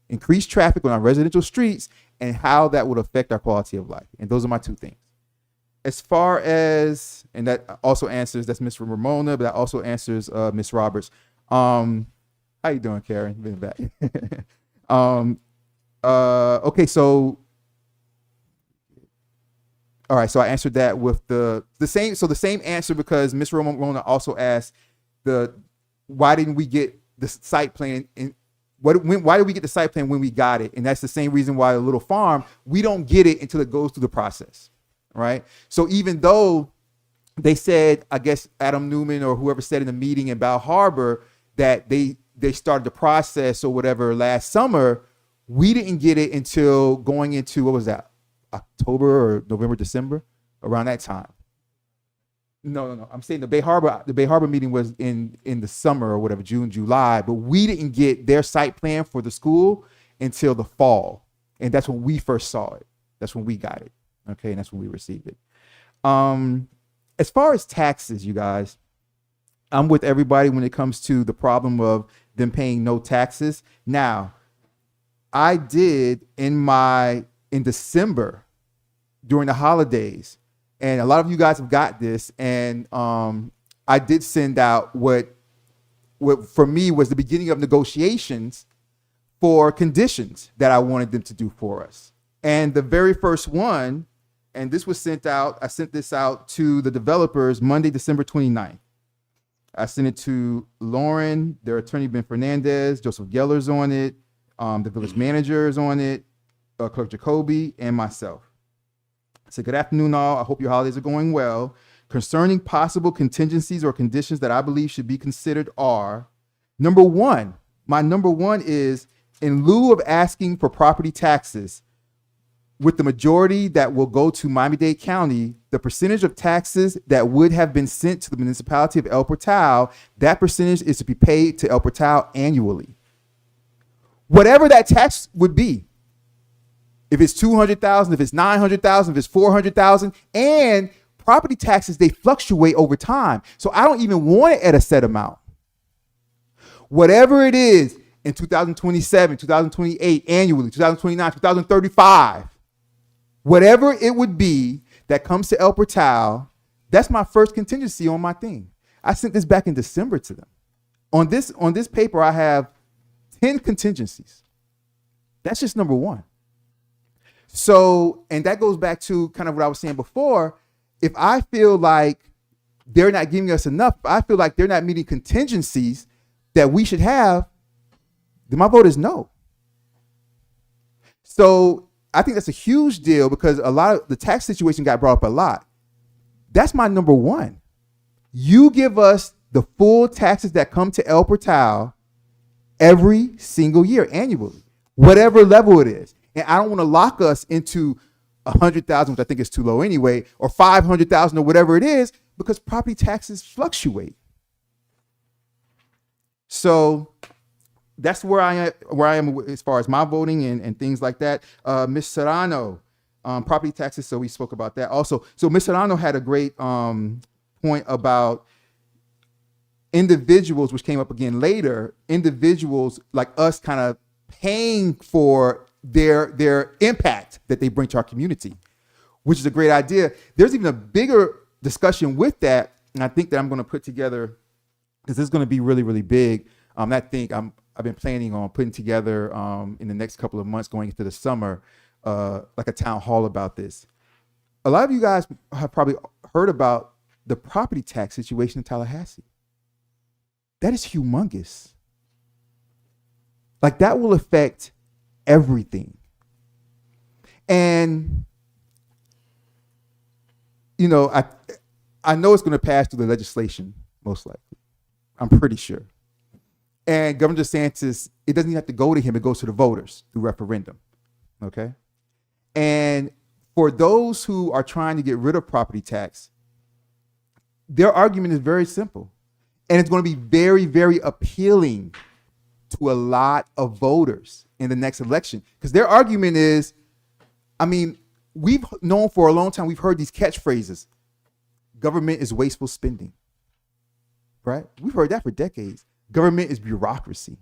increased traffic on our residential streets, and how that would affect our quality of life. And those are my two things. As far as, and that also answers, that's Ms. Ramona, but that also answers Ms. Roberts. How you doing, Karen? Been back. Okay, so all right, so I answered that with the same answer, because Ms. Ramona also asked why didn't we get the site plan why did we get the site plan when we got it? And that's the same reason why a little farm, we don't get it until it goes through the process, right? So even though they said, I guess Adam Newman or whoever said in the meeting in Bal Harbor that they started the process or whatever last summer, we didn't get it until going into, what was that, October or November, December, around that time. No. I'm saying the Bay Harbor meeting was in the summer or whatever, June, July, but we didn't get their site plan for the school until the fall. And that's when we first saw it. That's when we got it. Okay. And that's when we received it. As far as taxes, you guys, I'm with everybody when it comes to the problem of them paying no taxes. Now, I did in December during the holidays, and a lot of you guys have got this, and I did send out what for me was the beginning of negotiations for conditions that I wanted them to do for us. And the very first one, and this was sent out, I sent this out to the developers Monday, December 29th. I sent it to Lauren, their attorney, Ben Fernandez, Joseph Geller's on it, the village manager is on it, Clerk Jacoby, and myself. I said, good afternoon, all. I hope your holidays are going well. Concerning possible contingencies or conditions that I believe should be considered are, number one, my number one is, in lieu of asking for property taxes, with the majority that will go to Miami-Dade County, the percentage of taxes that would have been sent to the municipality of El Portal, that percentage is to be paid to El Portal annually. Whatever that tax would be, if it's $200,000, if it's $900,000, if it's $400,000, and property taxes, they fluctuate over time. So I don't even want it at a set amount. Whatever it is in 2027, 2028, annually, 2029, 2035, whatever it would be that comes to El Portal, that's my first contingency on my thing. I sent this back in December to them. On this paper, I have 10 contingencies. That's just number one. So, and that goes back to kind of what I was saying before. If I feel like they're not giving us enough, if I feel like they're not meeting contingencies that we should have, then my vote is no. So I think that's a huge deal because a lot of the tax situation got brought up a lot. That's my number one. You give us the full taxes that come to El Portal every single year, annually, whatever level it is. And I don't want to lock us into 100,000, which I think is too low anyway, or 500,000 or whatever it is, because property taxes fluctuate. So that's where I am as far as my voting and things like that. Ms. Serrano, property taxes. So we spoke about that also. So Ms. Serrano had a great point about individuals, which came up again later, individuals like us kind of paying for their impact that they bring to our community, which is a great idea. There's even a bigger discussion with that, and I think that I'm going to put together, because this is going to be really, really big. I think I've been planning on putting together in the next couple of months going into the summer, like a town hall about this. A lot of you guys have probably heard about the property tax situation in Tallahassee. That is humongous. Like that will affect everything. And, you know, I know it's going to pass through the legislation, most likely. I'm pretty sure. And Governor DeSantis, it doesn't even have to go to him. It goes to the voters through referendum. Okay. And for those who are trying to get rid of property tax, their argument is very simple. And it's going to be very, very appealing to a lot of voters in the next election. Because their argument is, I mean, we've known for a long time, we've heard these catchphrases. Government is wasteful spending. Right? We've heard that for decades. Government is bureaucracy.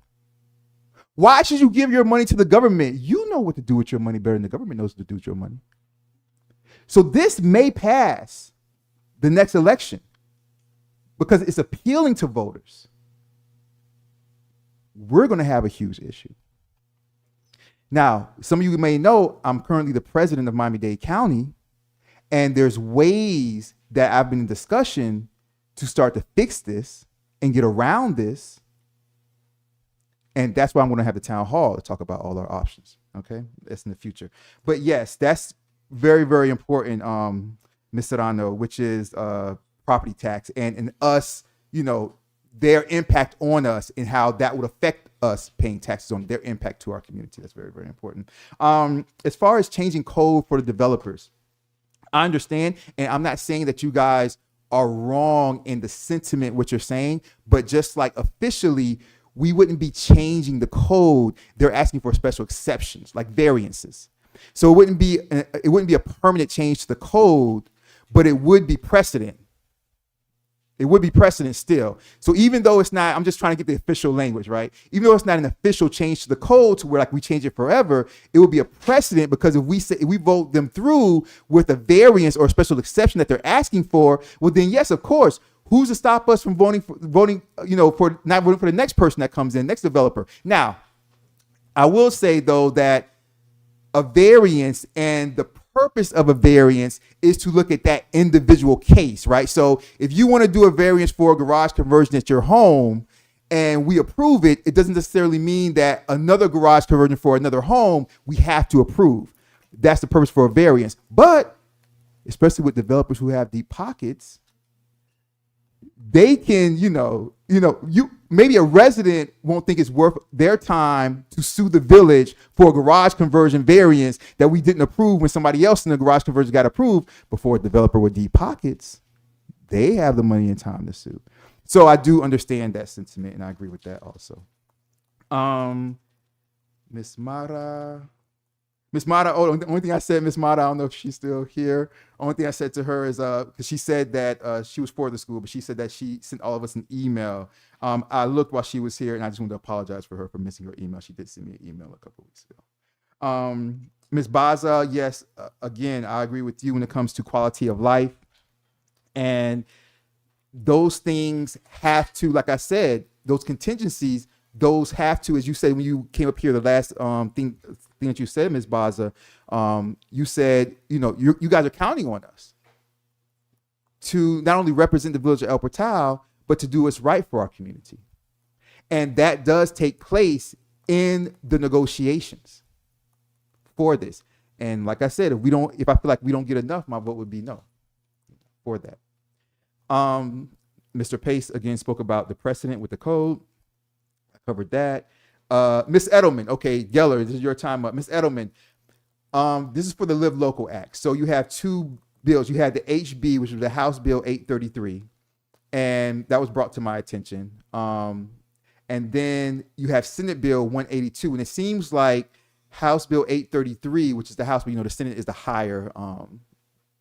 Why should you give your money to the government? You know what to do with your money better than the government knows what to do with your money. So this may pass the next election because it's appealing to voters. We're going to have a huge issue. Now, some of you may know I'm currently the president of Miami-Dade County, and there's ways that I've been in discussion to start to fix this and get around this. And that's why I'm going to have the town hall to talk about all our options. Okay, that's in the future. But yes, that's very, very important, Ms. Serrano, which is property tax and us, you know, their impact on us and how that would affect us paying taxes on their impact to our community. That's very, very important. As far as changing code for the developers, I understand, and I'm not saying that you guys are wrong in the sentiment, what you're saying, but just like officially, we wouldn't be changing the code. They're asking for special exceptions, like variances. So it wouldn't be a permanent change to the code, but it would be precedent It would be precedent still. So even though it's not, I'm just trying to get the official language, right? Even though it's not an official change to the code to where like we change it forever, it would be a precedent because if we vote them through with a variance or a special exception that they're asking for, well then yes, of course. Who's to stop us from voting, for not voting for the next person that comes in, next developer? Now, I will say though that a variance and the purpose of a variance is to look at that individual case, right? So if you want to do a variance for a garage conversion at your home and we approve it, it doesn't necessarily mean that another garage conversion for another home we have to approve. That's the purpose for a variance. But especially with developers who have deep pockets, they can, maybe a resident won't think it's worth their time to sue the village for a garage conversion variance that we didn't approve when somebody else in the garage conversion got approved before a developer with deep pockets. They have the money and time to sue. So I do understand that sentiment, and I agree with that also. Miss Mara, oh, the only thing I said, Miss Mara, I don't know if she's still here. Only thing I said to her is, because she said that she was for the school, but she said that she sent all of us an email. I looked while she was here, and I just wanted to apologize for her for missing her email. She did send me an email a couple weeks ago. Ms. Baza, yes, again, I agree with you when it comes to quality of life. And those things have to, like I said, those contingencies, those have to, as you said when you came up here, the last thing that you said, Ms. Baza, you said, you guys are counting on us to not only represent the village of El Portal, but to do what's right for our community. And that does take place in the negotiations for this. And like I said, if I feel like we don't get enough, my vote would be no for that. Mr. Pace again spoke about the precedent with the code. I covered that. Ms. Edelman, okay, Geller, this is your time up. Ms. Edelman, this is for the Live Local Act. So you have two bills. You had the HB, which was the House Bill 833, and that was brought to my attention. And then you have Senate Bill 182, and it seems like House Bill 833, which is the House, but the Senate is the higher,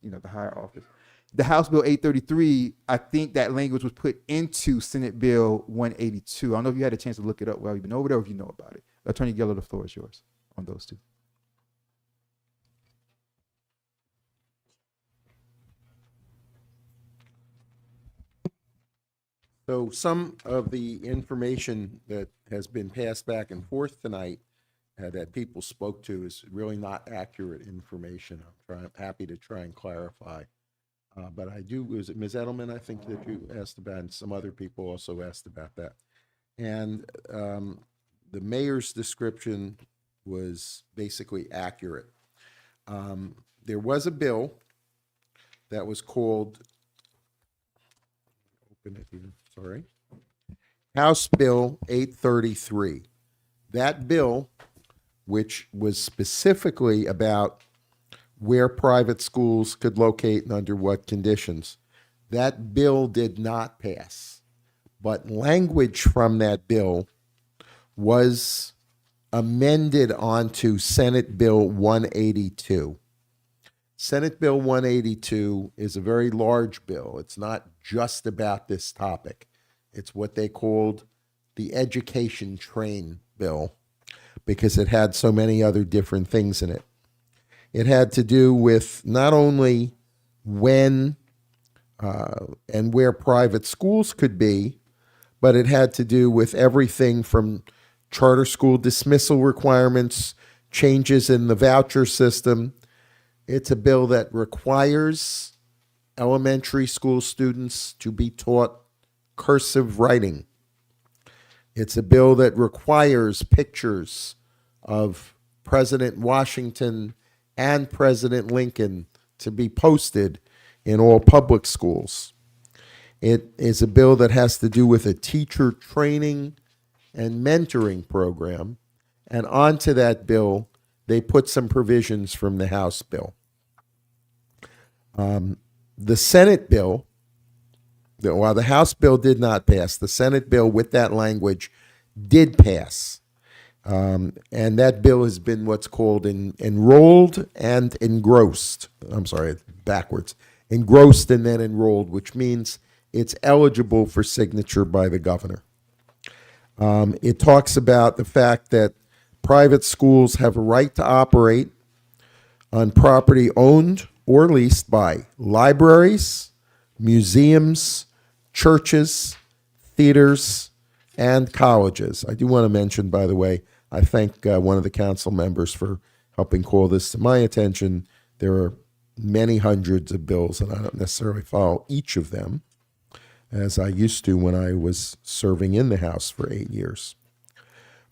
the higher office. The House Bill 833, I think that language was put into Senate Bill 182. I don't know if you had a chance to look it up while you've been over there, or if you know about it. Attorney Geller, the floor is yours on those two. So some of the information that has been passed back and forth tonight that people spoke to is really not accurate information. I'm happy to try and clarify. But I do, was it Ms. Edelman, I think that you asked about, and some other people also asked about that. And the mayor's description was basically accurate. There was a bill that was called, open it here, sorry, House Bill 833. That bill, which was specifically about where private schools could locate and under what conditions. That bill did not pass, but language from that bill was amended onto Senate Bill 182. Senate Bill 182 is a very large bill. It's not just about this topic. It's what they called the Education Train Bill because it had so many other different things in it. It had to do with not only when and where private schools could be, but it had to do with everything from charter school dismissal requirements, changes in the voucher system. It's a bill that requires elementary school students to be taught cursive writing. It's a bill that requires pictures of President Washington and President Lincoln to be posted in all public schools. It is a bill that has to do with a teacher training and mentoring program. And onto that bill, they put some provisions from the House bill. The Senate bill, while the House bill did not pass, the Senate bill with that language did pass. And that bill has been what's called enrolled and engrossed. I'm sorry, backwards. Engrossed and then enrolled, which means it's eligible for signature by the governor. It talks about the fact that private schools have a right to operate on property owned or leased by libraries, museums, churches, theaters, and colleges. I do want to mention, by the way, I thank one of the council members for helping call this to my attention. There are many hundreds of bills, and I don't necessarily follow each of them, as I used to when I was serving in the House for 8 years.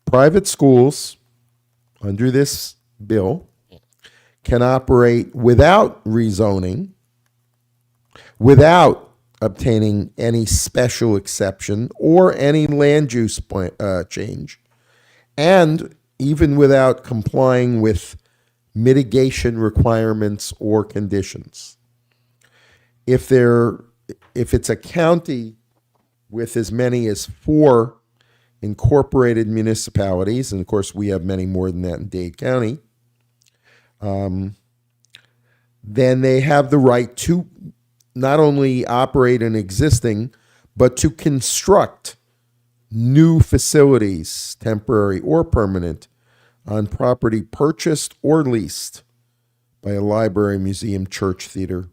Private schools, under this bill, can operate without rezoning, without obtaining any special exception or any land use change, and even without complying with mitigation requirements or conditions. If it's a county with as many as 4 incorporated municipalities, and of course we have many more than that in Dade County, then they have the right to not only operate an existing, but to construct new facilities, temporary or permanent, on property purchased or leased by a library, museum, church, theater,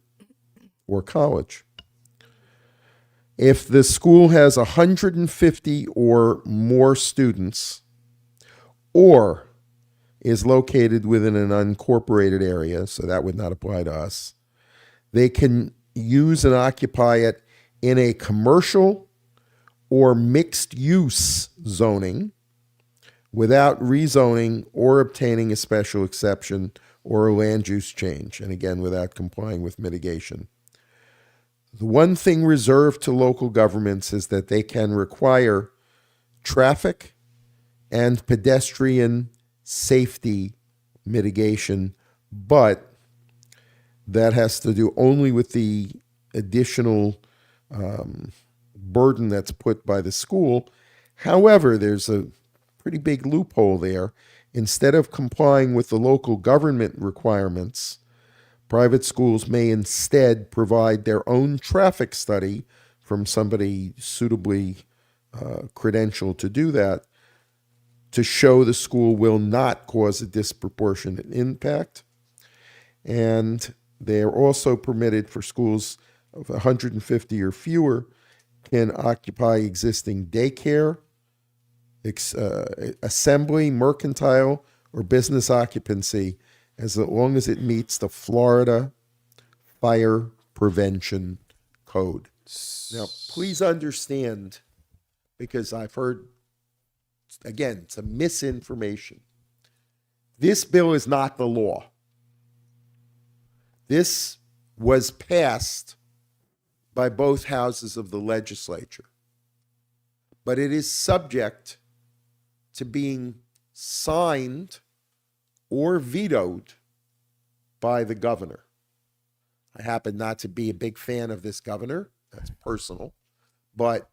or college. If the school has 150 or more students, or is located within an unincorporated area, so that would not apply to us, they can use and occupy it in a commercial or mixed use zoning without rezoning or obtaining a special exception or a land use change, and again, without complying with mitigation. The one thing reserved to local governments is that they can require traffic and pedestrian safety mitigation, but that has to do only with the additional burden that's put by the school. However, there's a pretty big loophole there. Instead of complying with the local government requirements, private schools may instead provide their own traffic study from somebody suitably credentialed to do that, to show the school will not cause a disproportionate impact. And they are also permitted for schools of 150 or fewer can occupy existing daycare, assembly, mercantile, or business occupancy, as long as it meets the Florida Fire Prevention Code. Now, please understand, because I've heard, again, some misinformation. This bill is not the law. This was passed by both houses of the legislature, but it is subject to being signed or vetoed by the governor. I happen not to be a big fan of this governor. That's personal. But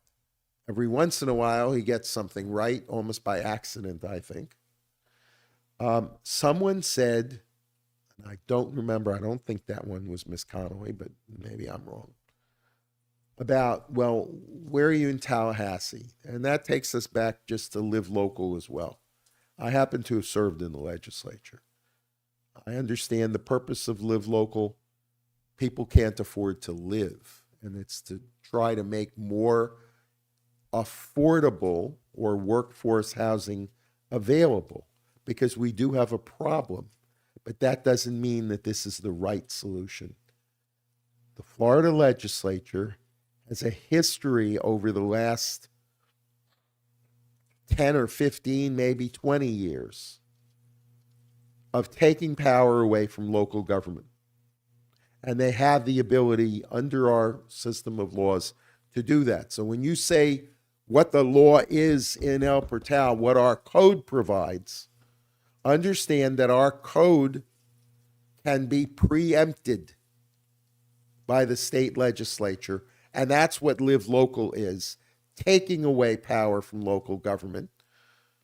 every once in a while, he gets something right, almost by accident, I think. Someone said, and I don't remember, I don't think that one was Miss Connolly, but maybe I'm wrong, about, well, where are you in Tallahassee? And that takes us back just to live local as well. I happen to have served in the legislature. I understand the purpose of live local. People can't afford to live, and it's to try to make more affordable or workforce housing available, because we do have a problem, but that doesn't mean that this is the right solution. The Florida legislature has a history over the last 10 or 15, maybe 20 years of taking power away from local government. And they have the ability under our system of laws to do that. So when you say what the law is in El Portal, what our code provides, understand that our code can be preempted by the state legislature. And that's what Live Local is, taking away power from local government.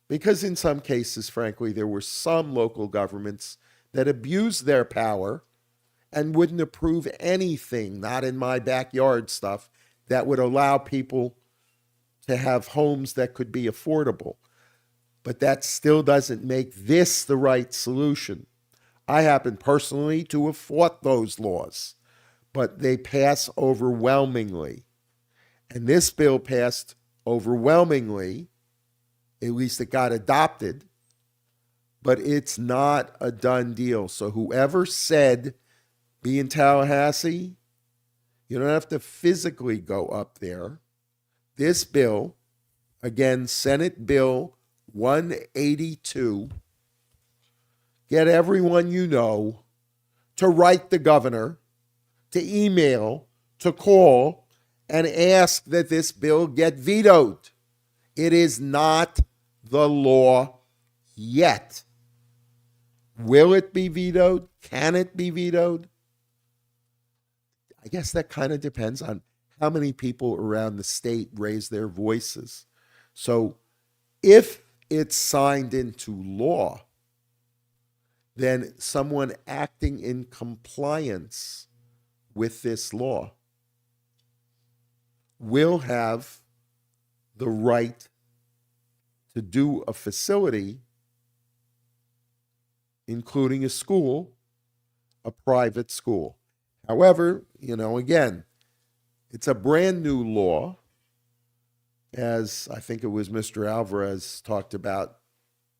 Because in some cases, frankly, there were some local governments that abused their power and wouldn't approve anything, not in my backyard stuff, that would allow people to have homes that could be affordable. But that still doesn't make this the right solution. I happen personally to have fought those laws, but they pass overwhelmingly. And this bill passed overwhelmingly, at least it got adopted, but it's not a done deal. So whoever said be in Tallahassee, you don't have to physically go up there. This bill, again, Senate Bill 182, get everyone you know to write the governor, to email, to call, and ask that this bill get vetoed. It is not the law yet. Will it be vetoed? Can it be vetoed? I guess that kind of depends on how many people around the state raise their voices. So if it's signed into law, then someone acting in compliance with this law will have the right to do a facility, including a school, a private school. However, again, it's a brand new law, as I think it was Mr. Alvarez talked about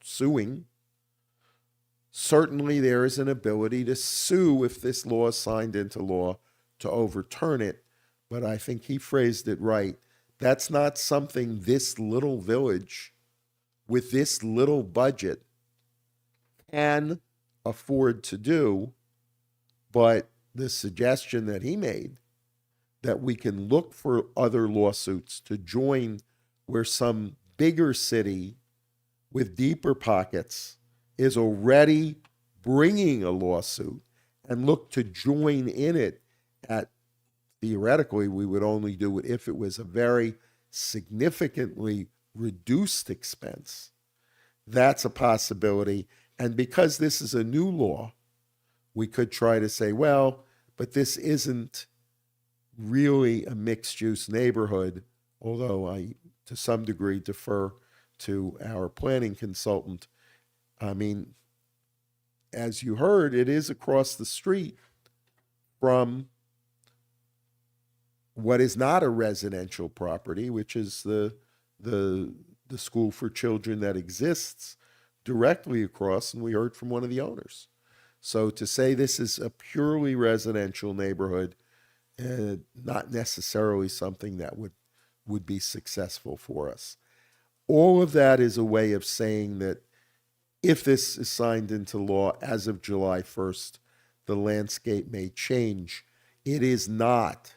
suing. Certainly there is an ability to sue if this law is signed into law to overturn it, but I think he phrased it right. That's not something this little village with this little budget can afford to do, but the suggestion that he made that we can look for other lawsuits to join where some bigger city with deeper pockets is already bringing a lawsuit and look to join in it at, theoretically, we would only do it if it was a very significantly reduced expense. That's a possibility. And because this is a new law, we could try to say, well, but this isn't really a mixed-use neighborhood, although I, to some degree, defer to our planning consultant. I mean, as you heard, it is across the street from what is not a residential property, which is the school for children that exists directly across, and we heard from one of the owners. So to say this is a purely residential neighborhood, not necessarily something that would be successful for us. All of that is a way of saying that if this is signed into law as of July 1st, the landscape may change. It is not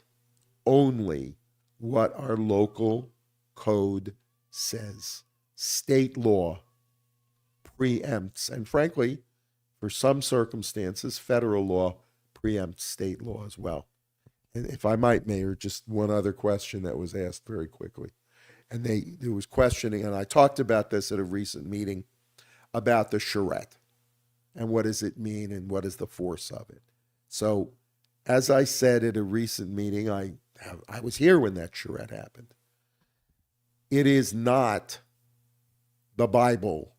only what our local code says. State law preempts, and frankly, for some circumstances, federal law preempts state law as well. And if I might, Mayor, just one other question that was asked very quickly. And there was questioning, and I talked about this at a recent meeting, about the charrette and what does it mean and what is the force of it. So as I said at a recent meeting, I was here when that charrette happened. It is not the Bible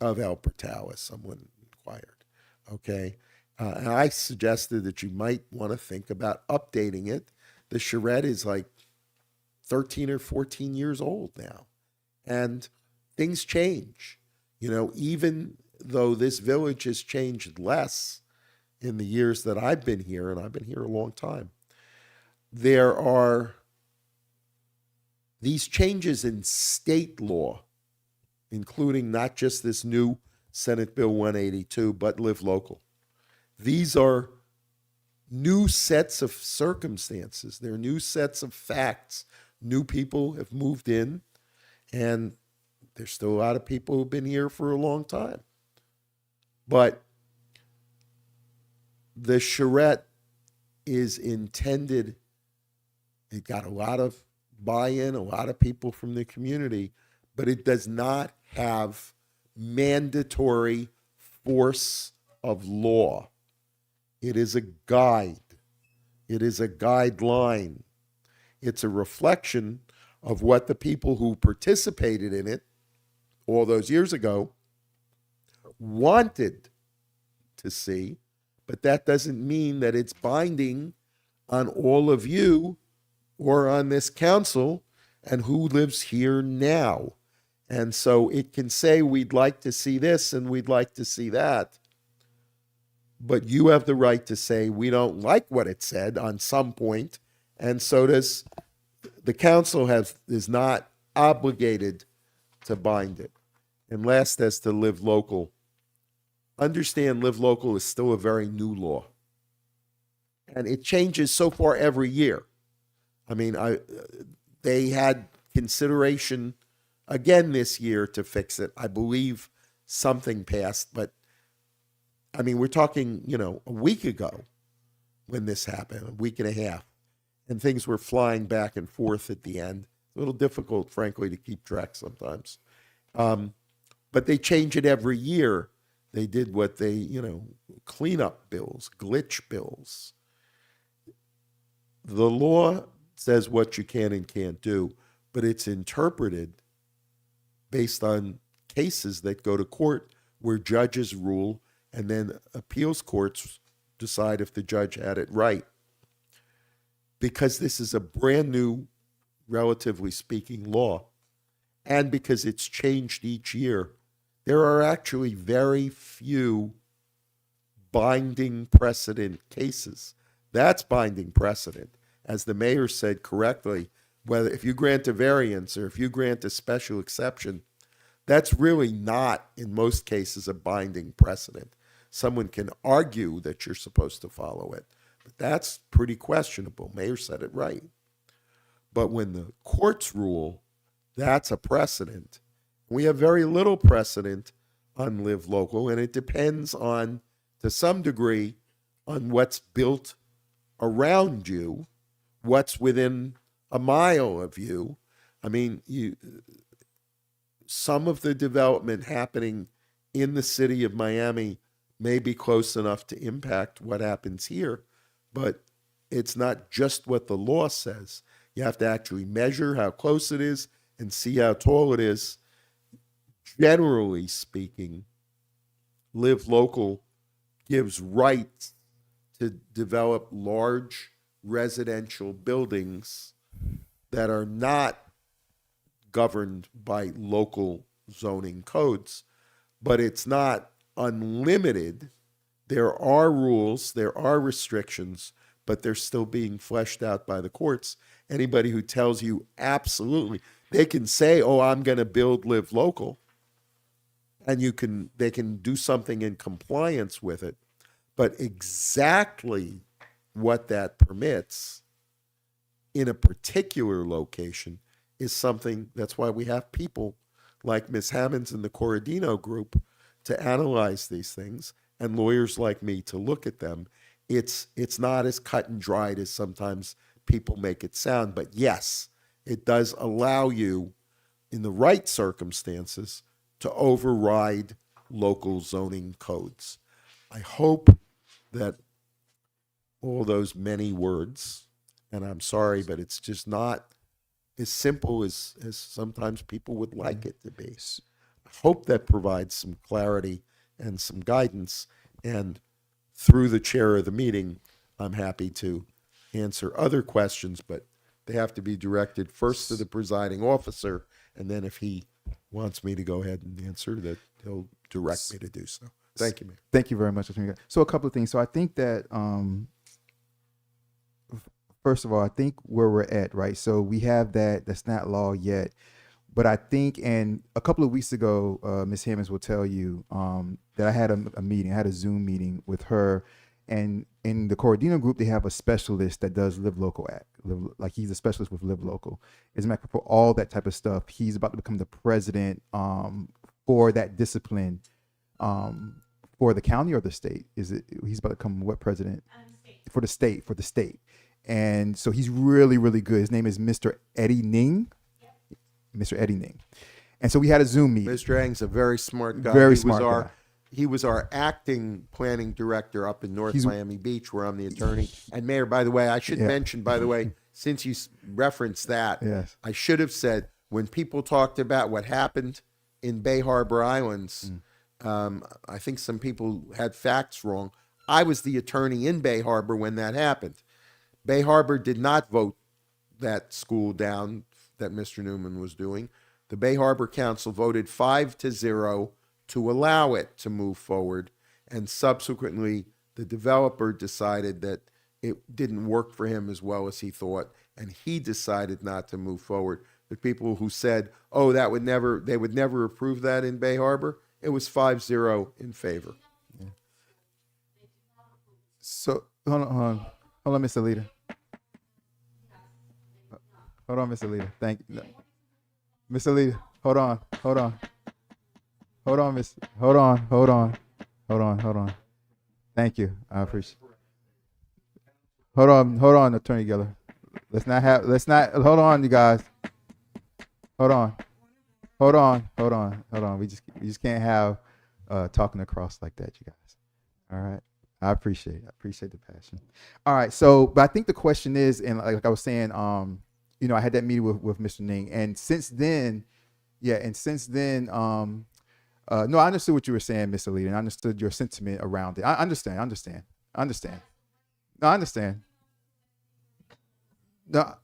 of El Portal, as someone inquired, okay? And I suggested that you might want to think about updating it. The charrette is like 13 or 14 years old now, and things change. Even though this village has changed less in the years that I've been here, and I've been here a long time, there are these changes in state law, including not just this new Senate Bill 182, but Live Local. These are new sets of circumstances. They're new sets of facts. New people have moved in, and there's still a lot of people who've been here for a long time. But the charrette is intended, it got a lot of buy-in, a lot of people from the community, but it does not have mandatory force of law. It is a guide. It is a guideline. It's a reflection of what the people who participated in it all those years ago wanted to see, but that doesn't mean that it's binding on all of you or on this council and who lives here now. And so it can say, we'd like to see this and we'd like to see that. But you have the right to say, we don't like what it said on some point, and so does the council is not obligated to bind it. And last, as to Live Local, understand Live Local is still a very new law. And it changes so far every year. I mean, they had consideration again this year to fix it. I believe something passed, but I mean, we're talking, a week ago when this happened, a week and a half, and things were flying back and forth at the end. A little difficult, frankly, to keep track sometimes. But they change it every year. They did what they, cleanup bills, glitch bills. The law says what you can and can't do, but it's interpreted based on cases that go to court where judges rule and then appeals courts decide if the judge had it right. Because this is a brand new, relatively speaking, law, and because it's changed each year, there are actually very few binding precedent cases. That's binding precedent. As the mayor said correctly, whether if you grant a variance or if you grant a special exception, that's really not, in most cases, a binding precedent. Someone can argue that you're supposed to follow it, but that's pretty questionable. Mayor said it right. But when the courts rule, that's a precedent. We have very little precedent on Live Local, and it depends on, to some degree, on what's built around you, what's within a mile of you. I mean, some of the development happening in the city of Miami may be close enough to impact what happens here, but it's not just what the law says. You have to actually measure how close it is and see how tall it is. Generally speaking, Live Local gives rights to develop large residential buildings that are not governed by local zoning codes, but it's not unlimited. There are rules, there are restrictions, but they're still being fleshed out by the courts. Anybody who tells you absolutely, they can say, oh, I'm going to build Live Local, and they can do something in compliance with it, but exactly what that permits in a particular location is something, that's why we have people like Ms. Hammonds in the Corradino group to analyze these things, and lawyers like me to look at them. It's not as cut and dried as sometimes people make it sound, but yes, it does allow you, in the right circumstances, to override local zoning codes. I hope that all those many words, and I'm sorry, but it's just not as simple as sometimes people would like it to be. I hope that provides some clarity and some guidance, and through the chair of the meeting, I'm happy to answer other questions, but they have to be directed first to the presiding officer, and then if he wants me to go ahead and answer, that he'll direct me to do so. Thank you, Mayor. Thank you very much. So a couple of things. So I think that, first of all, I think where we're at, right? So we have that's not law yet, but I think, and a couple of weeks ago, Ms. Hammonds will tell you that I had a meeting, I had a Zoom meeting with her, and in the Corradino group, they have a specialist that does Live Local Act. Like he's a specialist with Live Local. As a matter of fact, for all that type of stuff, he's about to become the president for that discipline for the county or the state. He's about to become what president? For the state. And so he's really, really good. His name is Mr. Eddie Ning. Mr. Eddie Ning. And so we had a Zoom meeting. Mr. Ang's a very smart guy. Very smart guy. He was our acting planning director up in North Miami Beach, where I'm the attorney. And Mayor, by the way, I should mention, since you referenced that, Yes. I should have said when people talked about what happened in Bay Harbor Islands, I think some people had facts wrong. I was the attorney in Bay Harbor when that happened. Bay Harbor did not vote that school down that Mr. Newman was doing. The Bay Harbor Council voted 5-0 to allow it to move forward, and subsequently the developer decided that it didn't work for him as well as he thought, and he decided not to move forward. The people who said, "Oh, they would never approve that in Bay Harbor," it was 5-0 in favor. So hold on, Mr. Leader. Hold on, Mr. Leader. Thank you, Mr. Leader. Hold on. Hold on. Thank you. I appreciate. Hold on, Attorney Geller. Let's not. Hold on, you guys. Hold on. We just can't have talking across like that, you guys. All right. I appreciate the passion. All right. So, but I think the question is, and like I was saying, you know, I had that meeting with Mr. Ning, and since then, no, I understood what you were saying, Mr. Leader, and I understood your sentiment around it. I understand. No, I understand. No,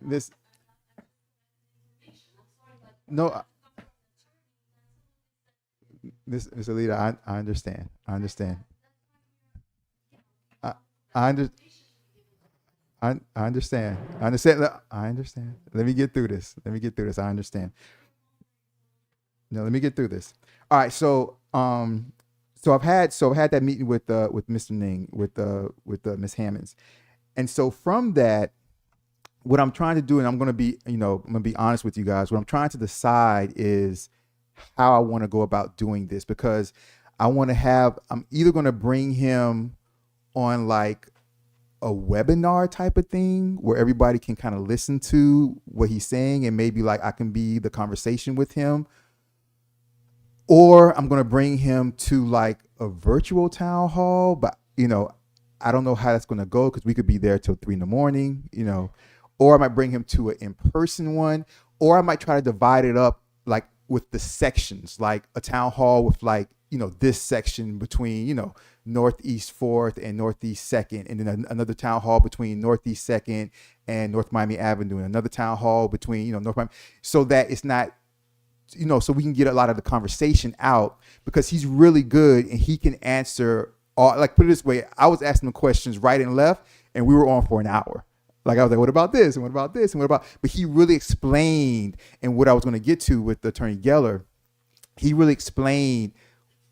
this. No, Mr. Leader, I understand. I understand. I understand. Let me get through this. I understand. No, let me get through this. All right. So I've had that meeting with Mr. Ning, with Ms. Hammonds, and so from that, what I'm trying to do, and I'm going to be honest with you guys. What I'm trying to decide is how I want to go about doing this, because I'm either going to bring him on like a webinar type of thing where everybody can kind of listen to what he's saying, and maybe like I can be the conversation with him, or I'm going to bring him to like a virtual town hall. But I don't know how that's going to go, because we could be there till 3 a.m, or I might bring him to an in-person one, or I might try to divide it up like with the sections, like a town hall with like, this section between, Northeast 4th and Northeast 2nd, and then another town hall between Northeast 2nd and North Miami Avenue, and another town hall between, North Miami, so that it's not, so we can get a lot of the conversation out, because he's really good and he can answer all, like, put it this way, I was asking him questions right and left, and we were on for an hour. Like, I was like, what about this? And what about this? And what about, but he really explained, and what I was going to get to with Attorney Geller, he really explained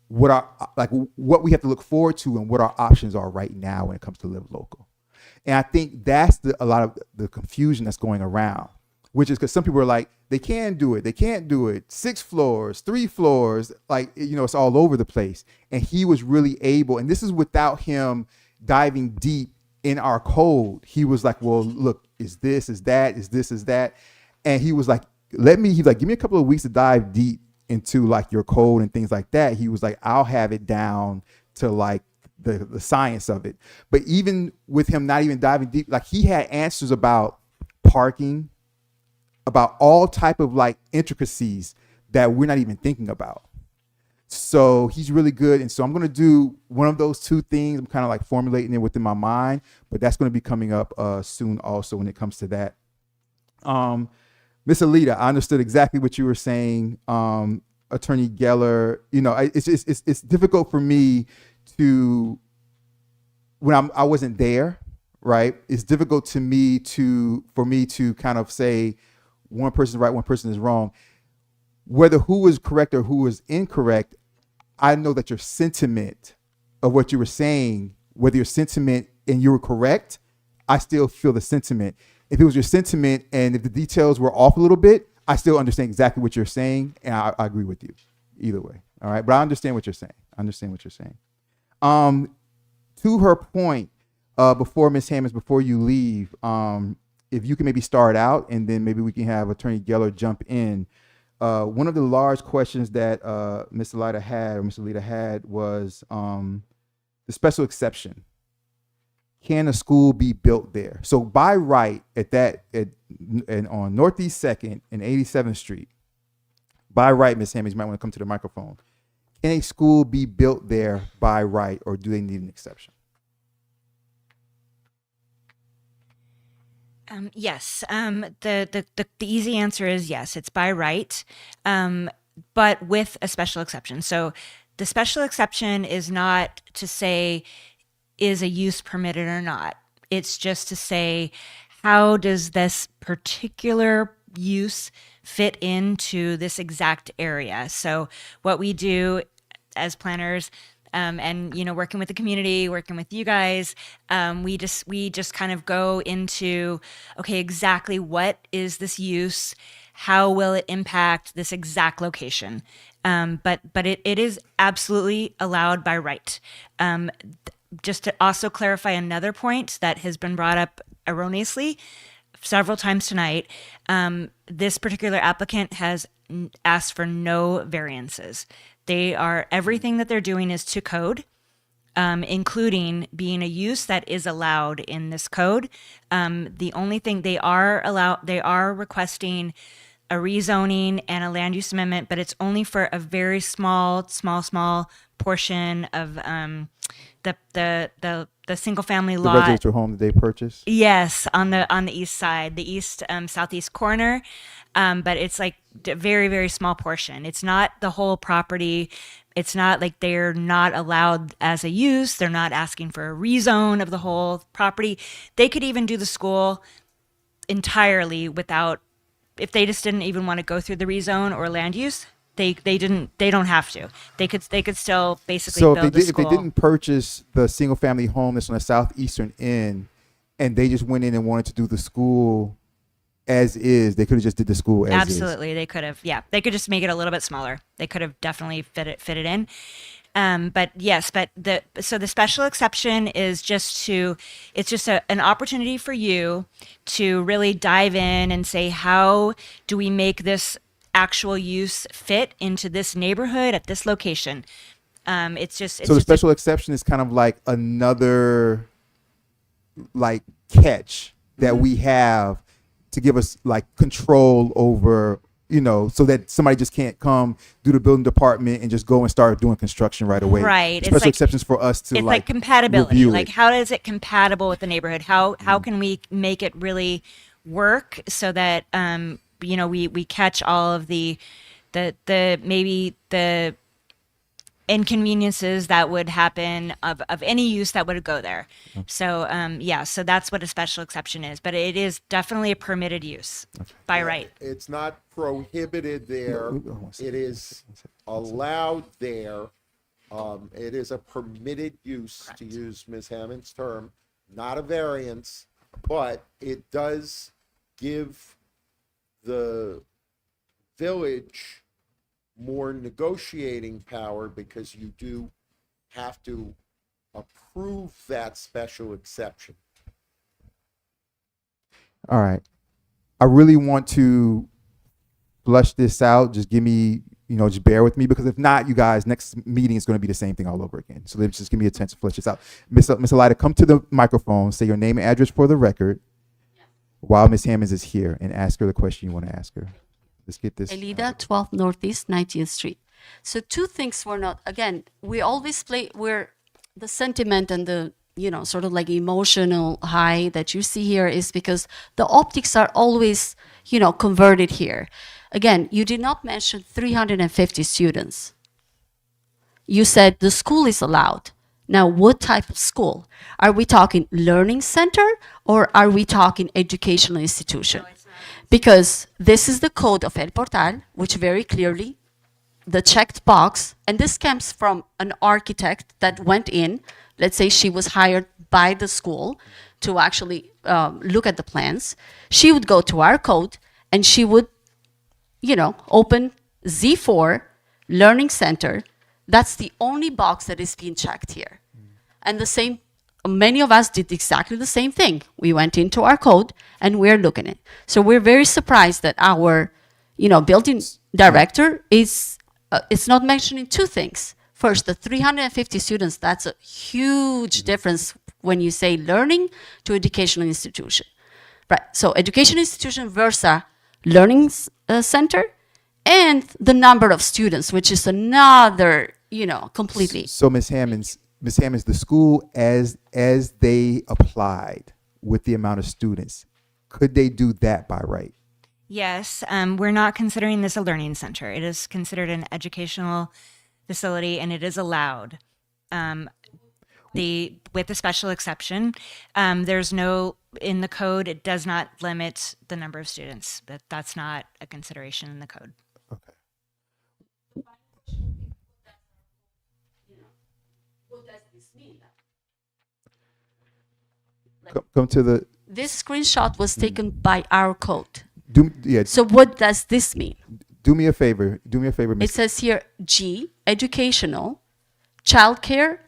what we have to look forward to and what our options are right now when it comes to Live Local. And I think that's a lot of the confusion that's going around, which is because some people are like, they can do it, they can't do it, 6 floors, 3 floors, like, it's all over the place. And he was really able, and this is without him diving deep in our code. He was like, well, look, is this, is that, is this, is that. And he was like, give me a couple of weeks to dive deep into like your code and things like that. He was like, I'll have it down to like the science of it. But even with him not even diving deep, like he had answers about parking, about all type of like intricacies that we're not even thinking about. So he's really good. And so I'm going to do one of those 2 things. I'm kind of like formulating it within my mind, but that's going to be coming up soon also when it comes to that. Ms. Alita, I understood exactly what you were saying. Attorney Geller, it's difficult for me to, when I wasn't there, right? It's difficult for me to kind of say one person is right, one person is wrong. Whether who was correct or who was incorrect, I know that your sentiment of what you were saying, whether your sentiment and you were correct, I still feel the sentiment. If it was your sentiment and if the details were off a little bit, I still understand exactly what you're saying, and I agree with you either way. All right, but I understand what you're saying. To her point, before Ms. Hammonds, before you leave, if you can maybe start out, and then maybe we can have Attorney Geller jump in. One of the large questions that Mr. Lita had was the special exception. can a school be built there? So by right and on Northeast 2nd and 87th Street, by right, Ms. Hammond, you might want to come to the microphone. Can a school be built there by right, or do they need an exception? Yes. The easy answer is yes. It's by right, but with a special exception. So the special exception is not to say is a use permitted or not. It's just to say how does this particular use fit into this exact area. So what we do as planners, and working with the community, working with you guys, we just kind of go into, okay, exactly what is this use, how will it impact this exact location, but it is absolutely allowed by right. Just to also clarify another point that has been brought up erroneously several times tonight, this particular applicant has asked for no variances. Everything that they're doing is to code, including being a use that is allowed in this code. The only thing they are requesting a rezoning and a land use amendment, but it's only for a very small portion of the single family The lot. residential home that they purchased? Yes, on the east side, the east southeast corner, but it's like a very, very small portion. It's not the whole property. It's not like they're not allowed as a use. They're not asking for a rezone of the whole property. They could even do the school entirely without, if they just didn't even want to go through the rezone or land use. They don't have to. They could still basically So build the if they school. didn't purchase the single family home that's on the southeastern end, and they just went in and wanted to do the school as is, they could have just did the school as Absolutely, they could have. Yeah, they could just make it a little bit smaller. They could have definitely fit it in. But yes, the special exception is it's just an opportunity for you to really dive in and say, how do we make this actual use fit into this neighborhood at this location? So the special exception is kind of like another catch that Mm-hmm. we have to give us control over, so that somebody just can't come do the building department and just go and start doing construction right away. Right. Special It's like- exceptions for us to it's like compatibility. review Like it. how is it compatible with the neighborhood? How can we make it really work so that we catch all of the maybe the inconveniences that would happen of any use that would go there. So so that's what a special exception is, but it is definitely a permitted use by right. It's not prohibited there. It is allowed there. It is a permitted use, to use Ms. Hammond's term, not a variance, but it does give the village more negotiating power, because you do have to approve that special exception. All right. I really want to flush this out. Just give me, just bear with me, because if not, you guys, next meeting is going to be the same thing all over again. So just give me a chance to flush this out. Miss Elida, come to the microphone, say your name and address for the record while Ms. Hammonds is here, and ask her the question you want to ask her. Let's get this. Elida, 12 Northeast 19th Street. So two things we always where the sentiment and the, sort of like emotional high that you see here is because the optics are always, converted here. Again, you did not mention 350 students. You said the school is allowed. Now, what type of school? Are we talking learning center, or are we talking educational institution? Because this is the code of El Portal, which very clearly, the checked box, and this comes from an architect that went in, let's say she was hired by the school to actually look at the plans. She would go to our code and she would, open Z4, Learning Center. That's the only box that is being checked here. And the same, many of us did exactly the same thing. We went into our code and we're looking at it. So we're very surprised that our, building director is not mentioning two things. First, the 350 students, that's a huge difference when you say learning to educational institution. Right. So education institution versus learning center, and the number of students, which is another, completely. So Ms. Hammonds, the school as they applied with the amount of students, could they do that by right? Yes, we're not considering this a learning center. It is considered an educational facility, and it is allowed. With the special exception, there's no, in the code, it does not limit the number of students. That's not a consideration in the code. Okay. Come to the. This screenshot was taken by our code. Yeah. So what does this mean? Do me a favor. Do me a favor, Ms. It says here G, educational, childcare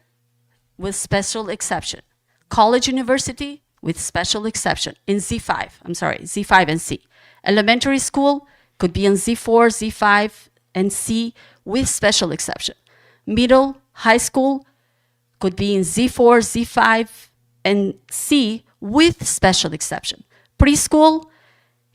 with special exception, college university with special exception in Z5. I'm sorry, Z5 and C. Elementary school could be in Z4, Z5, and C with special exception. Middle, high school could be in Z4, Z5, and C with special exception. Preschool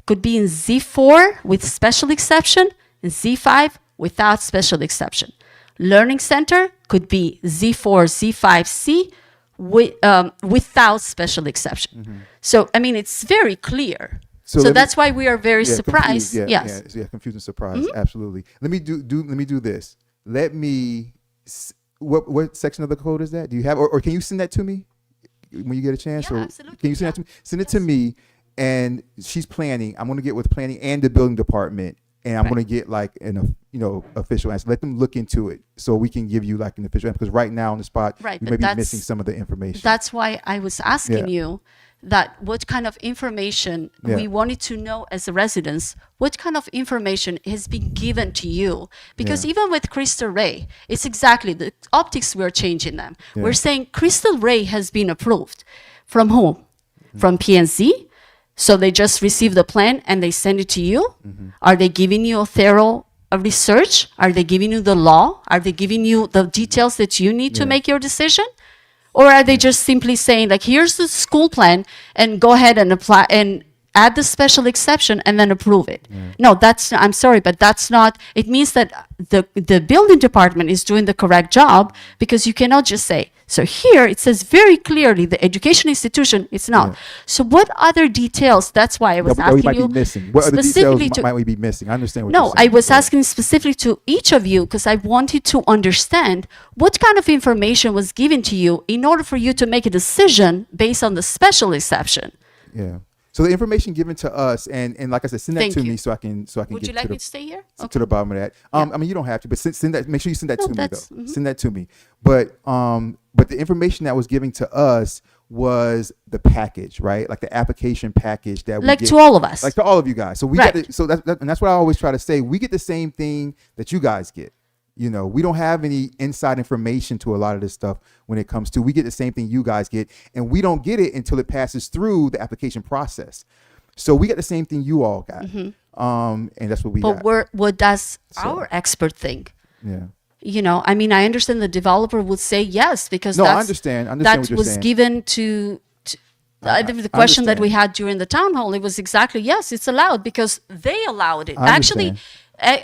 could be in Z4 with special exception and Z5 without special exception. Learning center could be Z4, Z5, C without special exception. So, I mean, it's very clear. So that's why we are very surprised. Yes. Confused and surprised. Absolutely. Let me do this. Let me. What section of the code is that? Do you have, or can you send that to me when you get a chance? Yeah, or absolutely. Can you send that to me? Send it to me. And she's planning. I'm going to get with planning and the building department, and I'm going to get like an official answer. Let them look into it so we can give you like an official answer. Because right now on the spot, Right, you but may be that's- missing some of the information. That's why I was asking you that what kind of information Yeah. we wanted to know as a residents, what kind of information has been given to you? Because Yeah. even with Crystal Ray, it's exactly the optics, we're changing them. Yeah. We're saying Crystal Ray has been approved. From whom? From PNC. So they just receive the plan and they send it to you? Are they giving you a thorough research? Are they giving you the law? Are they giving you the details that you need to Yeah. make your decision? Or are they just simply saying, like, here's the school plan and go ahead and apply and add the special exception and then approve it? No, I'm sorry, but that's not, it means that the building department is doing the correct job, because you cannot just say, so here it says very clearly the education institution, it's not. Yeah. So what other details, that's why I was that we asking might you be missing. What other specifically details might we be missing? I understand what No, you're I saying. was asking specifically to each of you because I wanted to understand what kind of information was given to you in order for you to make a decision based on the special exception. Yeah. So the information given to us, and like I said, send that Thank to you. me so I can Would get you like to me to stay here? to the bottom of that. I mean, you don't have to, but send that. Make sure you send that No, to me that's- though. Send that to me. But the information that was given to us was the package, right? Like the application package that we Like get, to all of us. like to all of you guys. So we Right. got so and that's what I always try to say. We get the same thing that you guys get. We don't have any inside information to a lot of this stuff when it comes to. We get the same thing you guys get, and we don't get it until it passes through the application process. So we get the same thing you all got, and that's what we But got. what does So- our expert think? Yeah. I mean, I understand the developer would say yes because No, I that's, understand that what you're was saying. given to the question that we had during the town hall. It was exactly yes, it's allowed because they allowed it. I Actually,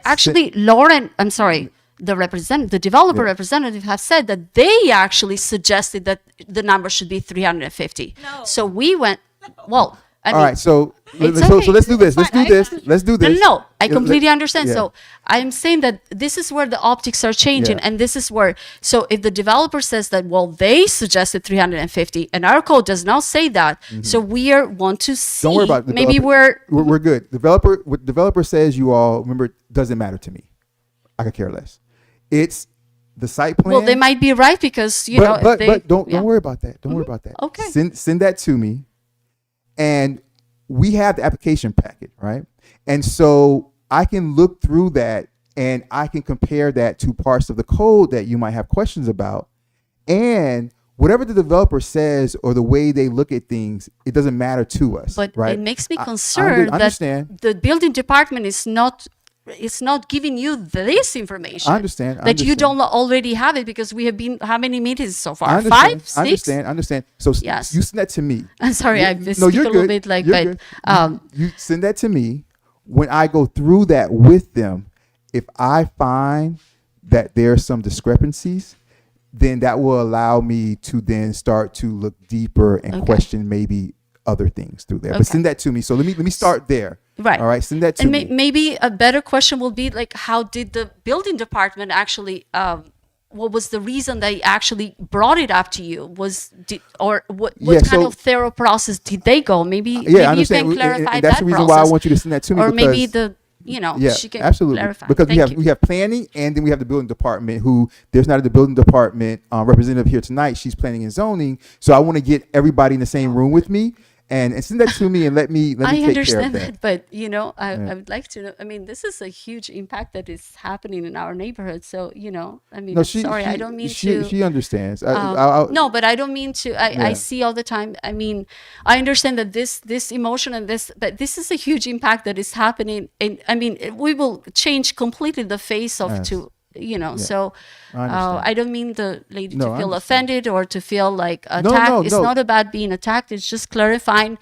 understand. Lauren, I'm sorry, the developer representative have said that they actually suggested that the number should be 350. No. So we went, well, I All mean, right, so it's so okay. let's do this. It's fine. Let's do this. No, I Yeah, completely let- understand. yeah. So I'm saying that this is where the optics are changing, Yeah. and this is where. So if the developer says that, well, they suggested 350, and our code does not say that, so we want to see. Don't worry about it. Maybe Developer- we're good. What developer says, you all remember, it doesn't matter to me. I could care less. It's the site plan. Well, they might be right because but don't yeah. worry about that. Don't worry about that. Okay. Send that to me, and we have the application packet, right? And so I can look through that and I can compare that to parts of the code that you might have questions about, and whatever the developer says or the way they look at things, it doesn't matter to us. But right? it makes me I concerned understand. that the building department is not it's not giving you this information. I understand. I that you understand. don't already have it because we have been how many meetings so I far? understand. 5, 6? I understand. So Yes. you send that to me. I'm sorry, I No, speak you're a little good. bit like, You're but good. You send that to me. When I go through that with them, if I find that there are some discrepancies, then that will allow me to then start to look deeper and question maybe other things through there. But Okay. send that to me. So let me start there. Right. All right. Send that to and me. maybe a better question will be like, how did the building department actually? What was the reason they actually brought it up to you? What Yeah, kind so- of thorough process did they go? Maybe Yeah, I maybe you understand. can And- clarify and that's that the reason process. why I want you to send that to me. Or maybe because- she can absolutely. clarify. Because Thank you. we have planning, and then we have the building department. Who there's not the building department representative here tonight. She's planning and zoning. So I want to get everybody in the same room with me, and send that to me, and let me I take care of understand that. but I Yeah. would like to know. I mean, this is a huge impact that is happening in our neighborhood. So I mean, No, I'm she, sorry, she, I don't mean she, to. She understands. No, but I don't mean to. Yeah. I see all the time. I mean, I understand that this emotion and but this is a huge impact that is happening. And I mean, we will change completely the face of Yes. Yeah. So I understand. I don't mean the lady No, to I feel understand. offended or to feel like No, attacked. no, It's no. not about being attacked. It's just clarifying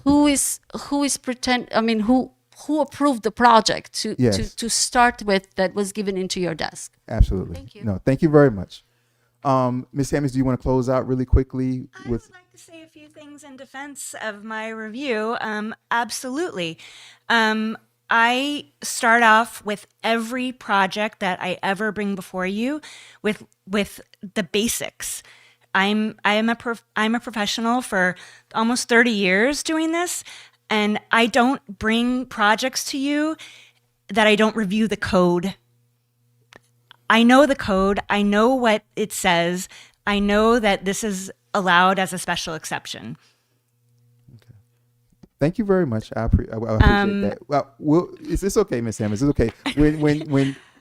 who is who approved the project Yes. to start with that was given into your desk. Absolutely. Thank you. No, thank you very much. Ms. Hammonds, do you want to close out really quickly with? To say a few things in defense of my review. Absolutely. I start off with every project that I ever bring before you with the basics. I'm a professional for almost 30 years doing this, and I don't bring projects to you that I don't review the code. I know the code. I know what it says. I know that this is allowed as a special exception. Thank you very much. I appreciate that. Well, it's okay, Ms. Hammonds. It's okay.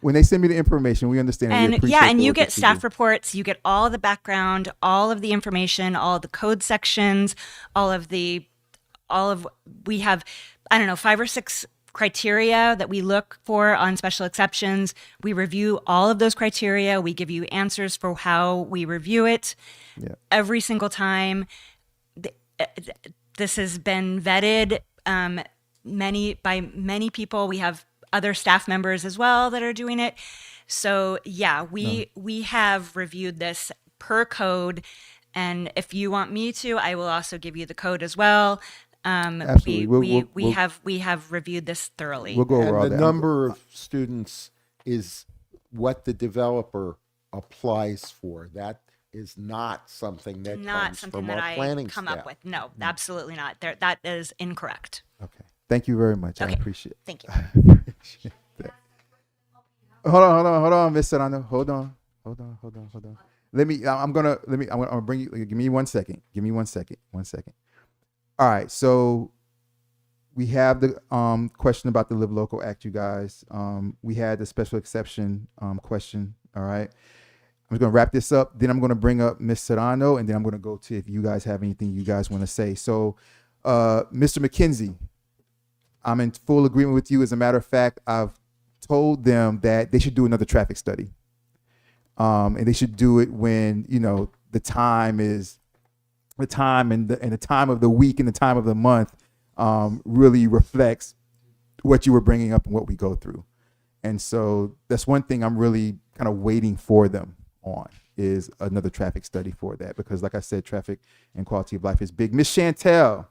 When they send me the information, we understand. And we appreciate yeah, and the you work get that staff do. reports, you get all the background, all of the information, all of the code sections, we have, I don't know, 5 or 6 criteria that we look for on special exceptions. We review all of those criteria. We give you answers for how we review it every single time. This has been vetted by many people. We have other staff members as well that are doing it. So yeah, we have reviewed this per code, and if you want me to, I will also give you the code as well. Absolutely. We have reviewed this thoroughly. We'll go over all And the that. number of students is what the developer applies for. That is not something that Not comes something from that our I planning come staff. up with. No, absolutely not. That is incorrect. Okay. Thank you very much. I Okay. appreciate it. Thank you. I appreciate that. Hold on, Miss Serrano. Hold on. I'm gonna bring you. Give me 1 second. One second. All right. So we have the question about the Live Local Act, you guys. We had the special exception question. All right. I'm just gonna wrap this up. Then I'm gonna bring up Miss Serrano, and then I'm gonna go to if you guys have anything you guys want to say. So, Mr. McKenzie, I'm in full agreement with you. As a matter of fact, I've told them that they should do another traffic study, and they should do it when the time is the time and the time of the week and the time of the month really reflects what you were bringing up and what we go through. And so that's one thing I'm really kind of waiting for them on is another traffic study for that, because like I said, traffic and quality of life is big. Miss Chantel,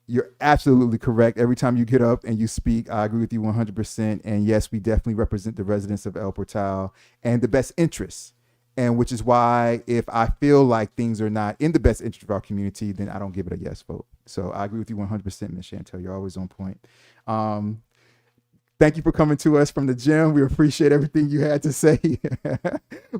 you're absolutely correct. Every time you get up and you speak, I agree with you 100%. And yes, we definitely represent the residents of El Portal and the best interests. And which is why if I feel like things are not in the best interest of our community, then I don't give it a yes vote. So I agree with you 100%, Ms. Chantel. You're always on point. Thank you for coming to us from the gym. We appreciate everything you had to say.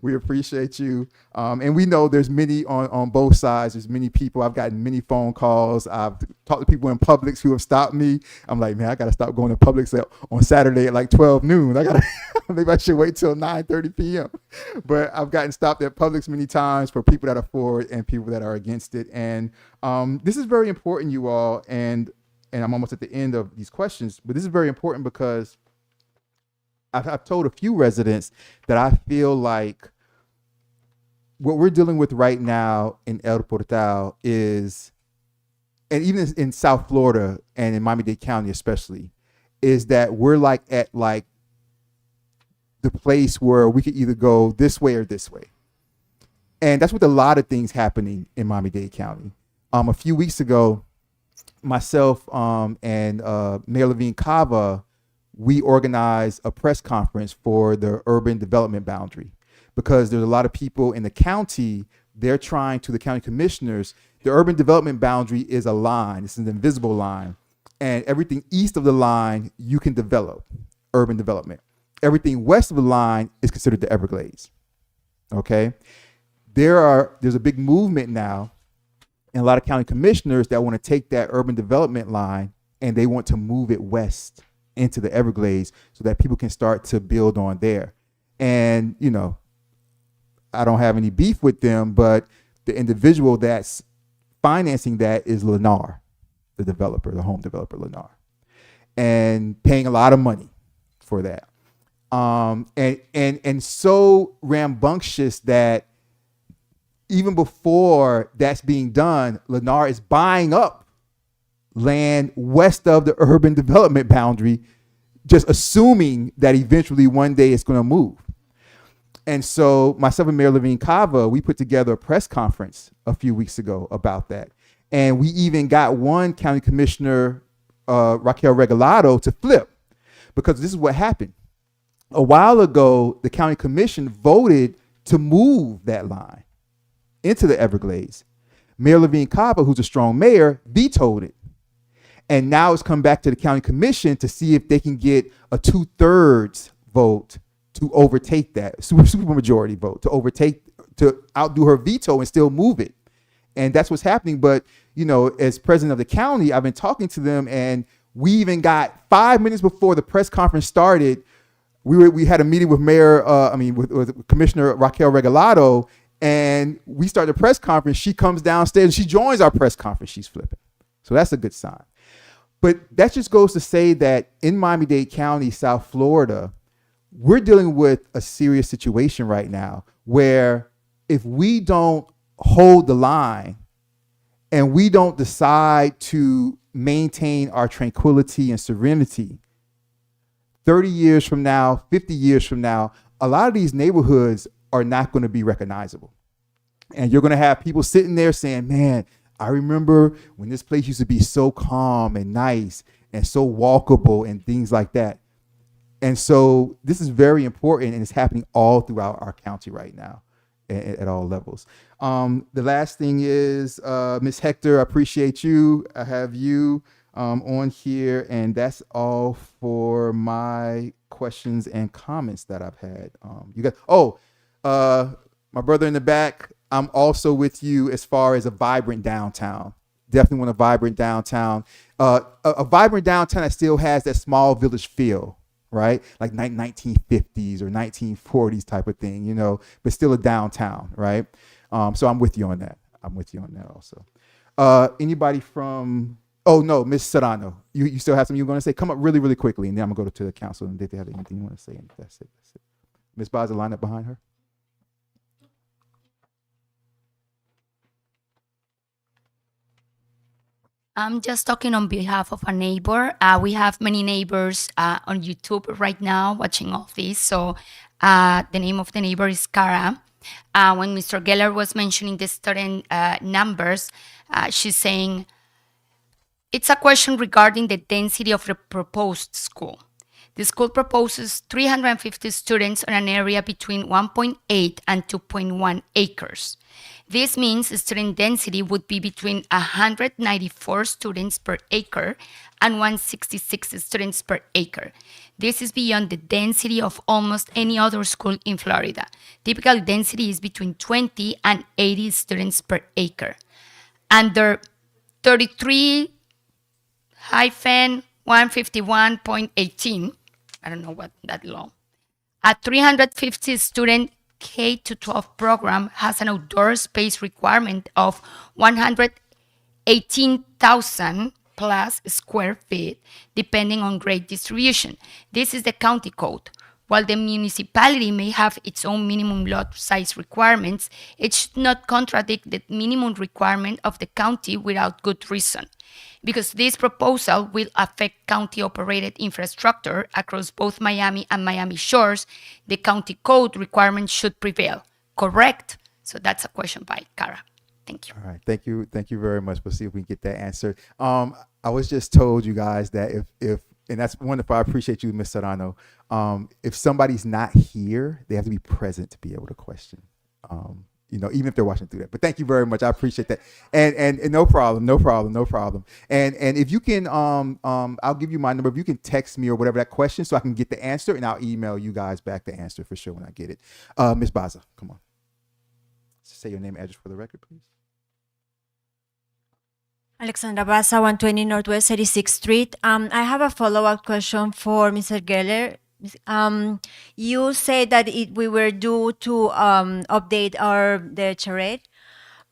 We appreciate you. And we know there's many on both sides. There's many people. I've gotten many phone calls. I've talked to people in Publix who have stopped me. I'm like, man, I got to stop going to Publix on Saturday at like 12 noon. Maybe I should wait till 9:30 p.m. But I've gotten stopped at Publix many times for people that are for it and people that are against it. And this is very important, you all. And and I'm almost at the end of these questions, but this is very important because I've told a few residents that I feel like what we're dealing with right now in El Portal is, and even in South Florida and in Miami-Dade County especially, is that we're like at like the place where we could either go this way or this way. And that's with a lot of things happening in Miami-Dade County. A few weeks ago, myself and Mayor Levine Cava, we organized a press conference for the urban development boundary, because there's a lot of people in the county, they're trying to the county commissioners, the urban development boundary is a line, it's an invisible line, and everything east of the line you can develop, urban development. Everything west of the line is considered the Everglades, okay? There's a big movement now, and a lot of county commissioners that want to take that urban development line and they want to move it west into the Everglades so that people can start to build on there. And, you know, I don't have any beef with them, but the individual that's financing that is Lennar, the developer, the home developer, Lennar, and paying a lot of money for that. And so rambunctious that even before that's being done, Lennar is buying up land west of the urban development boundary, just assuming that eventually one day it's going to move. And so myself and Mayor Levine Cava, we put together a press conference a few weeks ago about that. And we even got one county commissioner, Raquel Regalado, to flip, because this is what happened. A while ago, the county commission voted to move that line into the Everglades. Mayor Levine Cava, who's a strong mayor, vetoed it. And now it's come back to the county commission to see if they can get a 2/3 vote to overtake that, super majority vote, to outdo her veto and still move it. And that's what's happening. But, you know, as president of the county, I've been talking to them, and we even got 5 minutes before the press conference started, we had a meeting with with Commissioner Raquel Regalado, and we start the press conference. She comes downstairs and she joins our press conference. She's flipping. So that's a good sign. But that just goes to say that in Miami-Dade County, South Florida, we're dealing with a serious situation right now where if we don't hold the line and we don't decide to maintain our tranquility and serenity, 30 years from now, 50 years from now, a lot of these neighborhoods are not going to be recognizable. And you're going to have people sitting there saying, man, I remember when this place used to be so calm and nice and so walkable and things like that. And so this is very important, and it's happening all throughout our county right now at all levels. The last thing is, Ms. Hector, I appreciate you. I have you on here, and that's all for my questions and comments that I've had. You guys, my brother in the back, I'm also with you as far as a vibrant downtown. Definitely want a vibrant downtown. A vibrant downtown that still has that small village feel, right? Like 1950s or 1940s type of thing, you know, but still a downtown, right? So I'm with you on that. I'm with you on that also. Anybody from, oh no, Ms. Serrano, you still have something you're going to say? Come up really, really quickly, and then I'm going to go to the council and if they have anything you want to say. And that's it. Ms. Baza, line up behind her. I'm just talking on behalf of a neighbor. We have many neighbors on YouTube right now watching all this. So the name of the neighbor is Cara. When Mr. Geller was mentioning the student numbers, she's saying, it's a question regarding the density of the proposed school. The school proposes 350 students on an area between 1.8 and 2.1 acres. This means student density would be between 194 students per acre and 166 students per acre. This is beyond the density of almost any other school in Florida. Typical density is between 20 and 80 students per acre. Under 33-151.18, I don't know what that law, a 350 student K-12 program has an outdoor space requirement of 118,000 plus square feet, depending on grade distribution. This is the county code. While the municipality may have its own minimum lot size requirements, it should not contradict the minimum requirement of the county without good reason. Because this proposal will affect county-operated infrastructure across both Miami and Miami Shores, the county code requirement should prevail. Correct? So that's a question by Cara. Thank you. All right, thank you very much. We'll see if we can get that answered. I was just told, you guys, that if and that's wonderful. I appreciate you, Ms. Serrano. If somebody's not here, they have to be present to be able to question. Even if they're watching through that. But thank you very much. I appreciate that. And no problem. And if you can, I'll give you my number. If you can text me or whatever that question, so I can get the answer, and I'll email you guys back the answer for sure when I get it. Ms. Baza, come on. Say your name and address for the record, please. Alexandra Baza, 120 Northwest 86th Street. I have a follow-up question for Mr. Geller. You said that we were due to update the charrette,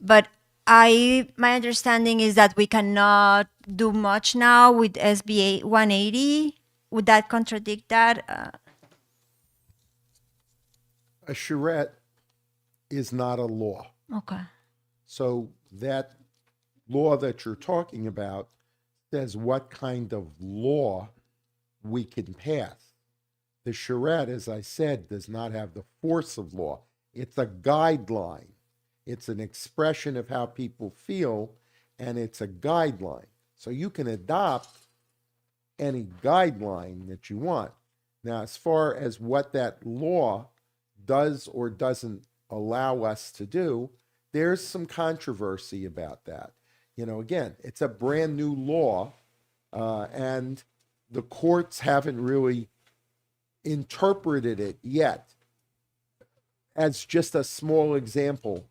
but my understanding is that we cannot do much now with SB 180. Would that contradict that? A charrette is not a law. Okay. So that law that you're talking about says what kind of law we can pass. The charrette, as I said, does not have the force of law. It's a guideline. It's an expression of how people feel, and it's a guideline. So you can adopt any guideline that you want. Now, as far as what that law does or doesn't allow us to do, there's some controversy about that. Again, it's a brand new law, and the courts haven't really interpreted it yet. As just a small example,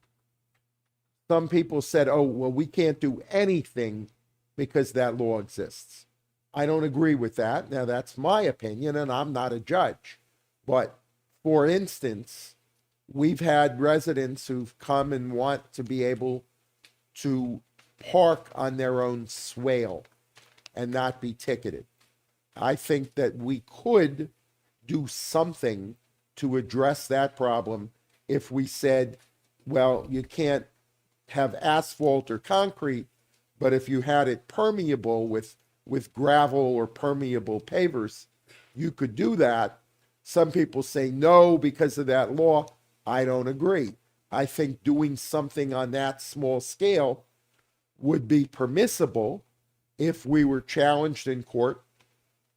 some people said, oh, well, we can't do anything because that law exists. I don't agree with that. Now, that's my opinion, and I'm not a judge. But for instance, we've had residents who've come and want to be able to park on their own swale and not be ticketed. I think that we could do something to address that problem if we said, well, you can't have asphalt or concrete, but if you had it permeable with gravel or permeable pavers, you could do that. Some people say no because of that law. I don't agree. I think doing something on that small scale would be permissible. If we were challenged in court,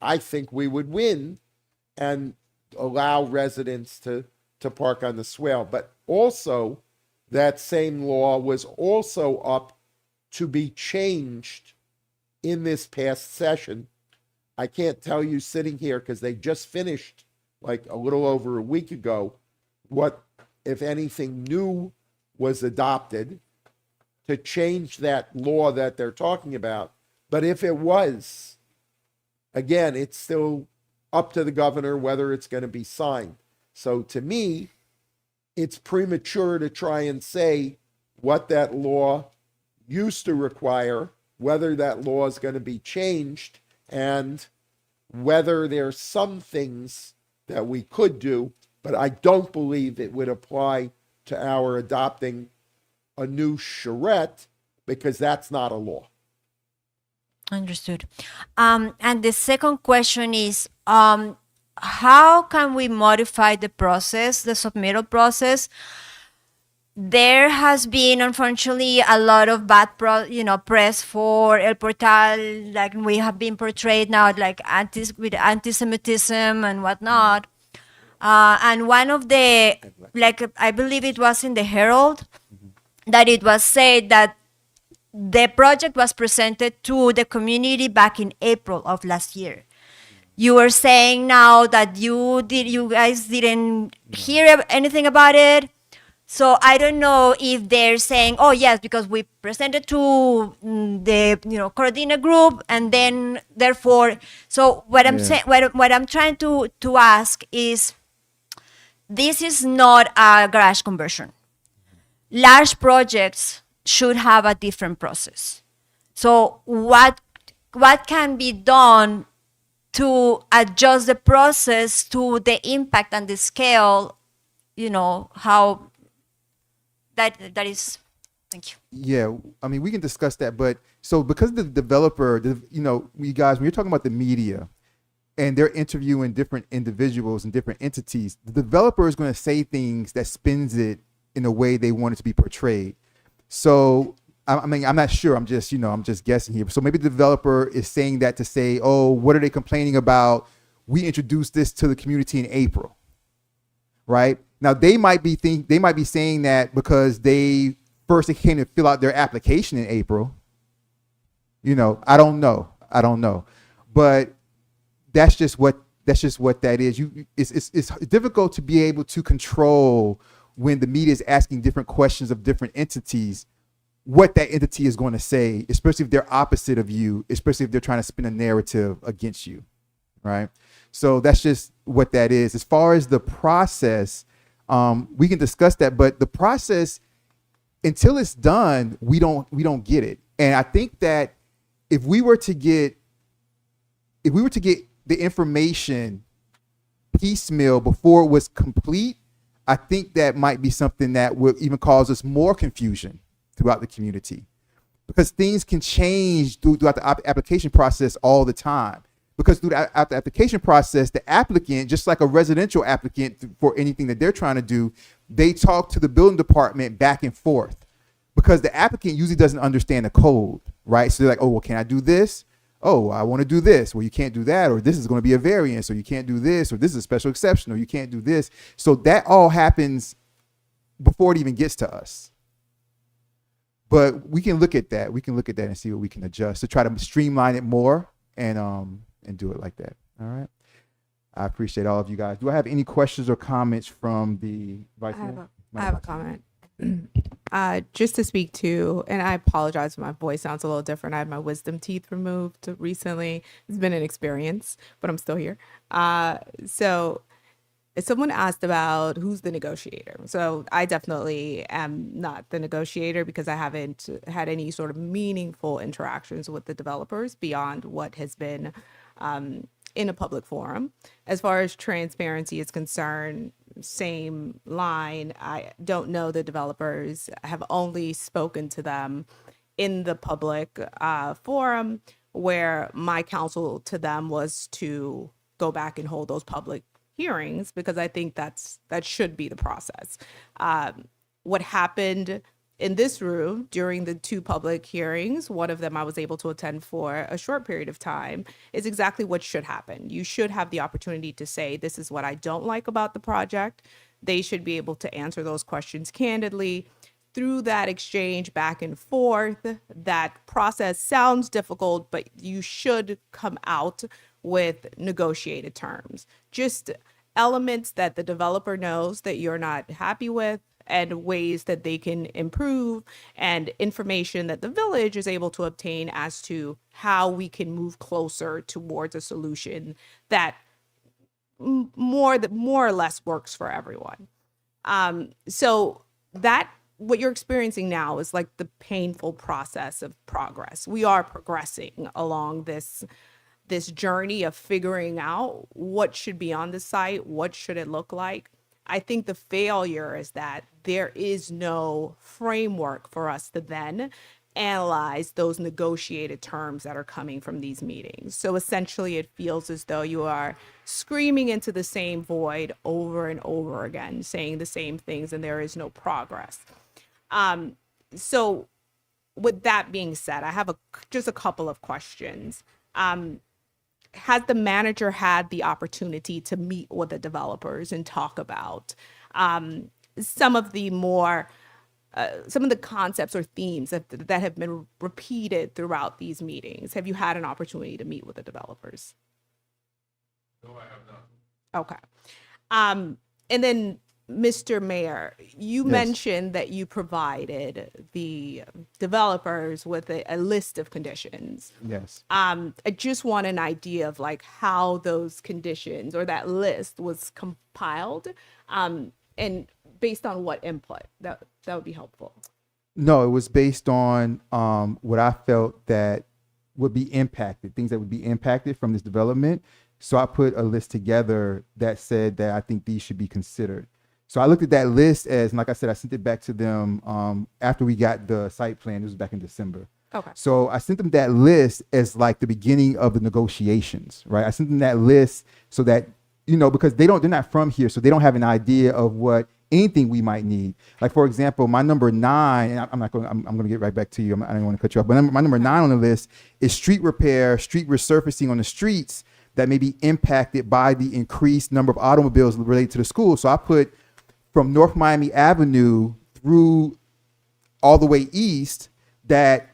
I think we would win and allow residents to park on the swale. But also, that same law was also up to be changed in this past session. I can't tell you sitting here because they just finished like a little over a week ago what, if anything, new was adopted to change that law that they're talking about. But if it was, again, it's still up to the governor whether it's going to be signed. So to me, it's premature to try and say what that law used to require, whether that law is going to be changed, and whether there's some things that we could do, but I don't believe it would apply to our adopting a new charrette because that's not a law. Understood. And the second question is, how can we modify the process, the submittal process? There has been, unfortunately, a lot of bad press for El Portal, like we have been portrayed now, like with anti-Semitism and whatnot. And one of the, I believe it was in the Herald, that it was said that the project was presented to the community back in April of last year. You were saying now that you guys didn't hear anything about it. So I don't know if they're saying, oh yes, because we presented to the Coordina group, and then therefore. So what I'm saying, what I'm trying to ask is, this is not a garage conversion. Large projects should have a different process. So what what can be done to adjust the process to the impact and the scale, how that is. Thank you. Yeah, I mean, we can discuss that, but so because the developer, you guys, when you're talking about the media and they're interviewing different individuals and different entities, the developer is going to say things that spins it in a way they want it to be portrayed. So, I mean, I'm not sure. I'm just guessing here. So maybe the developer is saying that to say, oh, what are they complaining about? We introduced this to the community in April, right? Now they might be saying that because they came to fill out their application in April. I don't know, but that's just what that is. It's difficult to be able to control when the media is asking different questions of different entities, what that entity is going to say, especially if they're opposite of you, especially if they're trying to spin a narrative against you, right? So that's just what that is. As far as the process, we can discuss that, but the process, until it's done, we don't get it. And I think that if we were to get the information piecemeal before it was complete, I think that might be something that would even cause us more confusion throughout the community, because things can change throughout the application process all the time. Because through the application process, the applicant, just like a residential applicant for anything that they're trying to do, they talk to the building department back and forth, because the applicant usually doesn't understand the code, right? So they're like, oh, well, can I do this? Oh, I want to do this. Well, you can't do that, or this is going to be a variance, or you can't do this, or this is a special exception, or you can't do this. So that all happens before it even gets to us. But we can look at that. We can look at that and see what we can adjust to try to streamline it more and do it like that. All right. I appreciate all of you guys. Do I have any questions or comments from the vice mayor? I have a comment. Just to speak to, and I apologize if my voice sounds a little different. I had my wisdom teeth removed recently. It's been an experience, but I'm still here. So someone asked about who's the negotiator. So I definitely am not the negotiator, because I haven't had any sort of meaningful interactions with the developers beyond what has been in a public forum. As far as transparency is concerned, same line. I don't know the developers. I have only spoken to them in the public forum, where my counsel to them was to go back and hold those public hearings, because I think that should be the process. What happened in this room during the two public hearings, one of them I was able to attend for a short period of time, is exactly what should happen. You should have the opportunity to say, this is what I don't like about the project. They should be able to answer those questions candidly. Through that exchange back and forth, that process sounds difficult, but you should come out with negotiated terms. Just elements that the developer knows that you're not happy with, and ways that they can improve, and information that the village is able to obtain as to how we can move closer towards a solution that more or less works for everyone. So that what you're experiencing now is like the painful process of progress. We are progressing along this journey of figuring out what should be on the site, what should it look like. I think the failure is that there is no framework for us to then analyze those negotiated terms that are coming from these meetings. So essentially, it feels as though you are screaming into the same void over and over again, saying the same things, and there is no progress. So with that being said, I have just a couple of questions. Has the manager had the opportunity to meet with the developers and talk about some of the concepts or themes that have been repeated throughout these meetings? Have you had an opportunity to meet with the developers? No, I have not. Okay. And then, Mr. Mayor, you Yes. mentioned that you provided the developers with a list of conditions. Yes. I just want an idea of like how those conditions or that list was compiled, and based on what input. That would be helpful. No, it was based on what I felt that would be impacted, things that would be impacted from this development. So I put a list together that said that I think these should be considered. So I looked at that list as, and like I said, I sent it back to them after we got the site plan. This was back in December. Okay. So I sent them that list as like the beginning of the negotiations, right? I sent them that list so that, you know, because they're not from here, so they don't have an idea of what anything we might need. Like, for example, my number 9, and I'm going to get right back to you. I don't want to cut you off, but my number 9 on the list is street repair, street resurfacing on the streets that may be impacted by the increased number of automobiles related to the school. So I put from North Miami Avenue through all the way east, that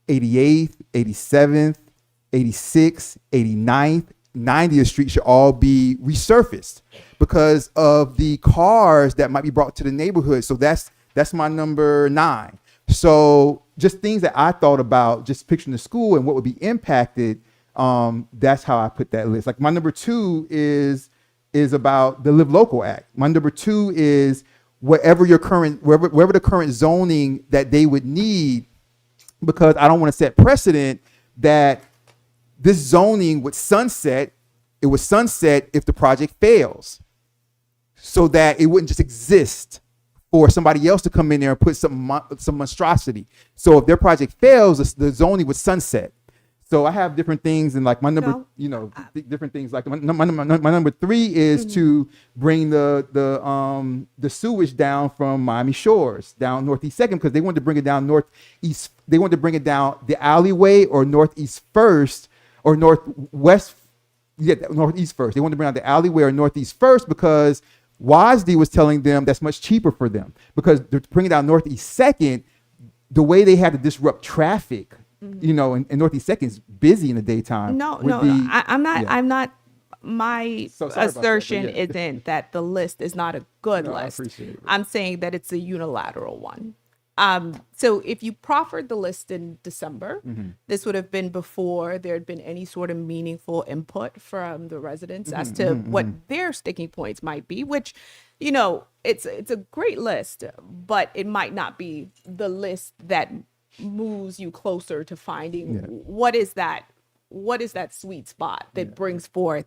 88th, 87th, 86th, 89th, 90th Street should all be resurfaced because of the cars that might be brought to the neighborhood. So that's my number 9. So just things that I thought about, just picturing the school and what would be impacted. That's how I put that list. Like my number 2 is about the Live Local Act. My number 2 is wherever the current zoning that they would need, because I don't want to set precedent that this zoning would sunset. It would sunset if the project fails, so that it wouldn't just exist for somebody else to come in there and put some monstrosity. So if their project fails, the zoning would sunset. So I have different things, and like my number, different things. Like my number 3 is to bring the sewage down from Miami Shores down Northeast Second, because they wanted to bring it down Northeast. They wanted to bring it down the alleyway or Northeast First or Northwest. Yeah, Northeast First. They wanted to bring out the alleyway or Northeast First because WASD was telling them that's much cheaper for them, because they're bringing down Northeast Second. The way they had to disrupt traffic. You know, and Northeast Second is busy in the daytime. I'm not. Yeah. I'm not. My sorry about that, but assertion yeah. isn't that the list is not a good No, I list. appreciate it. I'm saying that it's a unilateral one. So if you proffered the list in December, this would have been before there had been any sort of meaningful input from the residents as to what their sticking points might be, which, you know, it's a great list, but it might not be the list that moves you closer to finding what is that sweet spot that brings forth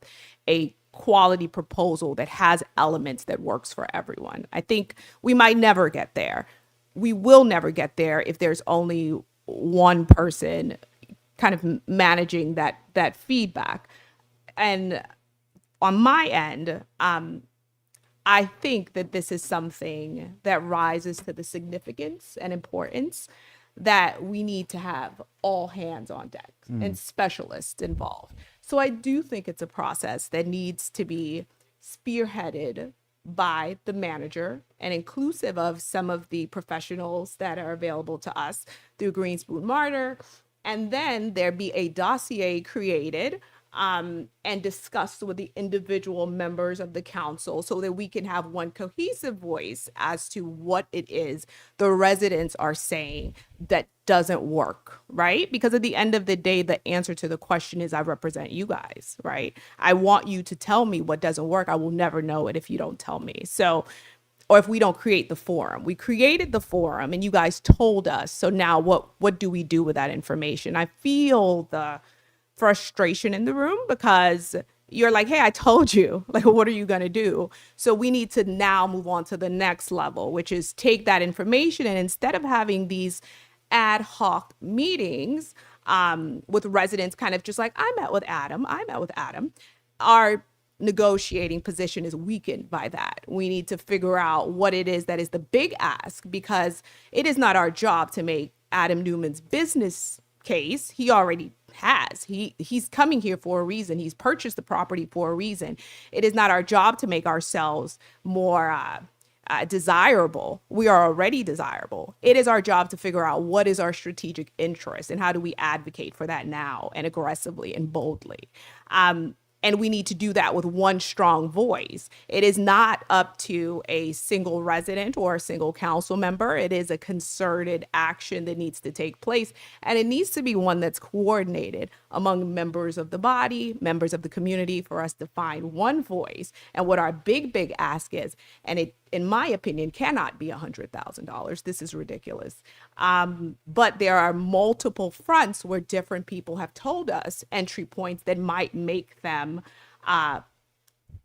a quality proposal that has elements that works for everyone. I think we might never get there. We will never get there if there's only one person kind of managing that feedback. And on my end, I think that this is something that rises to the significance and importance that we need to have all hands on deck and specialists involved. So I do think it's a process that needs to be spearheaded by the manager and inclusive of some of the professionals that are available to us through Green Spoon Martyr. And then there be a dossier created and discussed with the individual members of the council so that we can have one cohesive voice as to what it is the residents are saying that doesn't work, right? Because at the end of the day, the answer to the question is I represent you guys, right? I want you to tell me what doesn't work. I will never know it if you don't tell me. So, or if we don't create the forum. We created the forum and you guys told us. So now what do we do with that information? I feel the frustration in the room because you're like, hey, I told you, like, what are you going to do? So we need to now move on to the next level, which is take that information and instead of having these ad hoc meetings with residents kind of just like, I met with Adam, our negotiating position is weakened by that. We need to figure out what it is that is the big ask, because it is not our job to make Adam Newman's business case. He already has. He's coming here for a reason. He's purchased the property for a reason. It is not our job to make ourselves more desirable. We are already desirable. It is our job to figure out what is our strategic interest and how do we advocate for that now and aggressively and boldly. And we need to do that with one strong voice. It is not up to a single resident or a single council member. It is a concerted action that needs to take place. And it needs to be one that's coordinated among members of the body, members of the community, for us to find one voice and what our big ask is. And in my opinion, cannot be $100,000. This is ridiculous. But there are multiple fronts where different people have told us entry points that might make them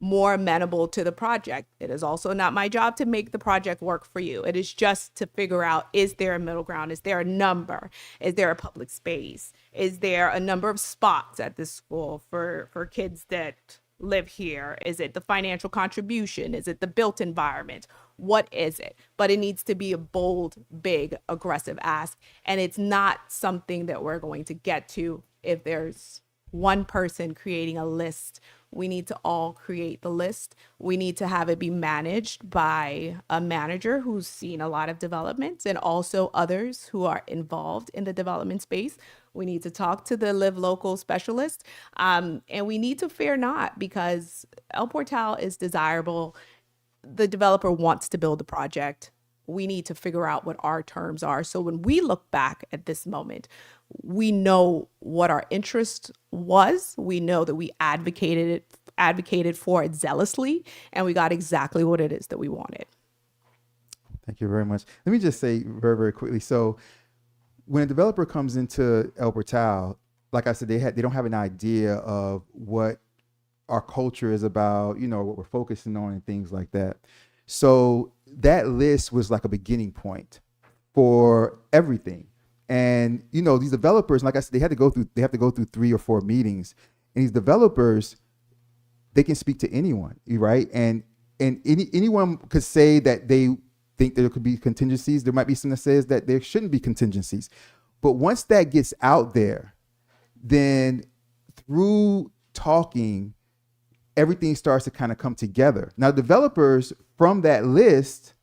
more amenable to the project. It is also not my job to make the project work for you. It is just to figure out, is there a middle ground? Is there a number? Is there a public space? Is there a number of spots at this school for kids that live here? Is it the financial contribution? Is it the built environment? What is it? But it needs to be a bold, big, aggressive ask. And it's not something that we're going to get to if there's one person creating a list. We need to all create the list. We need to have it be managed by a manager who's seen a lot of developments and also others who are involved in the development space. We need to talk to the Live Local specialist. And we need to fear not, because El Portal is desirable. The developer wants to build the project. We need to figure out what our terms are. So when we look back at this moment, we know what our interest was. We know that we advocated for it zealously, and we got exactly what it is that we wanted. Thank you very much. Let me just say very, very quickly. So when a developer comes into El Portal, like I said, they don't have an idea of what our culture is about, what we're focusing on and things like that. So that list was like a beginning point for everything. And these developers, like I said, they have to go through 3 or 4 meetings. And these developers, they can speak to anyone, right? And anyone could say that they think there could be contingencies. There might be someone that says that there shouldn't be contingencies. But once that gets out there, then through talking, everything starts to kind of come together. Now, developers from that list,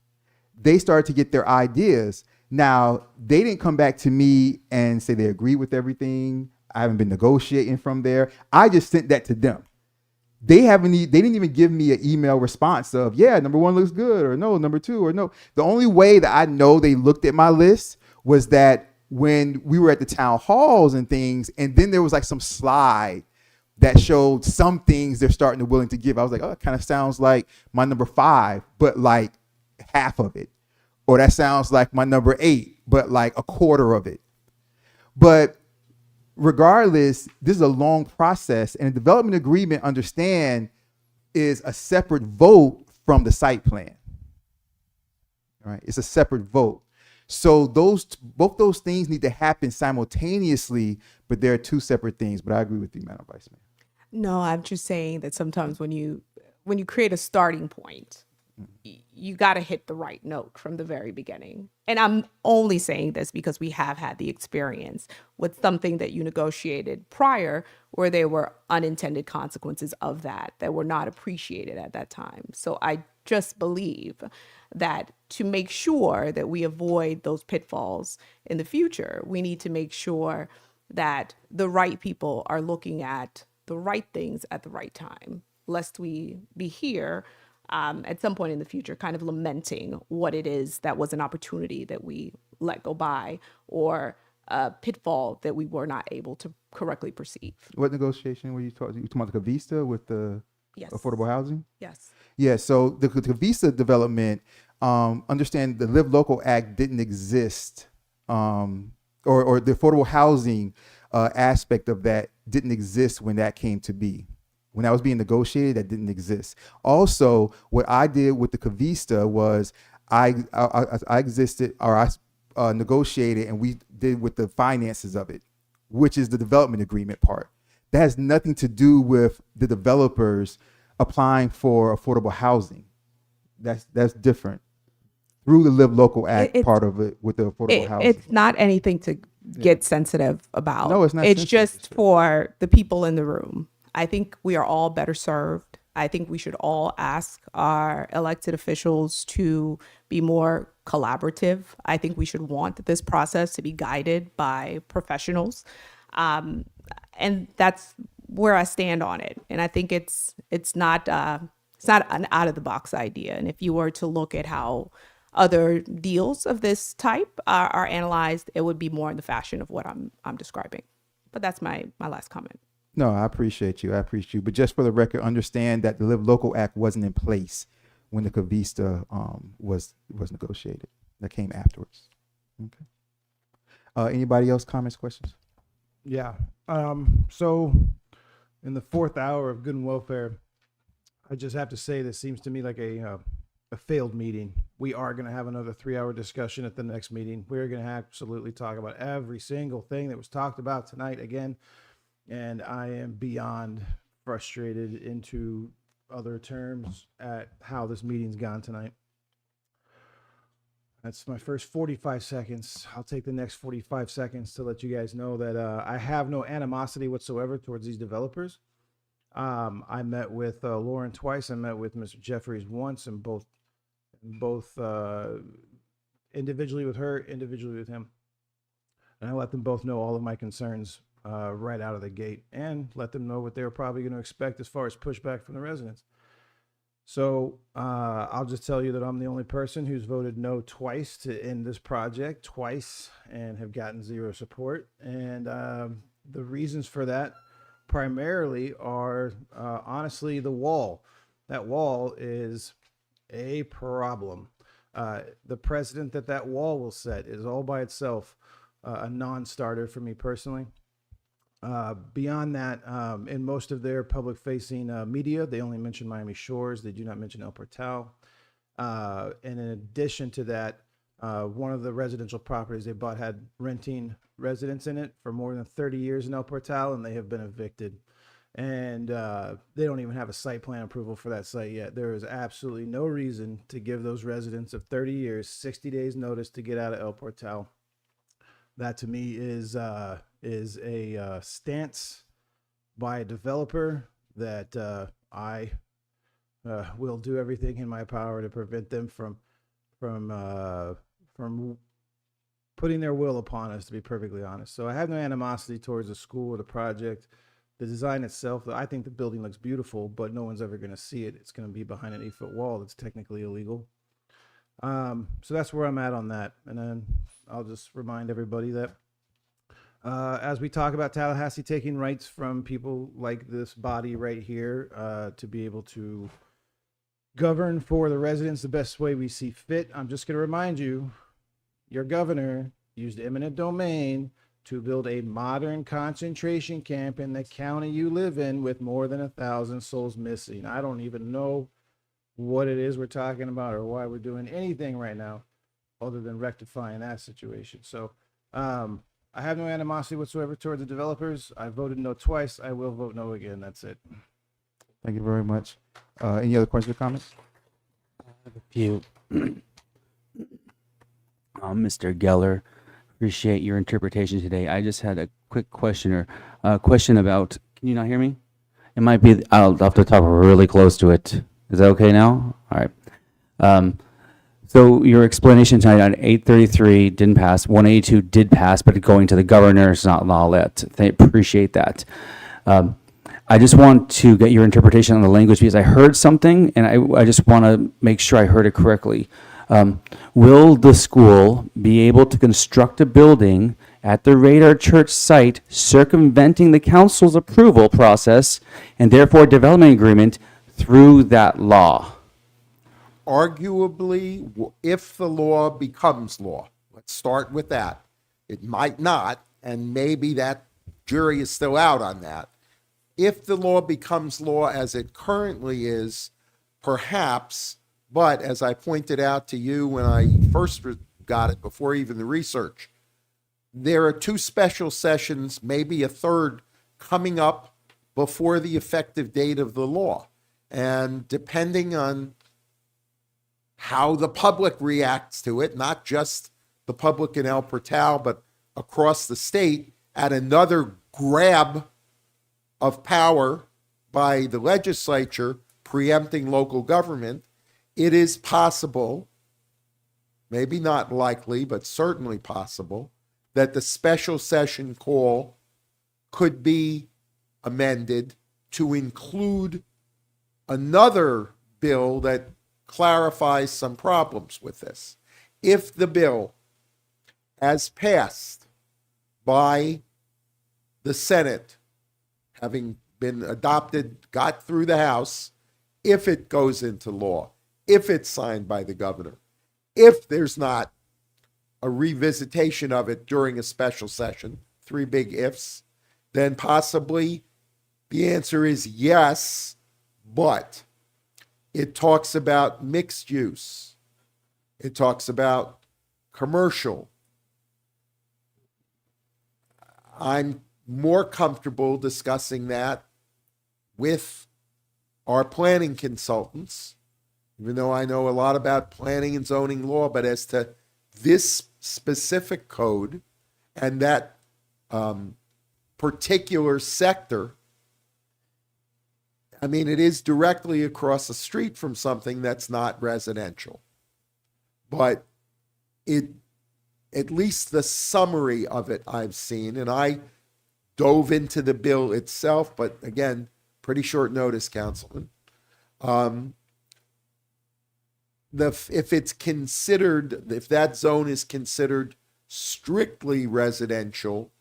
they started to get their ideas. Now, they didn't come back to me and say they agree with everything. I haven't been negotiating from there. I just sent that to them. They didn't even give me an email response of, yeah, number 1 looks good, or no, number 2, or no. The only way that I know they looked at my list was that when we were at the town halls and things, and then there was like some slide that showed some things they're starting to willing to give. I was like, oh, it kind of sounds like my number 5, but like half of it. Or that sounds like my number 8, but like a quarter of it. But regardless, this is a long process, and a development agreement, understand, is a separate vote from the site plan. All right, it's a separate vote. So both those things need to happen simultaneously, but they're 2 separate things. But I agree with you, Madam Vice Mayor. No, I'm just saying that sometimes when you create a starting point, you got to hit the right note from the very beginning. And I'm only saying this because we have had the experience with something that you negotiated prior where there were unintended consequences of that were not appreciated at that time. So I just believe that to make sure that we avoid those pitfalls in the future, we need to make sure that the right people are looking at the right things at the right time, lest we be here at some point in the future kind of lamenting what it is that was an opportunity that we let go by, or a pitfall that we were not able to correctly perceive. What negotiation were you talking about? The Cavista with the Yes. affordable housing? Yes. Yeah, so the Cavista development, understand the Live Local Act didn't exist, or the affordable housing aspect of that didn't exist when that came to be. When that was being negotiated, that didn't exist. Also, what I did with the Cavista was I negotiated, and we did with the finances of it, which is the development agreement part. That has nothing to do with the developers applying for affordable housing. That's different. Through the Live Local Act part of it with the affordable housing. It's not anything to get sensitive about. No, it's not It's sensitive. just for the people in the room. I think we are all better served. I think we should all ask our elected officials to be more collaborative. I think we should want this process to be guided by professionals. And that's where I stand on it. And I think it's not an out of the box idea. And if you were to look at how other deals of this type are analyzed, it would be more in the fashion of what I'm describing. But that's my last comment. No, I appreciate you. But just for the record, understand that the Live Local Act wasn't in place when the Cavista was negotiated. That came afterwards. Okay. Anybody else? Comments? Questions? Yeah. So in the fourth hour of Good and Welfare, I just have to say this seems to me like a failed meeting. We are going to have another 3-hour discussion at the next meeting. We're going to absolutely talk about every single thing that was talked about tonight again. And I am beyond frustrated into other terms at how this meeting's gone tonight. That's my first 45 seconds. I'll take the next 45 seconds to let you guys know that I have no animosity whatsoever towards these developers. I met with Lauren twice. I met with Mr. Jeffries once, and both individually with her, individually with him. And I let them both know all of my concerns right out of the gate, and let them know what they were probably going to expect as far as pushback from the residents. So I'll just tell you that I'm the only person who's voted no twice to end this project, twice, and have gotten zero support. And the reasons for that primarily are honestly the wall. That wall is a problem. The precedent that wall will set is all by itself a non-starter for me personally. Beyond that, in most of their public-facing media, they only mention Miami Shores. They do not mention El Portal. And in addition to that, one of the residential properties they bought had renting residents in it for more than 30 years in El Portal, and they have been evicted. And they don't even have a site plan approval for that site yet. There is absolutely no reason to give those residents of 30 years 60 days notice to get out of El Portal. That to me is a stance by a developer that I will do everything in my power to prevent them from putting their will upon us, to be perfectly honest. So I have no animosity towards the school or the project. The design itself, I think the building looks beautiful, but no one's ever going to see it. It's going to be behind an 8-foot wall that's technically illegal. So that's where I'm at on that. And then I'll just remind everybody that as we talk about Tallahassee taking rights from people like this body right here to be able to govern for the residents the best way we see fit, I'm just going to remind you, your governor used eminent domain to build a modern concentration camp in the county you live in with more than 1,000 souls missing. I don't even know what it is we're talking about or why we're doing anything right now other than rectifying that situation. So I have no animosity whatsoever towards the developers. I voted no twice. I will vote no again. That's it. Thank you very much. Any other questions or comments? I have a few. Mr. Geller, appreciate your interpretation today. I just had a quick question about, can you not hear me? It might be, I'll have to talk really close to it. Is that okay now? All right. So your explanation tonight on 833 didn't pass, 182 did pass, but going to the governor is not law yet. Appreciate that. I just want to get your interpretation on the language because I heard something and I just want to make sure I heard it correctly. Will the school be able to construct a building at the Radar Church site circumventing the council's approval process and therefore development agreement through that law? Arguably, if the law becomes law, let's start with that. It might not, and maybe that jury is still out on that. If the law becomes law as it currently is, perhaps, but as I pointed out to you when I first got it, before even the research, there are 2 special sessions, maybe a third, coming up before the effective date of the law. And depending on how the public reacts to it, not just the public in El Portal, but across the state, at another grab of power by the legislature preempting local government, it is possible, maybe not likely, but certainly possible, that the special session call could be amended to include another bill that clarifies some problems with this. If the bill, as passed by the Senate, having been adopted, got through the House, if it goes into law, if it's signed by the governor. If there's not a revisitation of it during a special session, three big ifs, then possibly the answer is yes, but it talks about mixed use. It talks about commercial. I'm more comfortable discussing that with our planning consultants, even though I know a lot about planning and zoning law, but as to this specific code and that particular sector, I mean, it is directly across the street from something that's not residential. But at least the summary of it I've seen, and I dove into the bill itself, but again, pretty short notice, Councilman. If it's considered, if that zone is considered strictly residential,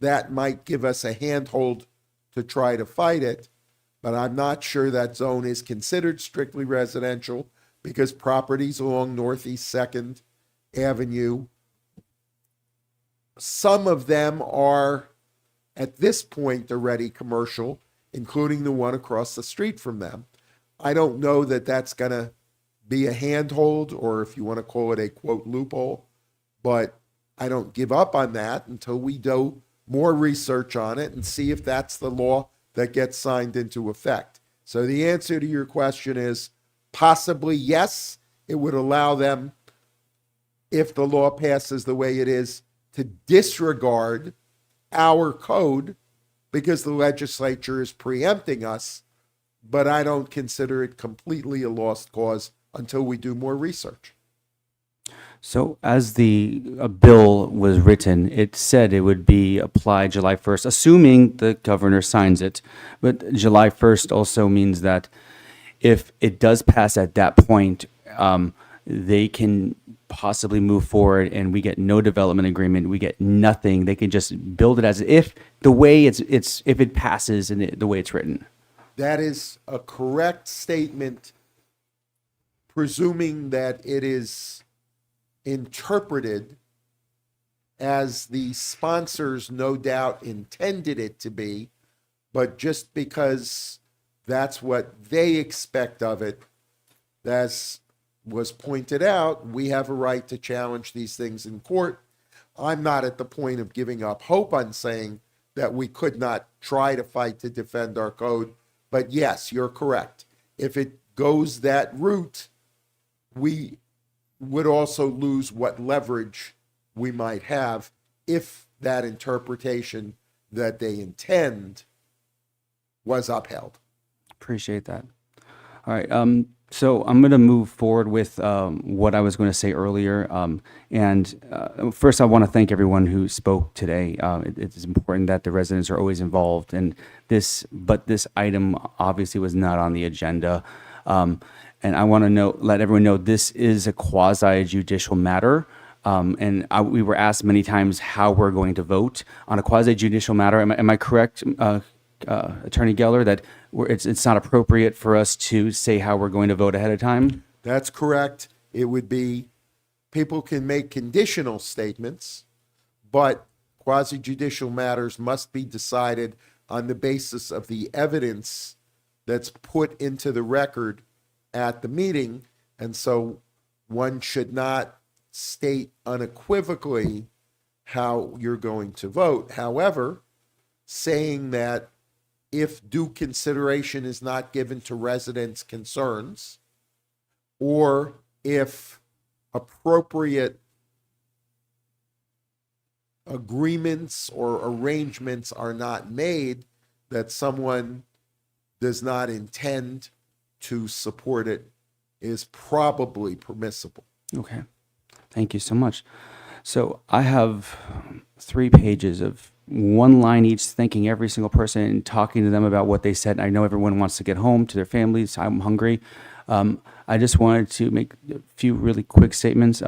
that might give us a handhold to try to fight it. But I'm not sure that zone is considered strictly residential because properties along Northeast 2nd Avenue, some of them are at this point already commercial, including the one across the street from them. I don't know that that's going to be a handhold, or if you want to call it a quote loophole, but I don't give up on that until we do more research on it and see if that's the law that gets signed into effect. So the answer to your question is possibly yes. It would allow them, if the law passes the way it is, to disregard our code because the legislature is preempting us, but I don't consider it completely a lost cause until we do more research. So as the bill was written, it said it would be applied July 1st, assuming the governor signs it. But July 1st also means that if it does pass at that point, they can possibly move forward and we get no development agreement, we get nothing. They can just build it as if the way it's if it passes and the way it's written. That is a correct statement, presuming that it is interpreted as the sponsors no doubt intended it to be, but just because that's what they expect of it, as was pointed out, we have a right to challenge these things in court. I'm not at the point of giving up hope on saying that we could not try to fight to defend our code, but yes, you're correct. If it goes that route, we would also lose what leverage we might have if that interpretation that they intend was upheld. Appreciate that. All right. So I'm going to move forward with what I was going to say earlier. First, I want to thank everyone who spoke today. It is important that the residents are always involved in this, but this item obviously was not on the agenda. And I want to let everyone know this is a quasi-judicial matter. We were asked many times how we're going to vote on a quasi-judicial matter. Am I correct, Attorney Geller, that it's not appropriate for us to say how we're going to vote ahead of time? That's correct. It would be, people can make conditional statements, but quasi-judicial matters must be decided on the basis of the evidence that's put into the record at the meeting. And so one should not state unequivocally how you're going to vote. However, saying that if due consideration is not given to residents' concerns, or if appropriate agreements or arrangements are not made, that someone does not intend to support it, is probably permissible. Okay. Thank you so much. So I have 3 pages of one line each, thanking every single person and talking to them about what they said. I know everyone wants to get home to their families. I'm hungry. I just wanted to make a few really quick statements.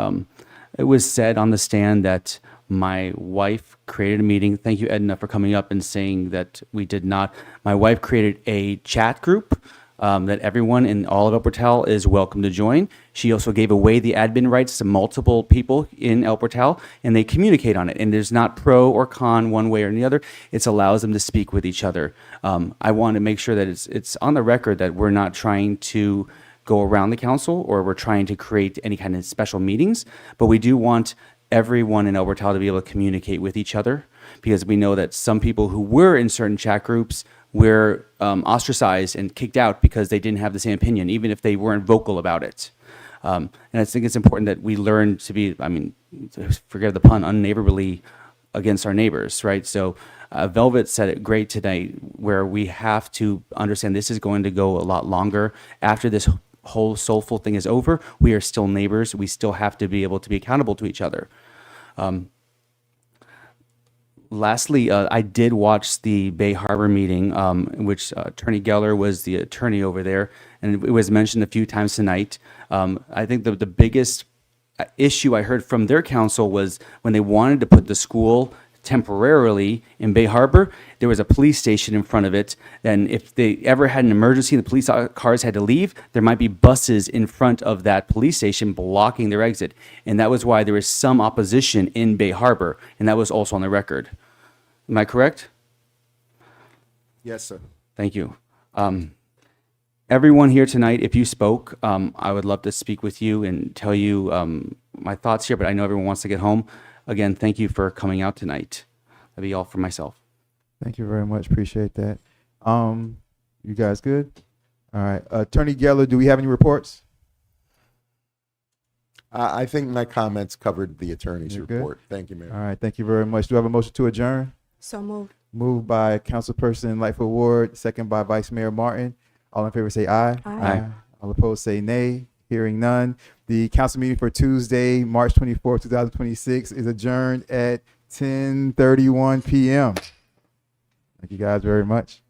It was said on the stand that my wife created a meeting. Thank you, Edna, for coming up and saying that we did not. My wife created a chat group that everyone in all of El Portal is welcome to join. She also gave away the admin rights to multiple people in El Portal, and they communicate on it. And there's not pro or con one way or the other. It allows them to speak with each other. I want to make sure that it's on the record that we're not trying to go around the council or we're trying to create any kind of special meetings, but we do want everyone in El Portal to be able to communicate with each other, because we know that some people who were in certain chat groups were ostracized and kicked out because they didn't have the same opinion, even if they weren't vocal about it. And I think it's important that we learn to be, I mean, forgive the pun, unneighborly against our neighbors, right? So Velvet said it great today, where we have to understand this is going to go a lot longer. After this whole soulful thing is over, we are still neighbors. We still have to be able to be accountable to each other. Lastly, I did watch the Bay Harbor meeting, in which Attorney Geller was the attorney over there, and it was mentioned a few times tonight. I think the biggest issue I heard from their counsel was when they wanted to put the school temporarily in Bay Harbor, there was a police station in front of it, and if they ever had an emergency, the police cars had to leave, there might be buses in front of that police station blocking their exit. And that was why there was some opposition in Bay Harbor, and that was also on the record. Am I correct? Yes, sir. Thank you. Everyone here tonight, if you spoke, I would love to speak with you and tell you my thoughts here, but I know everyone wants to get home. Again, thank you for coming out tonight. That'd be all for myself. Thank you very much. Appreciate that. You guys good? All right. Attorney Geller, do we have any reports? I think my comments covered the attorney's You're good? report. Thank you, Mayor. All right. Thank you very much. Do I have a motion to adjourn? So moved. Moved by Councilperson Lightfoot Ward, second by Vice Mayor Martin. All in favor say aye. Aye. All opposed say nay. Hearing none. The council meeting for Tuesday, March 24, 2026 is adjourned at 10:31 p.m. Thank you guys very much.